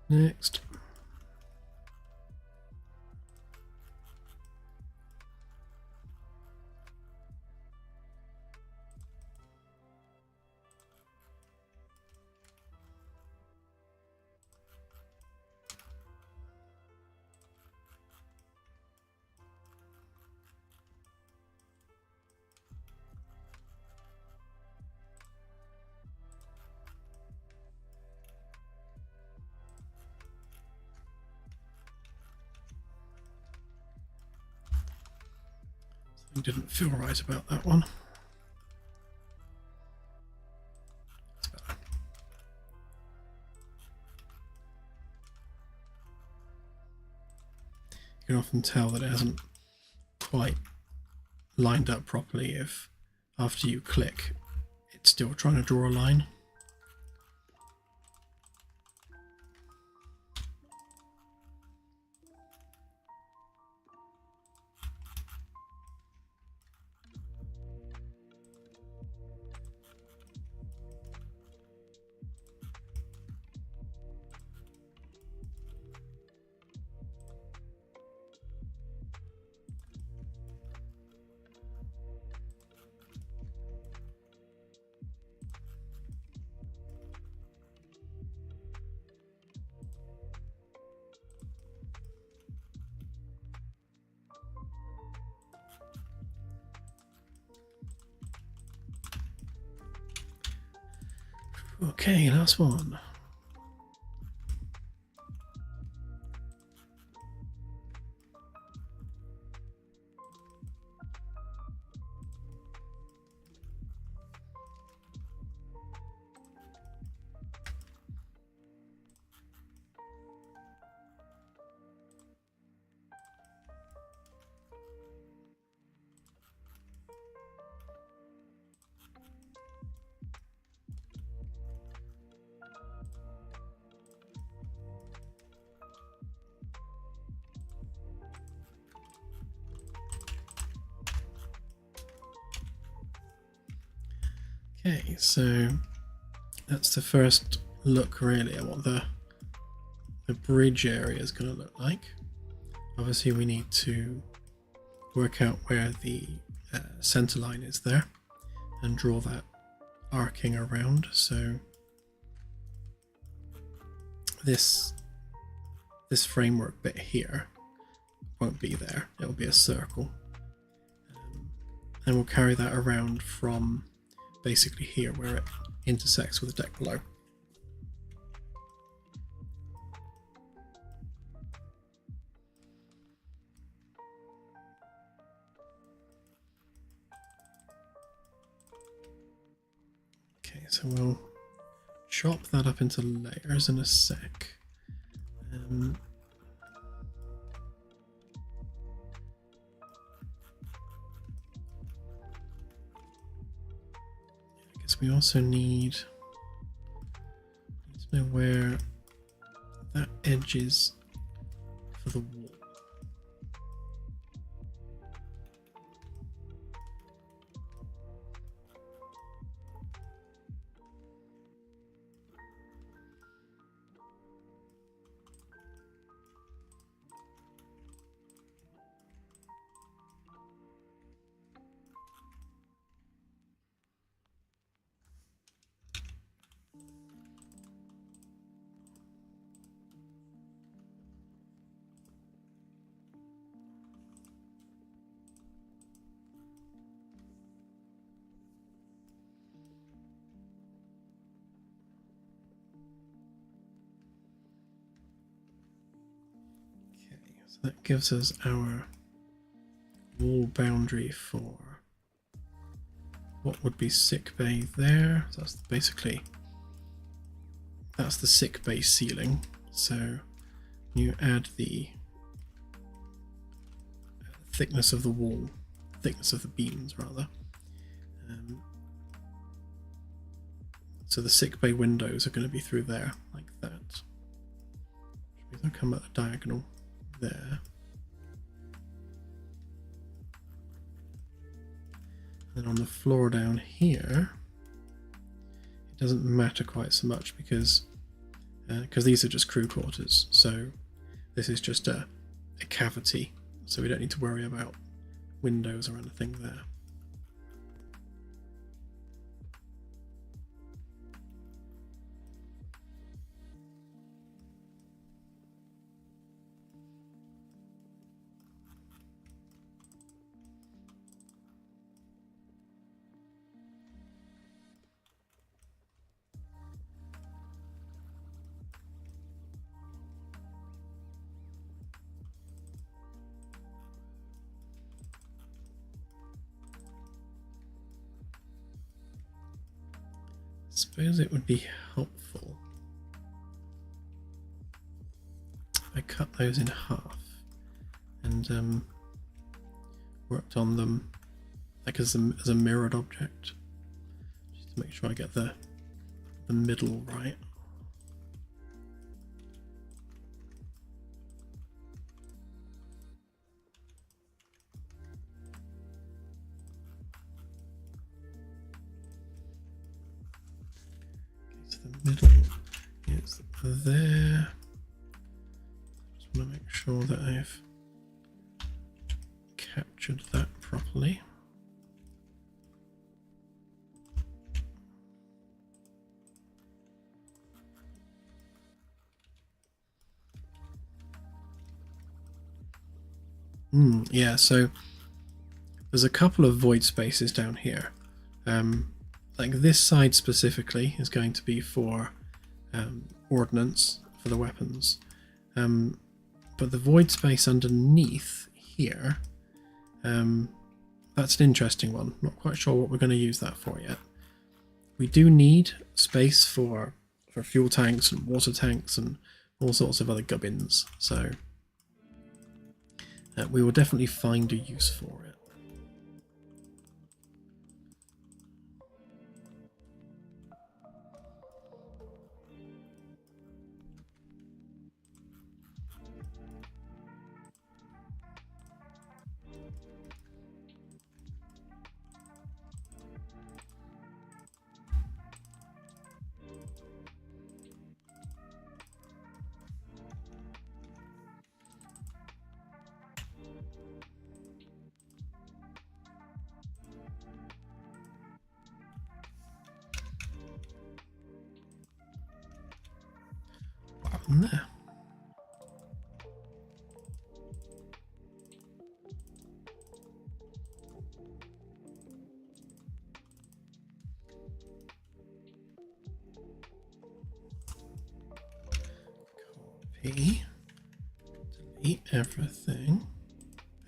Next. Something didn't feel right about that one. You can often tell that it hasn't quite lined up properly if after you click it's still trying to draw a line. Okay, last one. Okay, so that's the first look really at what the bridge area is going to look like. Obviously we need to work out where the center line is there and draw that arcing around. So this framework bit here won't be there, it'll be a circle, and we'll carry that around from basically here where it intersects with the deck below. Okay, so we'll chop that up into layers in a sec. We also need to know where that edge is for the wall. So that gives us our wall boundary for what would be sick bay there. So that's basically, that's the sick bay ceiling. So you add the thickness of the wall, thickness of the beams rather. So the sick bay windows are going to be through there like that. They'll come at a diagonal there. And then on the floor down here, it doesn't matter quite so much because these are just crew quarters. So this is just a cavity, so we don't need to worry about windows or anything there. I suppose it would be helpful if I cut those in half and worked on them like as a mirrored object, just to make sure I get the middle right. The middle is there. Just want to make sure that I've captured that properly. Yeah, so there's a couple of void spaces down here. like this side specifically is going to be for ordnance for the weapons, but the void space underneath here, that's an interesting one. Not quite sure what we're going to use that for yet. We do need space for fuel tanks and water tanks and all sorts of other gubbins, so we will definitely find a use for it. There. Copy. Delete everything.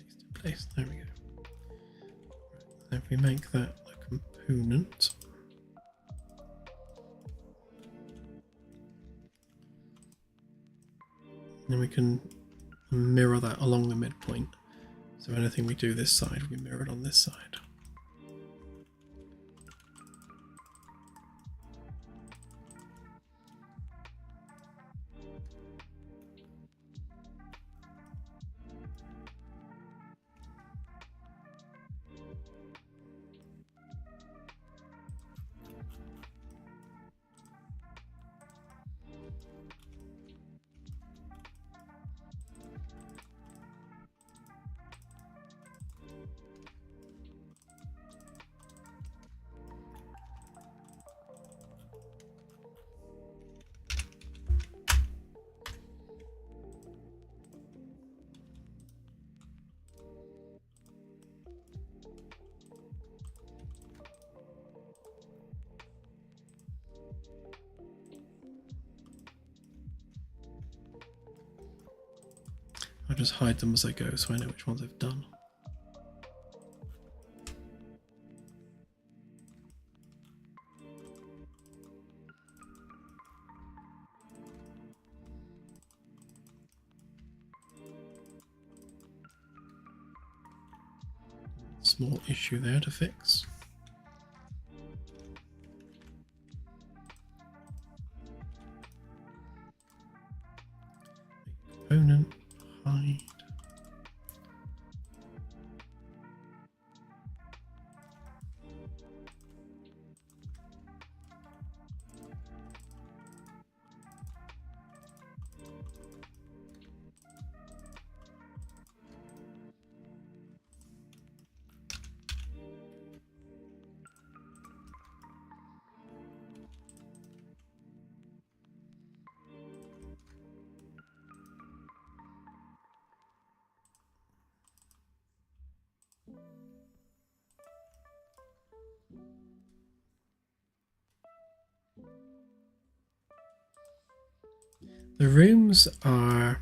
Paste in place. There we go. Right, if we make that a component. Then we can mirror that along the midpoint. So anything we do this side will be mirrored on this side. I'll just hide them as I go so I know which ones I've done. Small issue there to fix. Component, hide. The rooms are,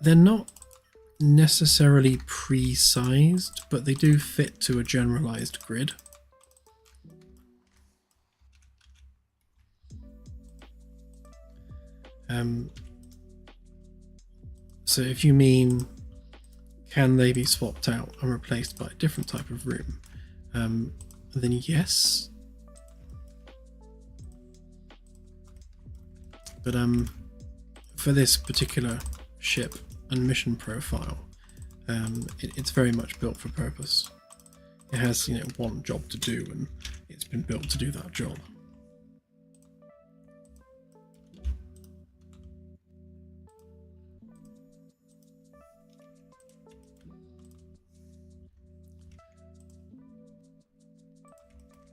they're not necessarily pre-sized, but they do fit to a generalized grid. So if you mean, can they be swapped out and replaced by a different type of room, then yes. But for this particular ship and mission profile, it's very much built for purpose. It has, you know, one job to do, and it's been built to do that job.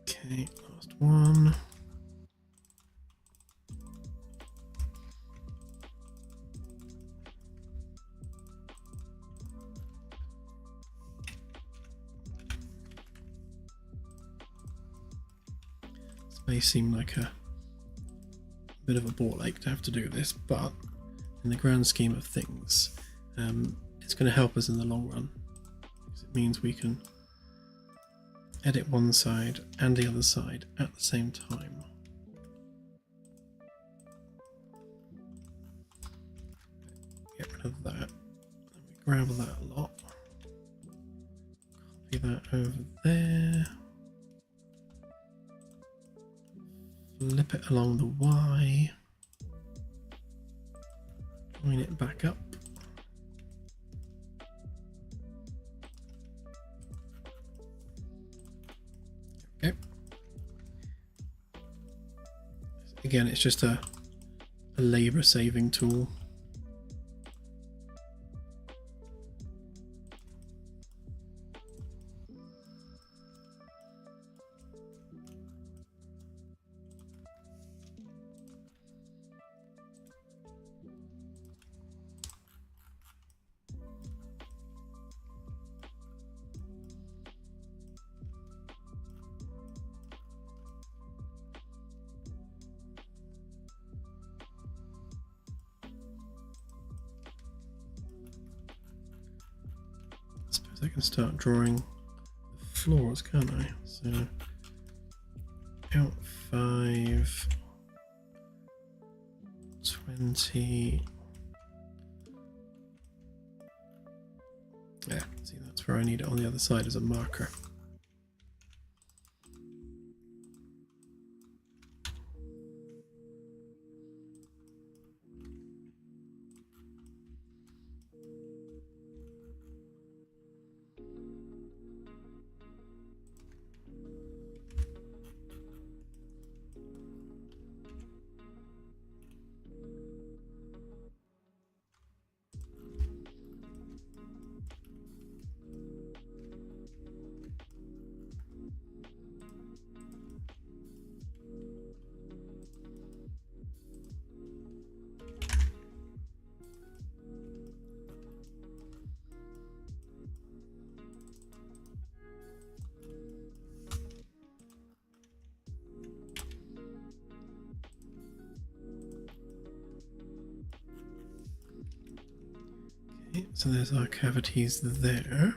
Okay, last one. may seem like a bit of a ball ache to have to do this, but in the grand scheme of things, it's going to help us in the long run, because it means we can edit one side and the other side at the same time. Get rid of that. Let me grab that lot. Copy that over there. Flip it along the Y. Join it back up. Okay. Again, it's just a labor saving tool. I can start drawing the floors, can't I? So out 5, 20. Yeah, see, that's where I need it on the other side as a marker. Okay, so there's our cavities there.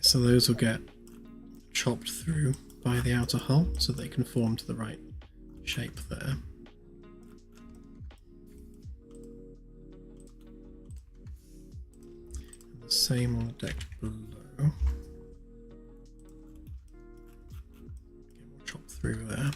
So those will get chopped through by the outer hull so they can form to the right shape there. And the same on the deck below. Get more chopped through there.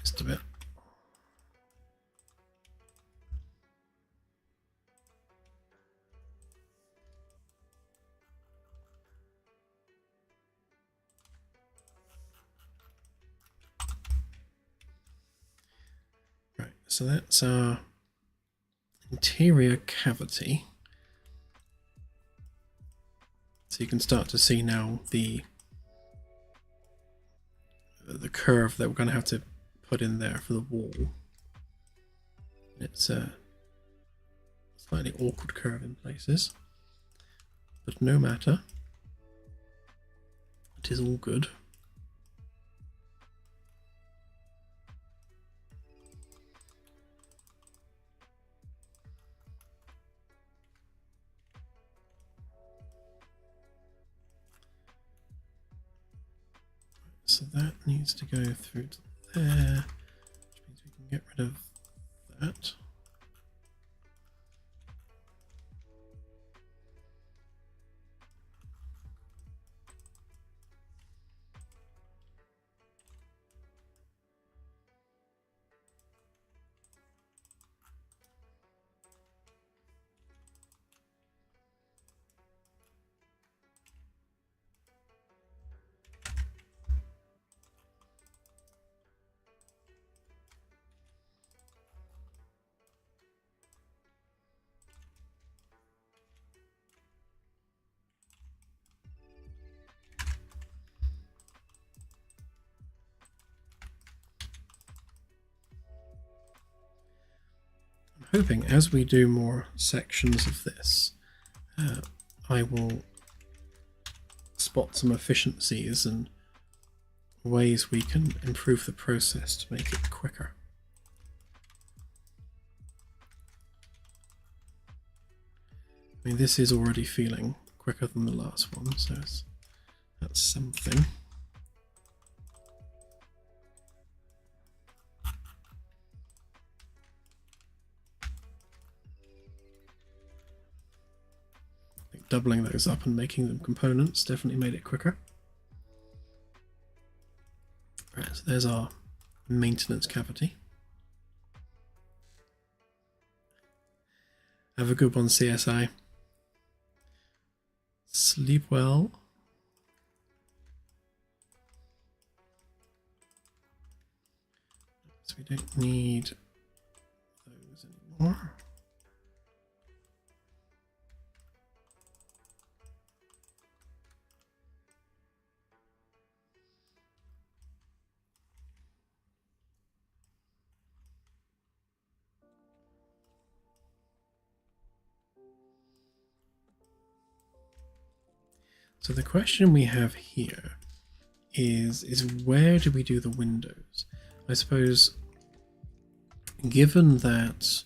Just a bit. So that's our interior cavity. So you can start to see now the curve that we're going to have to put in there for the wall. It's a slightly awkward curve in places, but no matter. It is all good. So that needs to go through to there, which means we can get rid of that. Hoping as we do more sections of this, I will spot some efficiencies and ways we can improve the process to make it quicker. I mean, this is already feeling quicker than the last one, so that's something. Doubling those up and making them components definitely made it quicker. Right, so there's our maintenance cavity. Have a good one, CSI. Sleep well. So we don't need those anymore. So the question we have here is where do we do the windows? I suppose, given that,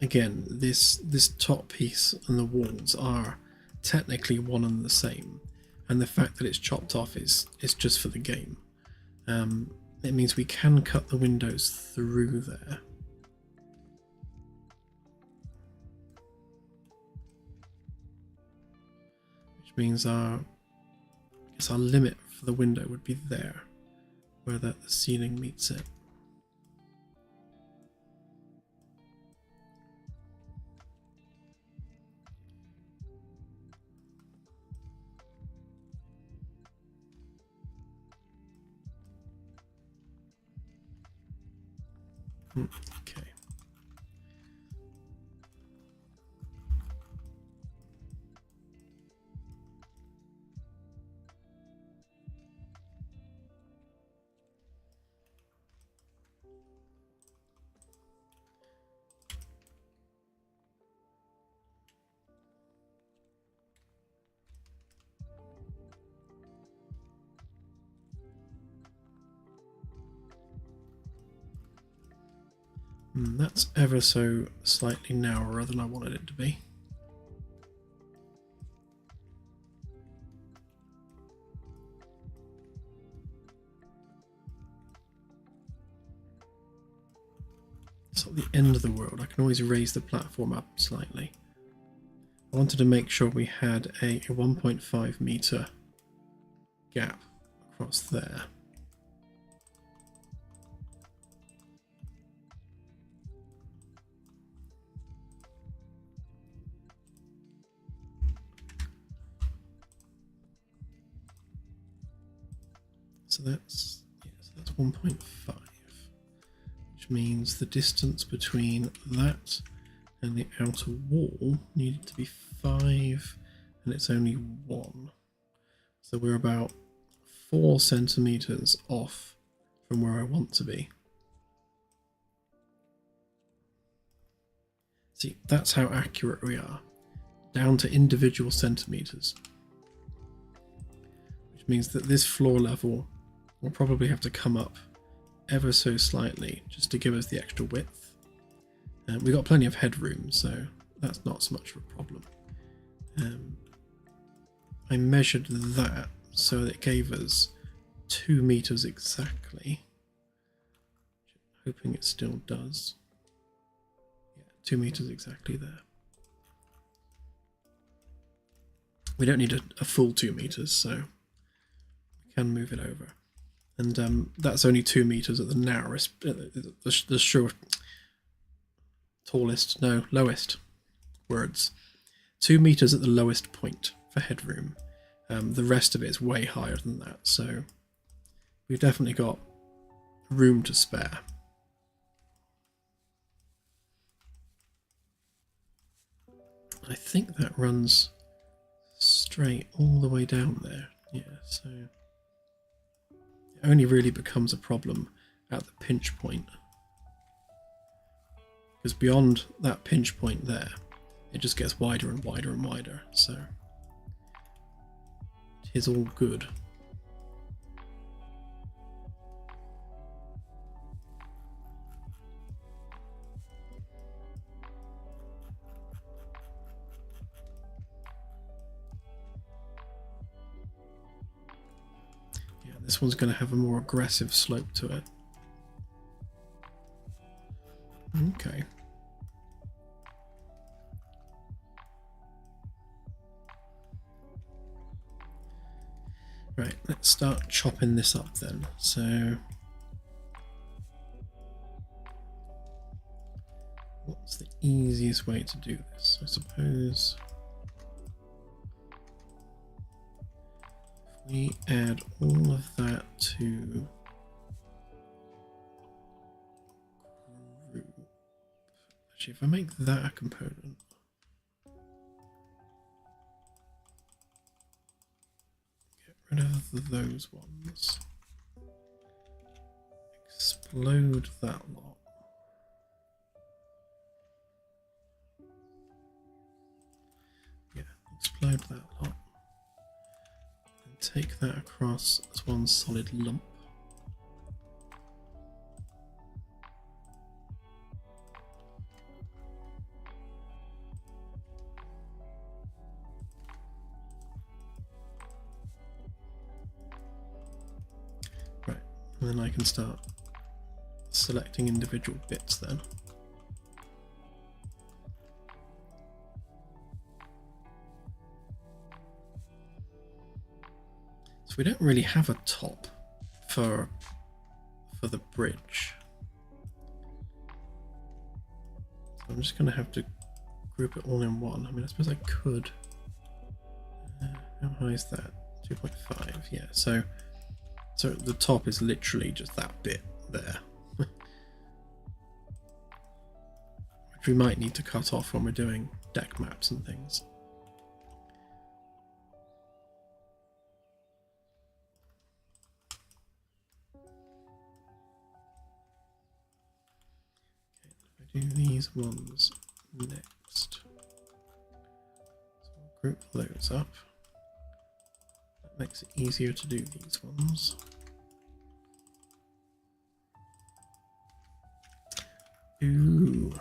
again, this top piece and the walls are technically one and the same, and the fact that it's chopped off is just for the game. It means we can cut the windows through there. Means our limit for the window would be there, where the ceiling meets it. Okay. That's ever so slightly narrower than I wanted it to be. It's not the end of the world. I can always raise the platform up slightly. I wanted to make sure we had a 1.5 meter gap across there. So that's 1.5, which means the distance between that and the outer wall needed to be 5, and it's only 1. So we're about 4 centimeters off from where I want to be. See, that's how accurate we are, down to individual centimeters. Which means that this floor level will probably have to come up ever so slightly just to give us the extra width. We've got plenty of headroom, so that's not so much of a problem. I measured that so that it gave us 2 meters exactly. Hoping it still does. 2 meters exactly there. We don't need a full 2 meters, so we can move it over. And that's only 2 meters at the narrowest, the short, tallest, no, lowest words. 2 meters at the lowest point for headroom. The rest of it is way higher than that, so we've definitely got room to spare. I think that runs straight all the way down there. Yeah, so it only really becomes a problem at the pinch point. Because beyond that pinch point there, it just gets wider and wider and wider, so it is all good. This one's going to have a more aggressive slope to it. Okay. Right, let's start chopping this up then. So, what's the easiest way to do this? I suppose we add all of that to group. Actually, if I make that a component, get rid of those ones, explode that lot. Yeah, explode that lot. Take that across as one solid lump. Right, and then I can start selecting individual bits then. So we don't really have a top for the bridge. So I'm just going to have to group it all in one. I mean, I suppose I could. How high is that? 2.5. Yeah. So the top is literally just that bit there, which we might need to cut off when we're doing deck maps and things. Do these ones next. So we'll group those up. That makes it easier to do these ones. Ooh.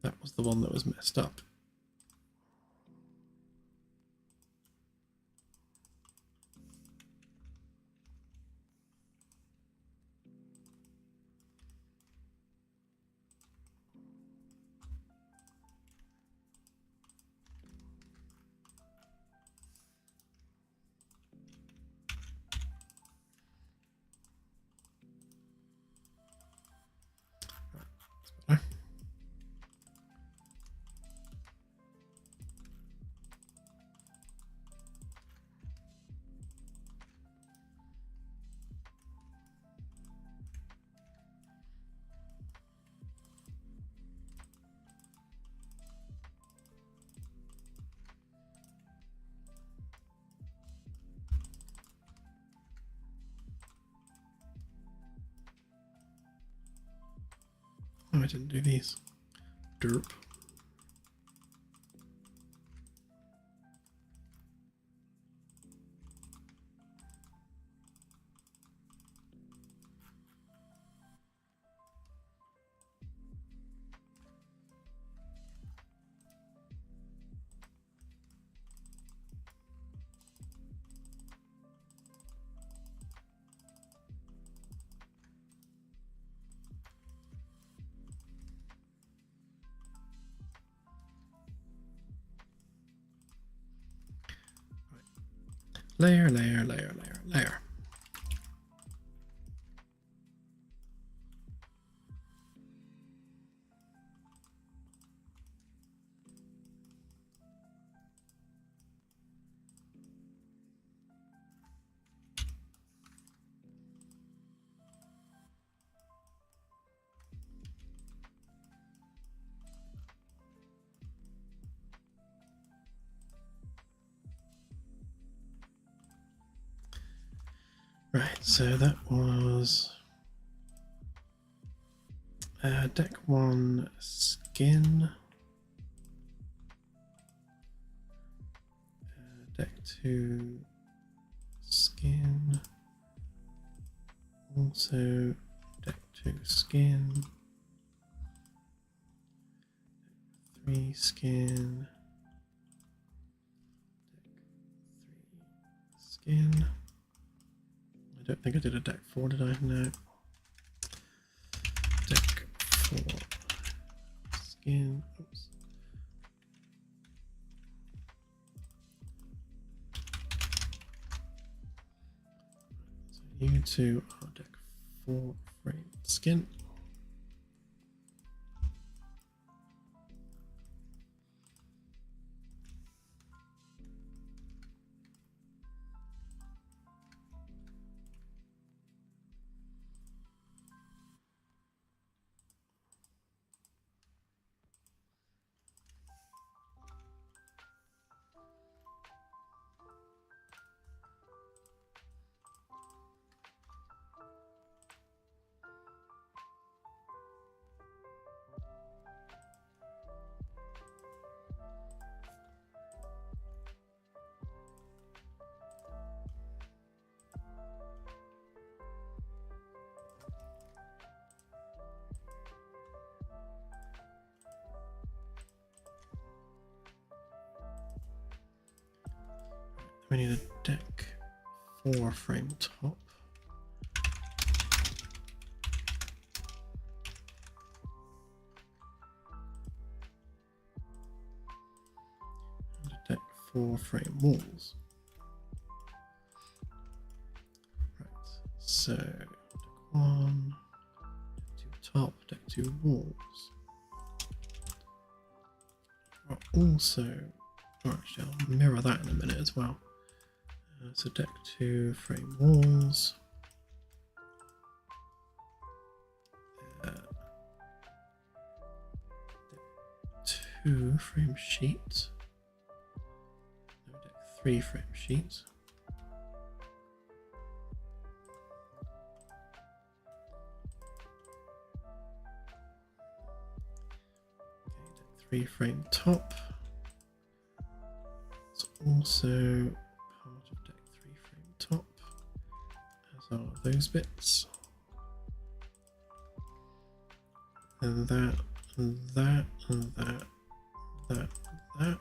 That was the one that was messed up. Oh, I didn't do these. Derp. Layer, layer, layer, layer, layer. Right, so that was deck 1 skin, deck 2 skin, also deck 2 skin, deck 3 skin, deck 3 skin. I don't think I did a deck 4, did I? No. Deck 4 skin. Oops. So you two are deck 4 frame skin. We need a deck 4 frame top. And a deck 4 frame walls. Right, so deck 1, deck 2 top, deck 2 walls. Are also, oh, actually I'll mirror that in a minute as well. So deck 2 frame walls, deck 2 frame sheets, no, deck 3 frame sheets, okay, deck 3 frame top. It's also top, as are those bits, and that, and that, and that, that, that.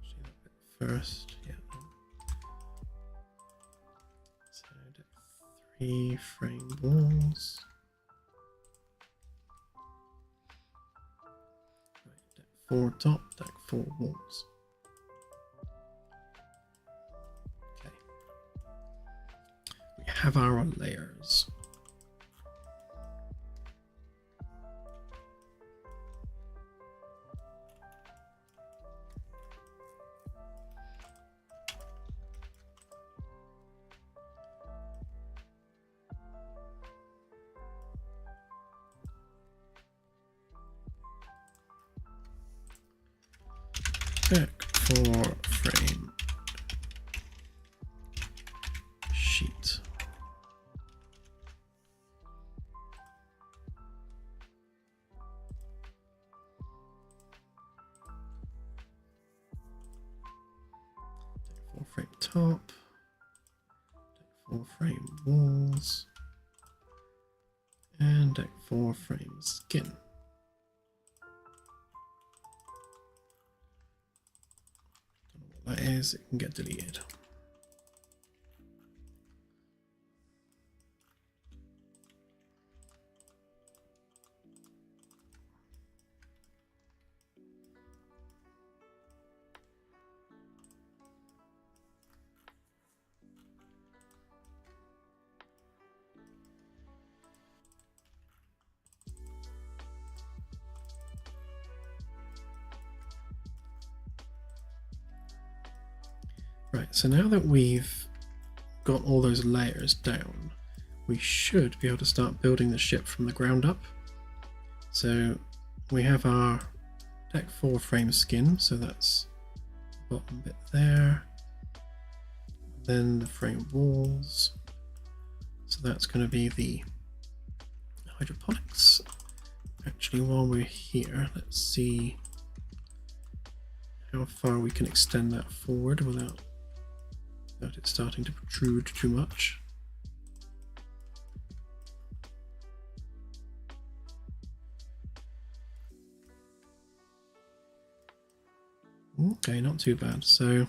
Actually, that bit first, yeah. So deck 3 frame walls. 4 top, deck 4 walls. Okay. We have our layers. Deck 4 frame frame top, deck 4 frame walls, and deck 4 frame skin. Don't know what that is, it can get deleted. Right, so now that we've got all those layers down, we should be able to start building the ship from the ground up. So we have our deck 4 frame skin, so that's the bottom bit there. Then the frame walls, so that's going to be the hydroponics. Actually, while we're here, let's see how far we can extend that forward without it starting to protrude too much. Okay, not too bad. So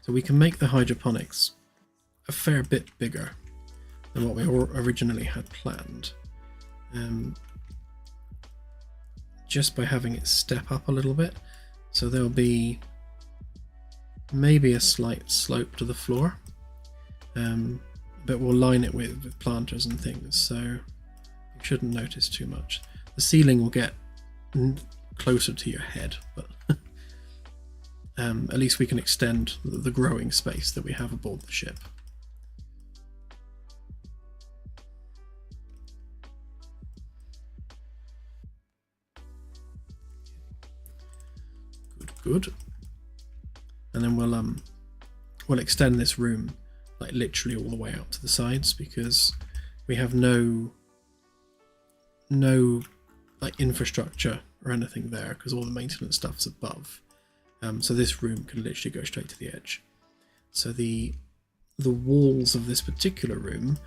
we can make the hydroponics a fair bit bigger than what we originally had planned, just by having it step up a little bit. So there'll be maybe a slight slope to the floor, but we'll line it with planters and things, so you shouldn't notice too much. The ceiling will get closer to your head, but at least we can extend the growing space that we have aboard the ship. Good. And then we'll extend this room like literally all the way out to the sides, because we have no like infrastructure or anything there, because all the maintenance stuff's above. So this room can literally go straight to the edge. So the walls of this particular room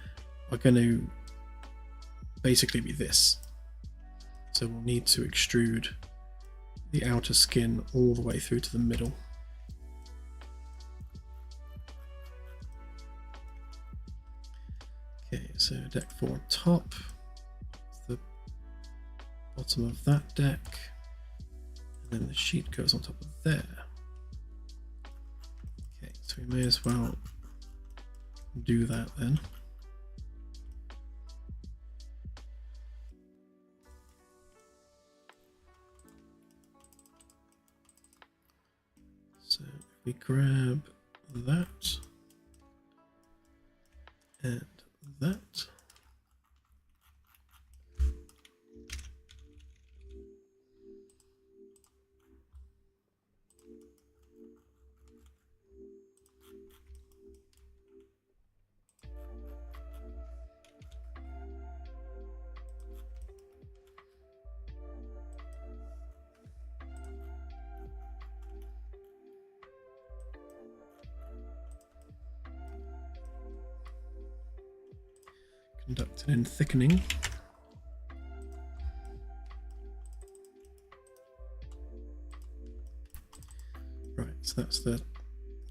are going to basically be this. So we'll need to extrude the outer skin all the way through to the middle. Okay, so deck 4 top, the bottom of that deck, and then the sheet goes on top of there. Okay, so we may as well do that then. So if we grab that and that, conducting and thickening. Right, so that's the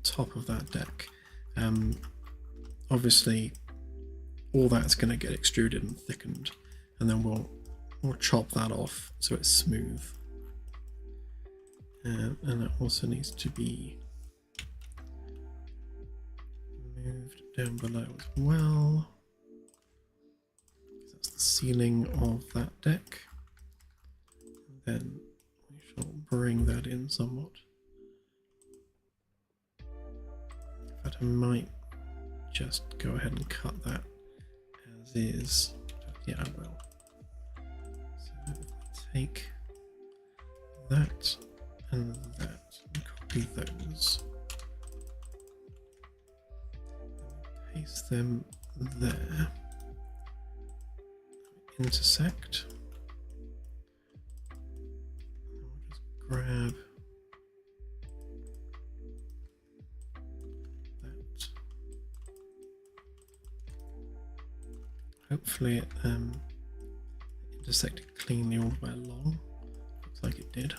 top of that deck. Obviously all that's going to get extruded and thickened, and then we'll chop that off so it's smooth. And that also needs to be moved down below as well. That's the ceiling of that deck. And then we shall bring that in somewhat. In fact, I might just go ahead and cut that as is. Yeah, I will. So take that and that and copy those. Paste them there. Intersect. I'll just grab hopefully it intersected cleanly all the way along. Looks like it did.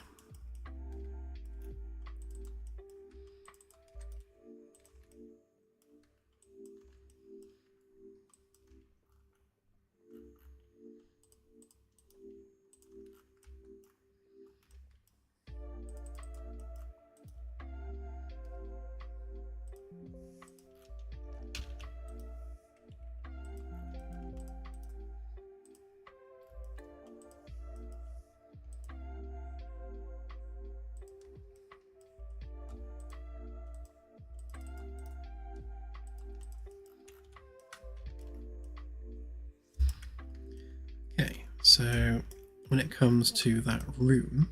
Okay, so when it comes to that room,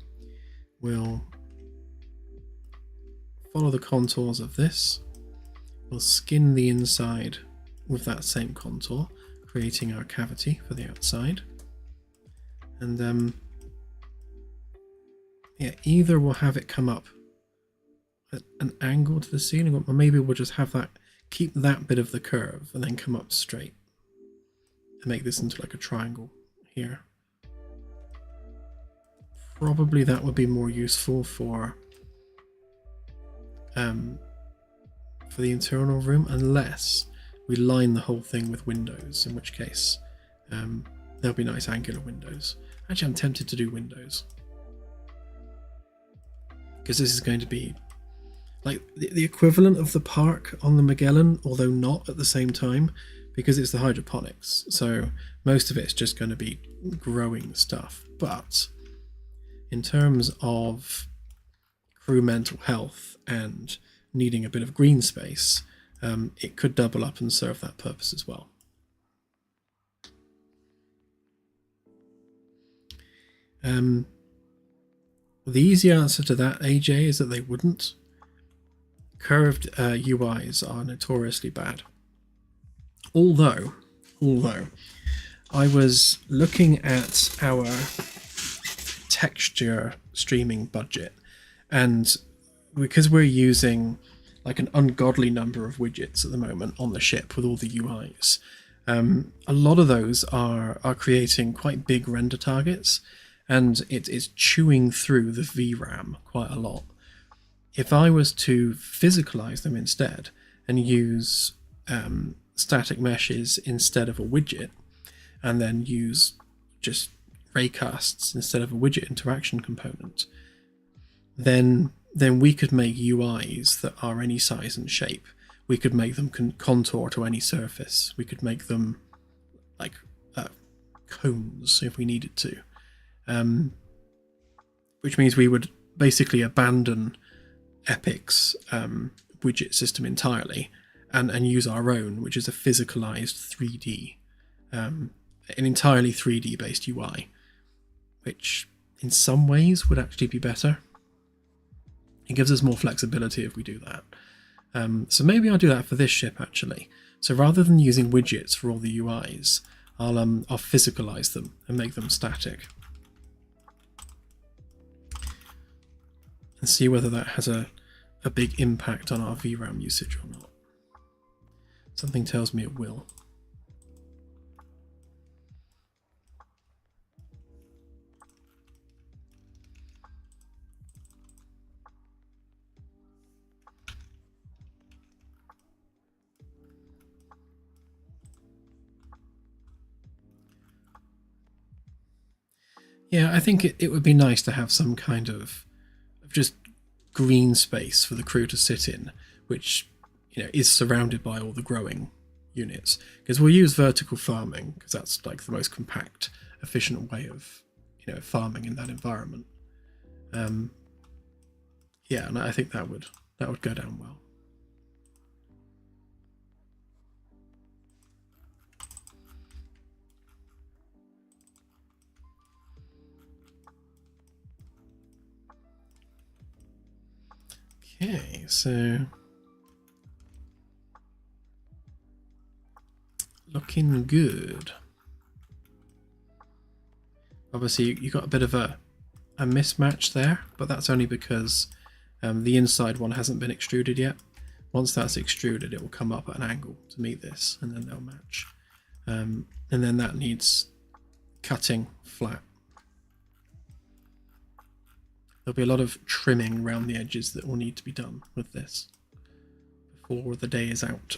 we'll follow the contours of this. We'll skin the inside with that same contour, creating our cavity for the outside. And yeah, either we'll have it come up at an angle to the ceiling, or maybe we'll just have that, keep that bit of the curve and then come up straight and make this into like a triangle here. Probably that would be more useful for the internal room, unless we line the whole thing with windows, in which case there'll be nice angular windows. Actually, I'm tempted to do windows, because this is going to be like the equivalent of the park on the Magellan, although not at the same time, because it's the hydroponics. So most of it's just going to be growing stuff. But in terms of crew mental health and needing a bit of green space, it could double up and serve that purpose as well. The easy answer to that, AJ, is that they wouldn't. Curved UIs are notoriously bad. Although I was looking at our texture streaming budget, and because we're using like an ungodly number of widgets at the moment on the ship with all the UIs, a lot of those are creating quite big render targets, and it is chewing through the VRAM quite a lot. If I was to physicalize them instead and use static meshes instead of a widget, and then use just raycasts instead of a widget interaction component, then we could make UIs that are any size and shape. We could make them contour to any surface. We could make them like cones if we needed to, which means we would basically abandon Epic's widget system entirely and use our own, which is a physicalized 3D, an entirely 3D based UI, which in some ways would actually be better. It gives us more flexibility if we do that. So maybe I'll do that for this ship actually. So rather than using widgets for all the UIs, I'll physicalize them and make them static, and see whether that has a big impact on our VRAM usage or not. Something tells me it will. Yeah, I think it would be nice to have some kind of just green space for the crew to sit in, which, you know, is surrounded by all the growing units, because we'll use vertical farming because that's like the most compact, efficient way of, you know, farming in that environment. Yeah, and I think that would go down well. Okay, so looking good. Obviously you got a bit of a mismatch there, but that's only because the inside one hasn't been extruded yet. Once that's extruded, it will come up at an angle to meet this, and then they'll match. and then that needs cutting flat. There'll be a lot of trimming around the edges that will need to be done with this before the day is out.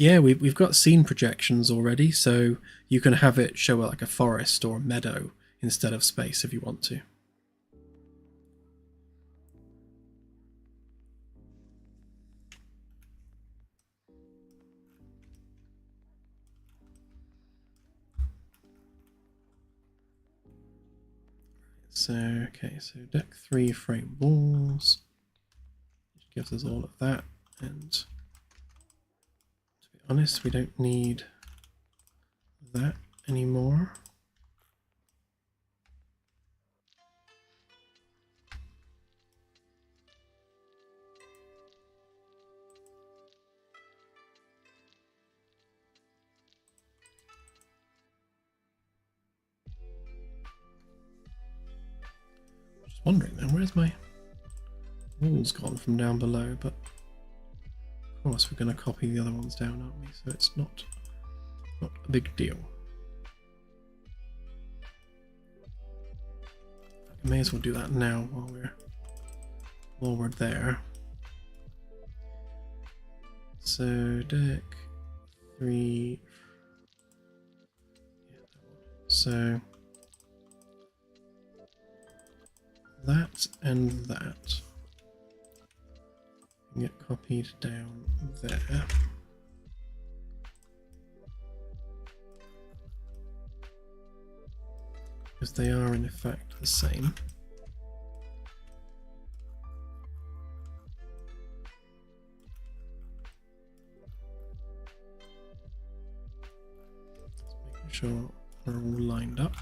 Yeah, we've got scene projections already, so you can have it show like a forest or a meadow instead of space if you want to. So, okay, so deck 3 frame walls, which gives us all of that, and to be honest, we don't need that anymore. Just wondering now, where's my walls gone from down below? But of course, we're going to copy the other ones down, aren't we? So it's not a big deal. I may as well do that now while we're there. So deck 3. Yeah, that one. So that and that can get copied down there. Because they are in effect the same. Just making sure they're all lined up.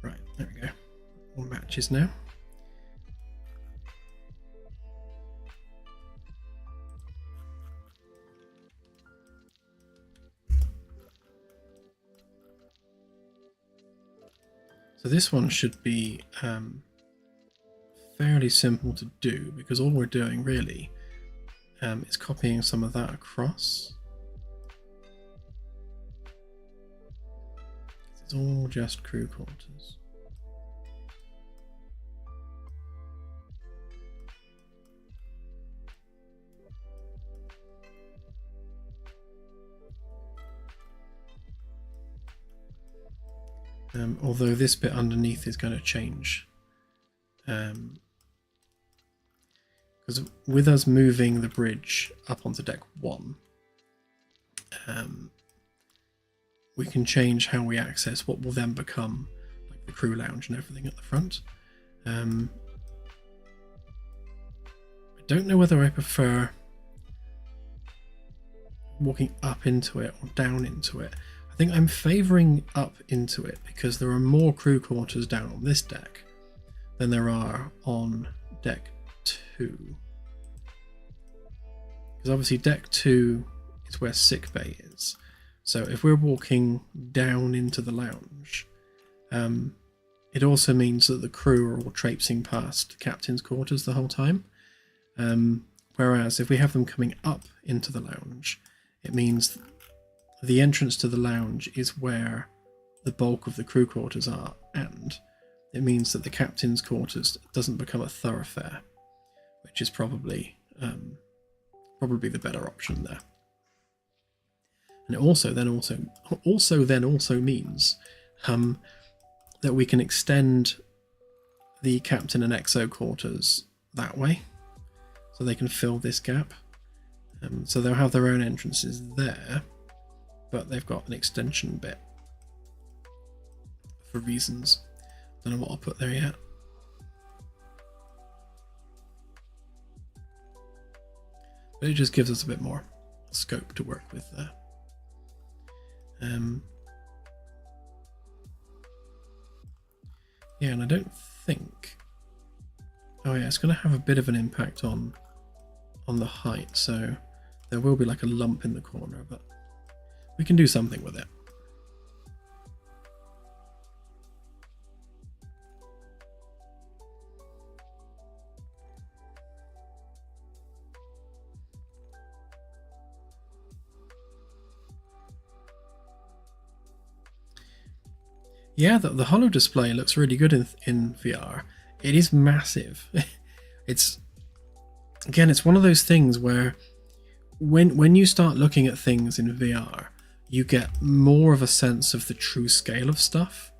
Right, there we go. All matches now. So this one should be fairly simple to do, because all we're doing really is copying some of that across. It's all just crew quarters. Although this bit underneath is going to change. Because with us moving the bridge up onto deck 1, we can change how we access what will then become like the crew lounge and everything at the front. I don't know whether I prefer walking up into it or down into it. I think I'm favouring up into it because there are more crew quarters down on this deck than there are on deck 2. Because obviously deck 2 is where sickbay is. So if we're walking down into the lounge, it also means that the crew are all traipsing past captain's quarters the whole time. Whereas if we have them coming up into the lounge, it means the entrance to the lounge is where the bulk of the crew quarters are, and it means that the captain's quarters doesn't become a thoroughfare, which is probably the better option there. And it also means that we can extend the captain and exo quarters that way, so they can fill this gap. So they'll have their own entrances there, but they've got an extension bit for reasons. Don't know what I'll put there yet. But it just gives us a bit more scope to work with there. Yeah, and I don't think... Oh yeah, it's going to have a bit of an impact on the height, so there will be like a lump in the corner, but we can do something with it. Yeah, the holo display looks really good in VR. It is massive. It's one of those things where when you start looking at things in VR, you get more of a sense of the true scale of stuff.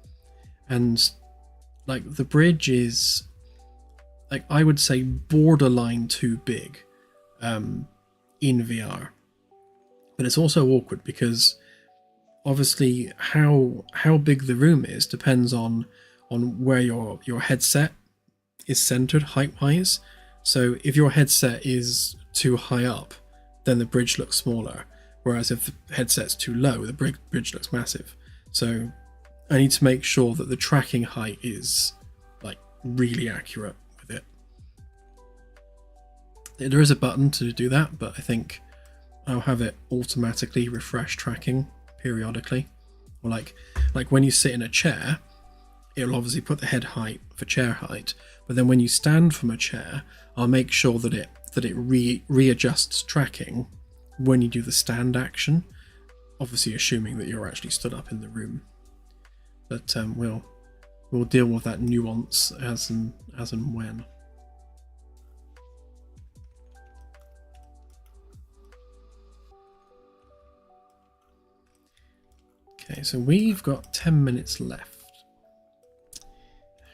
And like the bridge is, like, I would say borderline too big in VR. But it's also awkward because obviously how big the room is depends on where your headset is centered height wise. So if your headset is too high up, then the bridge looks smaller, whereas if the headset's too low, the bridge looks massive. So I need to make sure that the tracking height is like really accurate with it. There is a button to do that, but I think I'll have it automatically refresh tracking periodically. Or like when you sit in a chair, it'll obviously put the head height for chair height, but then when you stand from a chair, I'll make sure that it readjusts tracking when you do the stand action, obviously assuming that you're actually stood up in the room. But we'll deal with that nuance as and when. Okay, so we've got 10 minutes left.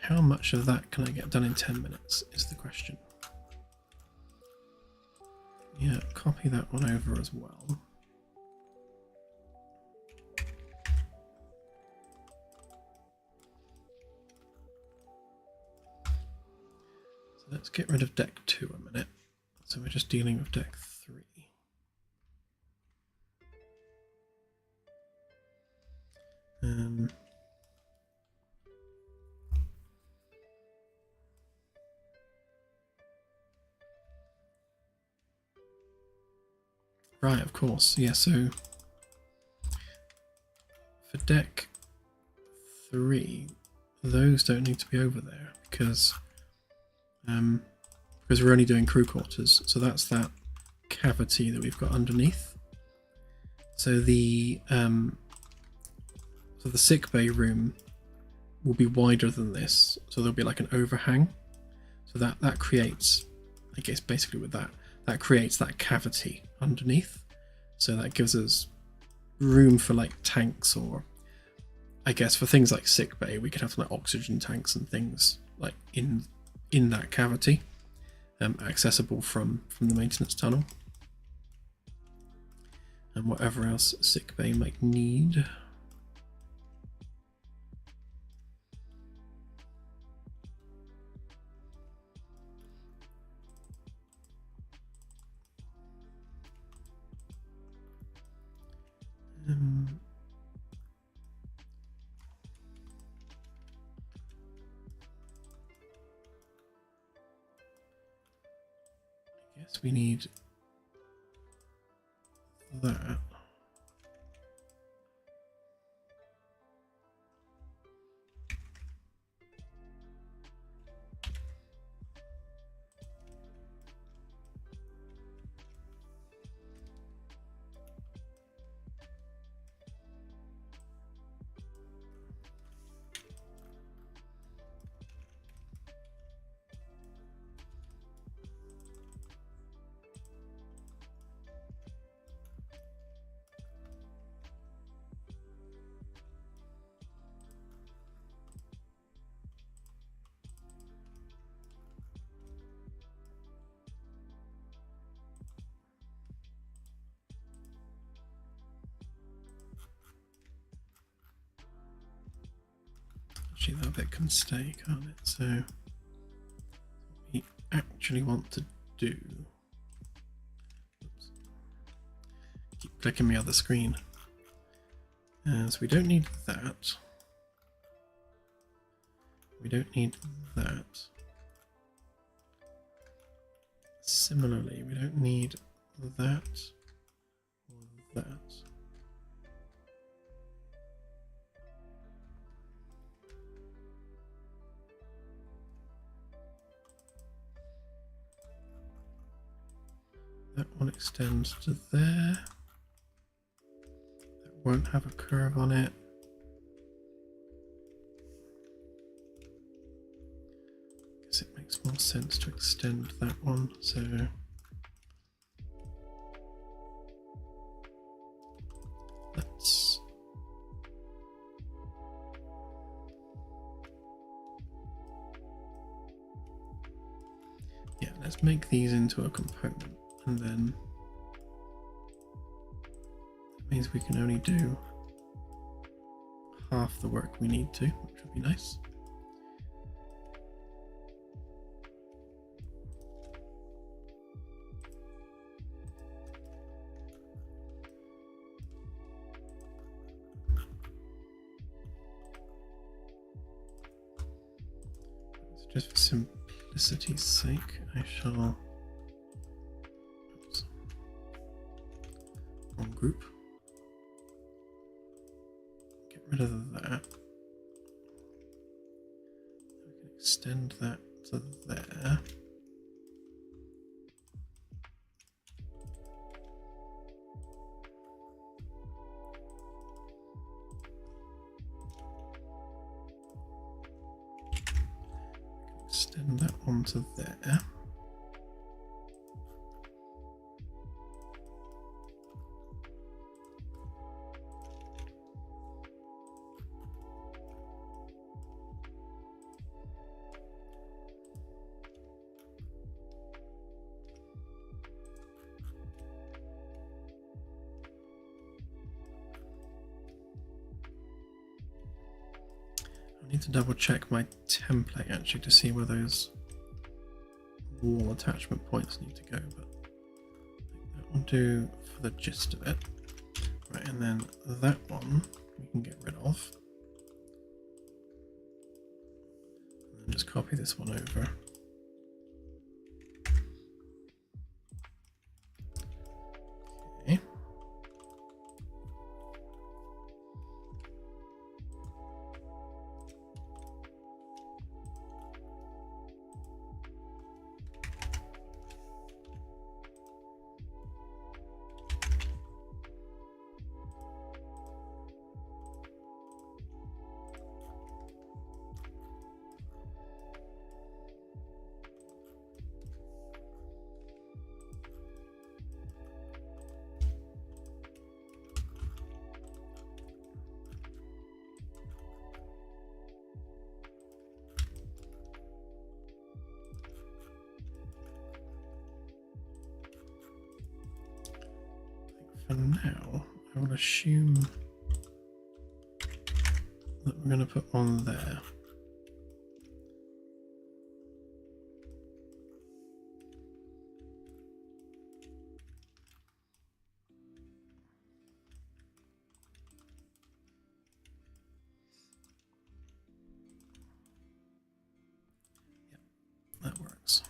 How much of that can I get done in 10 minutes is the question. Yeah, copy that one over as well. So let's get rid of deck 2 a minute. So we're just dealing with deck 3. Right, of course. Yeah, so for deck 3, those don't need to be over there because we're only doing crew quarters. So that's that cavity that we've got underneath. So the sick bay room will be wider than this, so there'll be like an overhang. So that creates, I guess, basically with that creates that cavity underneath. So that gives us room for like tanks, or I guess for things like sick bay, we could have like oxygen tanks and things like in that cavity, accessible from the maintenance tunnel, and whatever else sick bay might need. I guess we need that. Actually, that bit can stay, can't it? So what we actually want to do. Oops. Keep clicking the other screen. So we don't need that. We don't need that. Similarly, we don't need that or that. That one extends to there. That won't have a curve on it. Guess it makes more sense to extend that one, so let's let's make these into a component, and then that means we can only do half the work we need to, which would be nice. Just for simplicity's sake, I shall wrong group. Get rid of that. We can extend that to there. Extend that onto there. I need to double check my template actually to see where those wall attachment points need to go, but I think that will do for the gist of it. Right, and then that one we can get rid of. And then just copy this one over. Okay. For now, I will assume that we're going to put one there. Yeah, that works.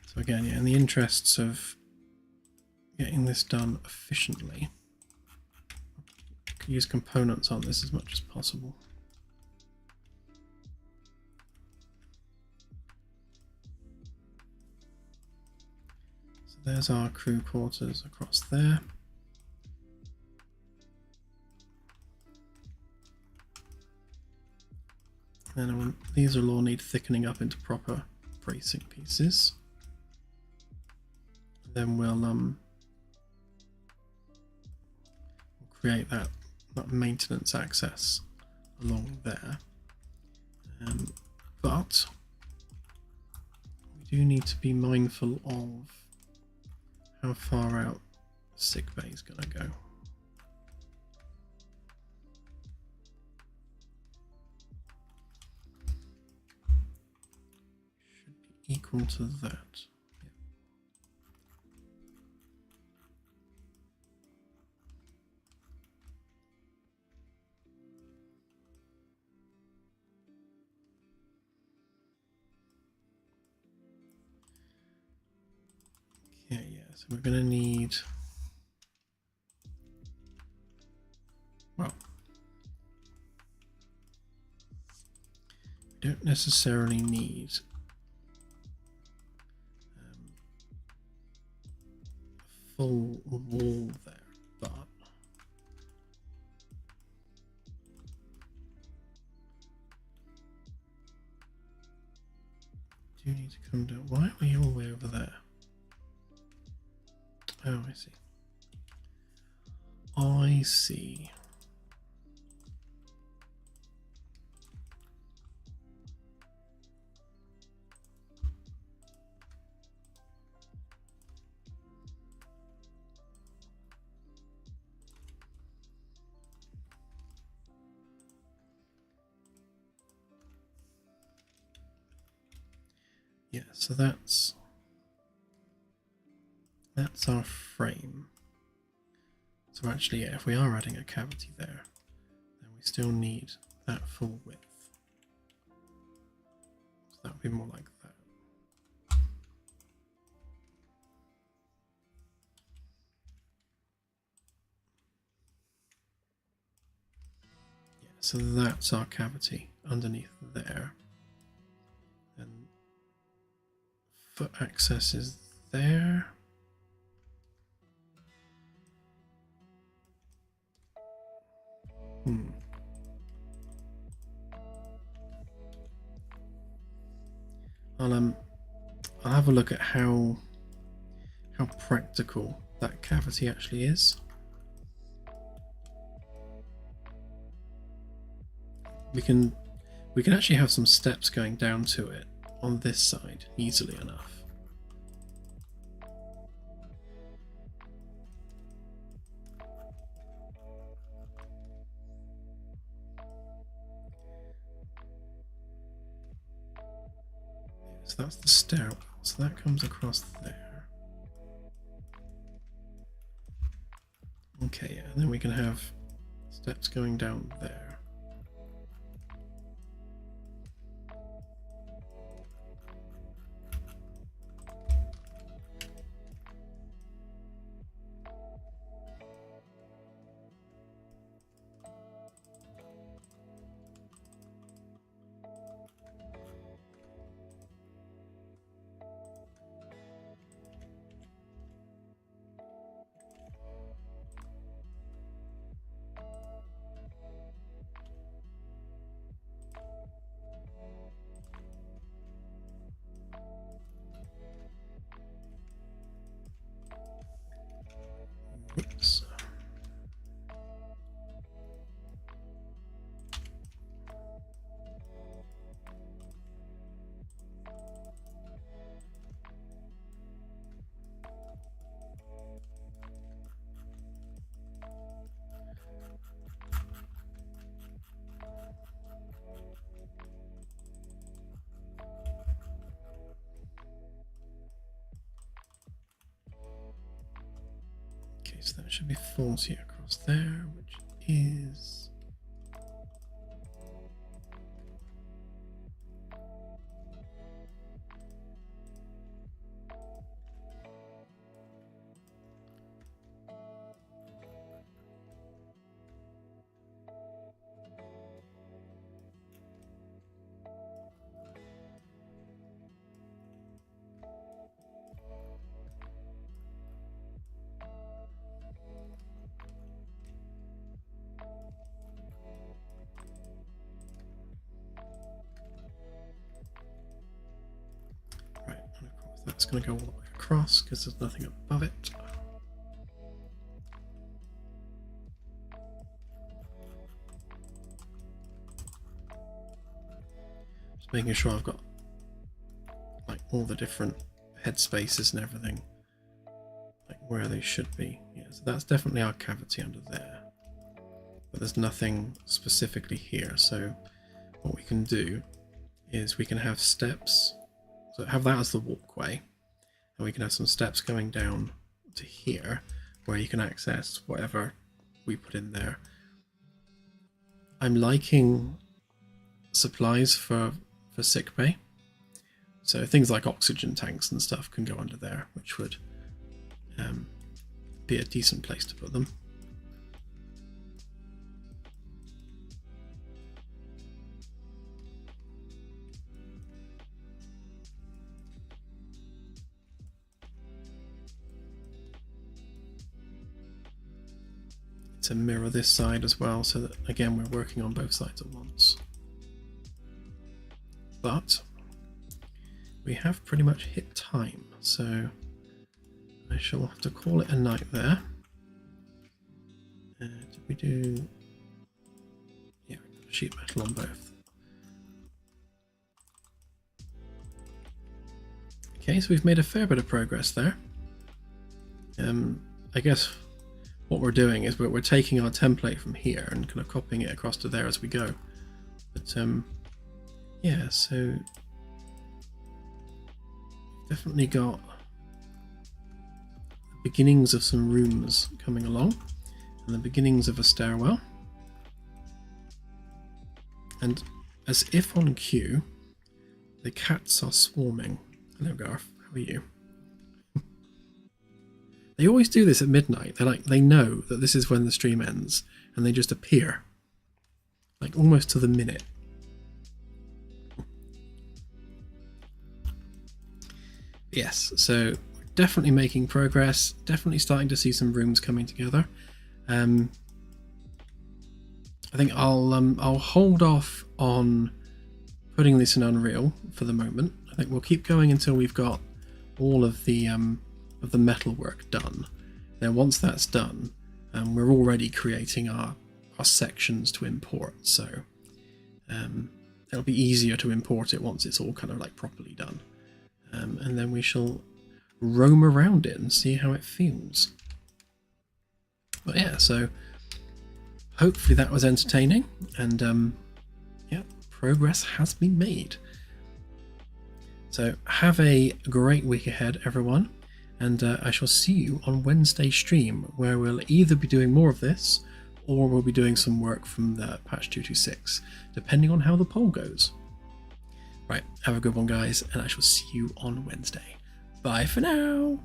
So again, yeah, in the interests of getting this done efficiently, use components on this as much as possible. So there's our crew quarters across there. Then these will all need thickening up into proper bracing pieces. Then we'll create that maintenance access along there. But we do need to be mindful of how far out sick bay is going to go. equal to that. Yeah, so we're going to need, well, we don't necessarily need a full wall there, but do need to come down. Why are we all the way over there? Oh, I see. I see. Yeah, so that's our frame. So actually, yeah, if we are adding a cavity there, then we still need that full width. So that would be more like that. Yeah, so that's our cavity underneath there. And foot access is there. I'll have a look at how practical that cavity actually is. We can actually have some steps going down to it on this side easily enough. So that's the stairwell. So that comes across there. Okay, yeah, and then we can have steps going down there. Oops. Okay, so that should be 40 across there, which is right, and of course that's going to go all the way across because there's nothing above it. Just making sure I've got like all the different head spaces and everything, like where they should be. Yeah, so that's definitely our cavity under there, but there's nothing specifically here. So what we can do is we can have steps So have that as the walkway, and we can have some steps going down to here where you can access whatever we put in there. I'm liking supplies for sickbay. So things like oxygen tanks and stuff can go under there, which would be a decent place to put them. To mirror this side as well, so that again we're working on both sides at once. But we have pretty much hit time, so I shall have to call it a night there. Did we do... yeah, we got sheet metal on both. Okay, so we've made a fair bit of progress there. I guess what we're doing is we're taking our template from here and kind of copying it across to there as we go. But yeah, so definitely got the beginnings of some rooms coming along and the beginnings of a stairwell. And as if on cue, the cats are swarming. Hello Garth, how are you? They always do this at midnight. They know that this is when the stream ends, and they just appear, like almost to the minute. Yes, so definitely making progress. Definitely starting to see some rooms coming together. I think I'll hold off on putting this in Unreal for the moment. I think we'll keep going until we've got all of the metalwork done. Then once that's done, we're already creating our sections to import, so it'll be easier to import it once it's all kind of like properly done. And then we shall roam around it and see how it feels. But yeah, so hopefully that was entertaining, and yeah, progress has been made. So have a great week ahead, everyone. And I shall see you on Wednesday stream, where we'll either be doing more of this, or we'll be doing some work from the patch 226, depending on how the poll goes. Right, have a good one, guys, and I shall see you on Wednesday. Bye for now!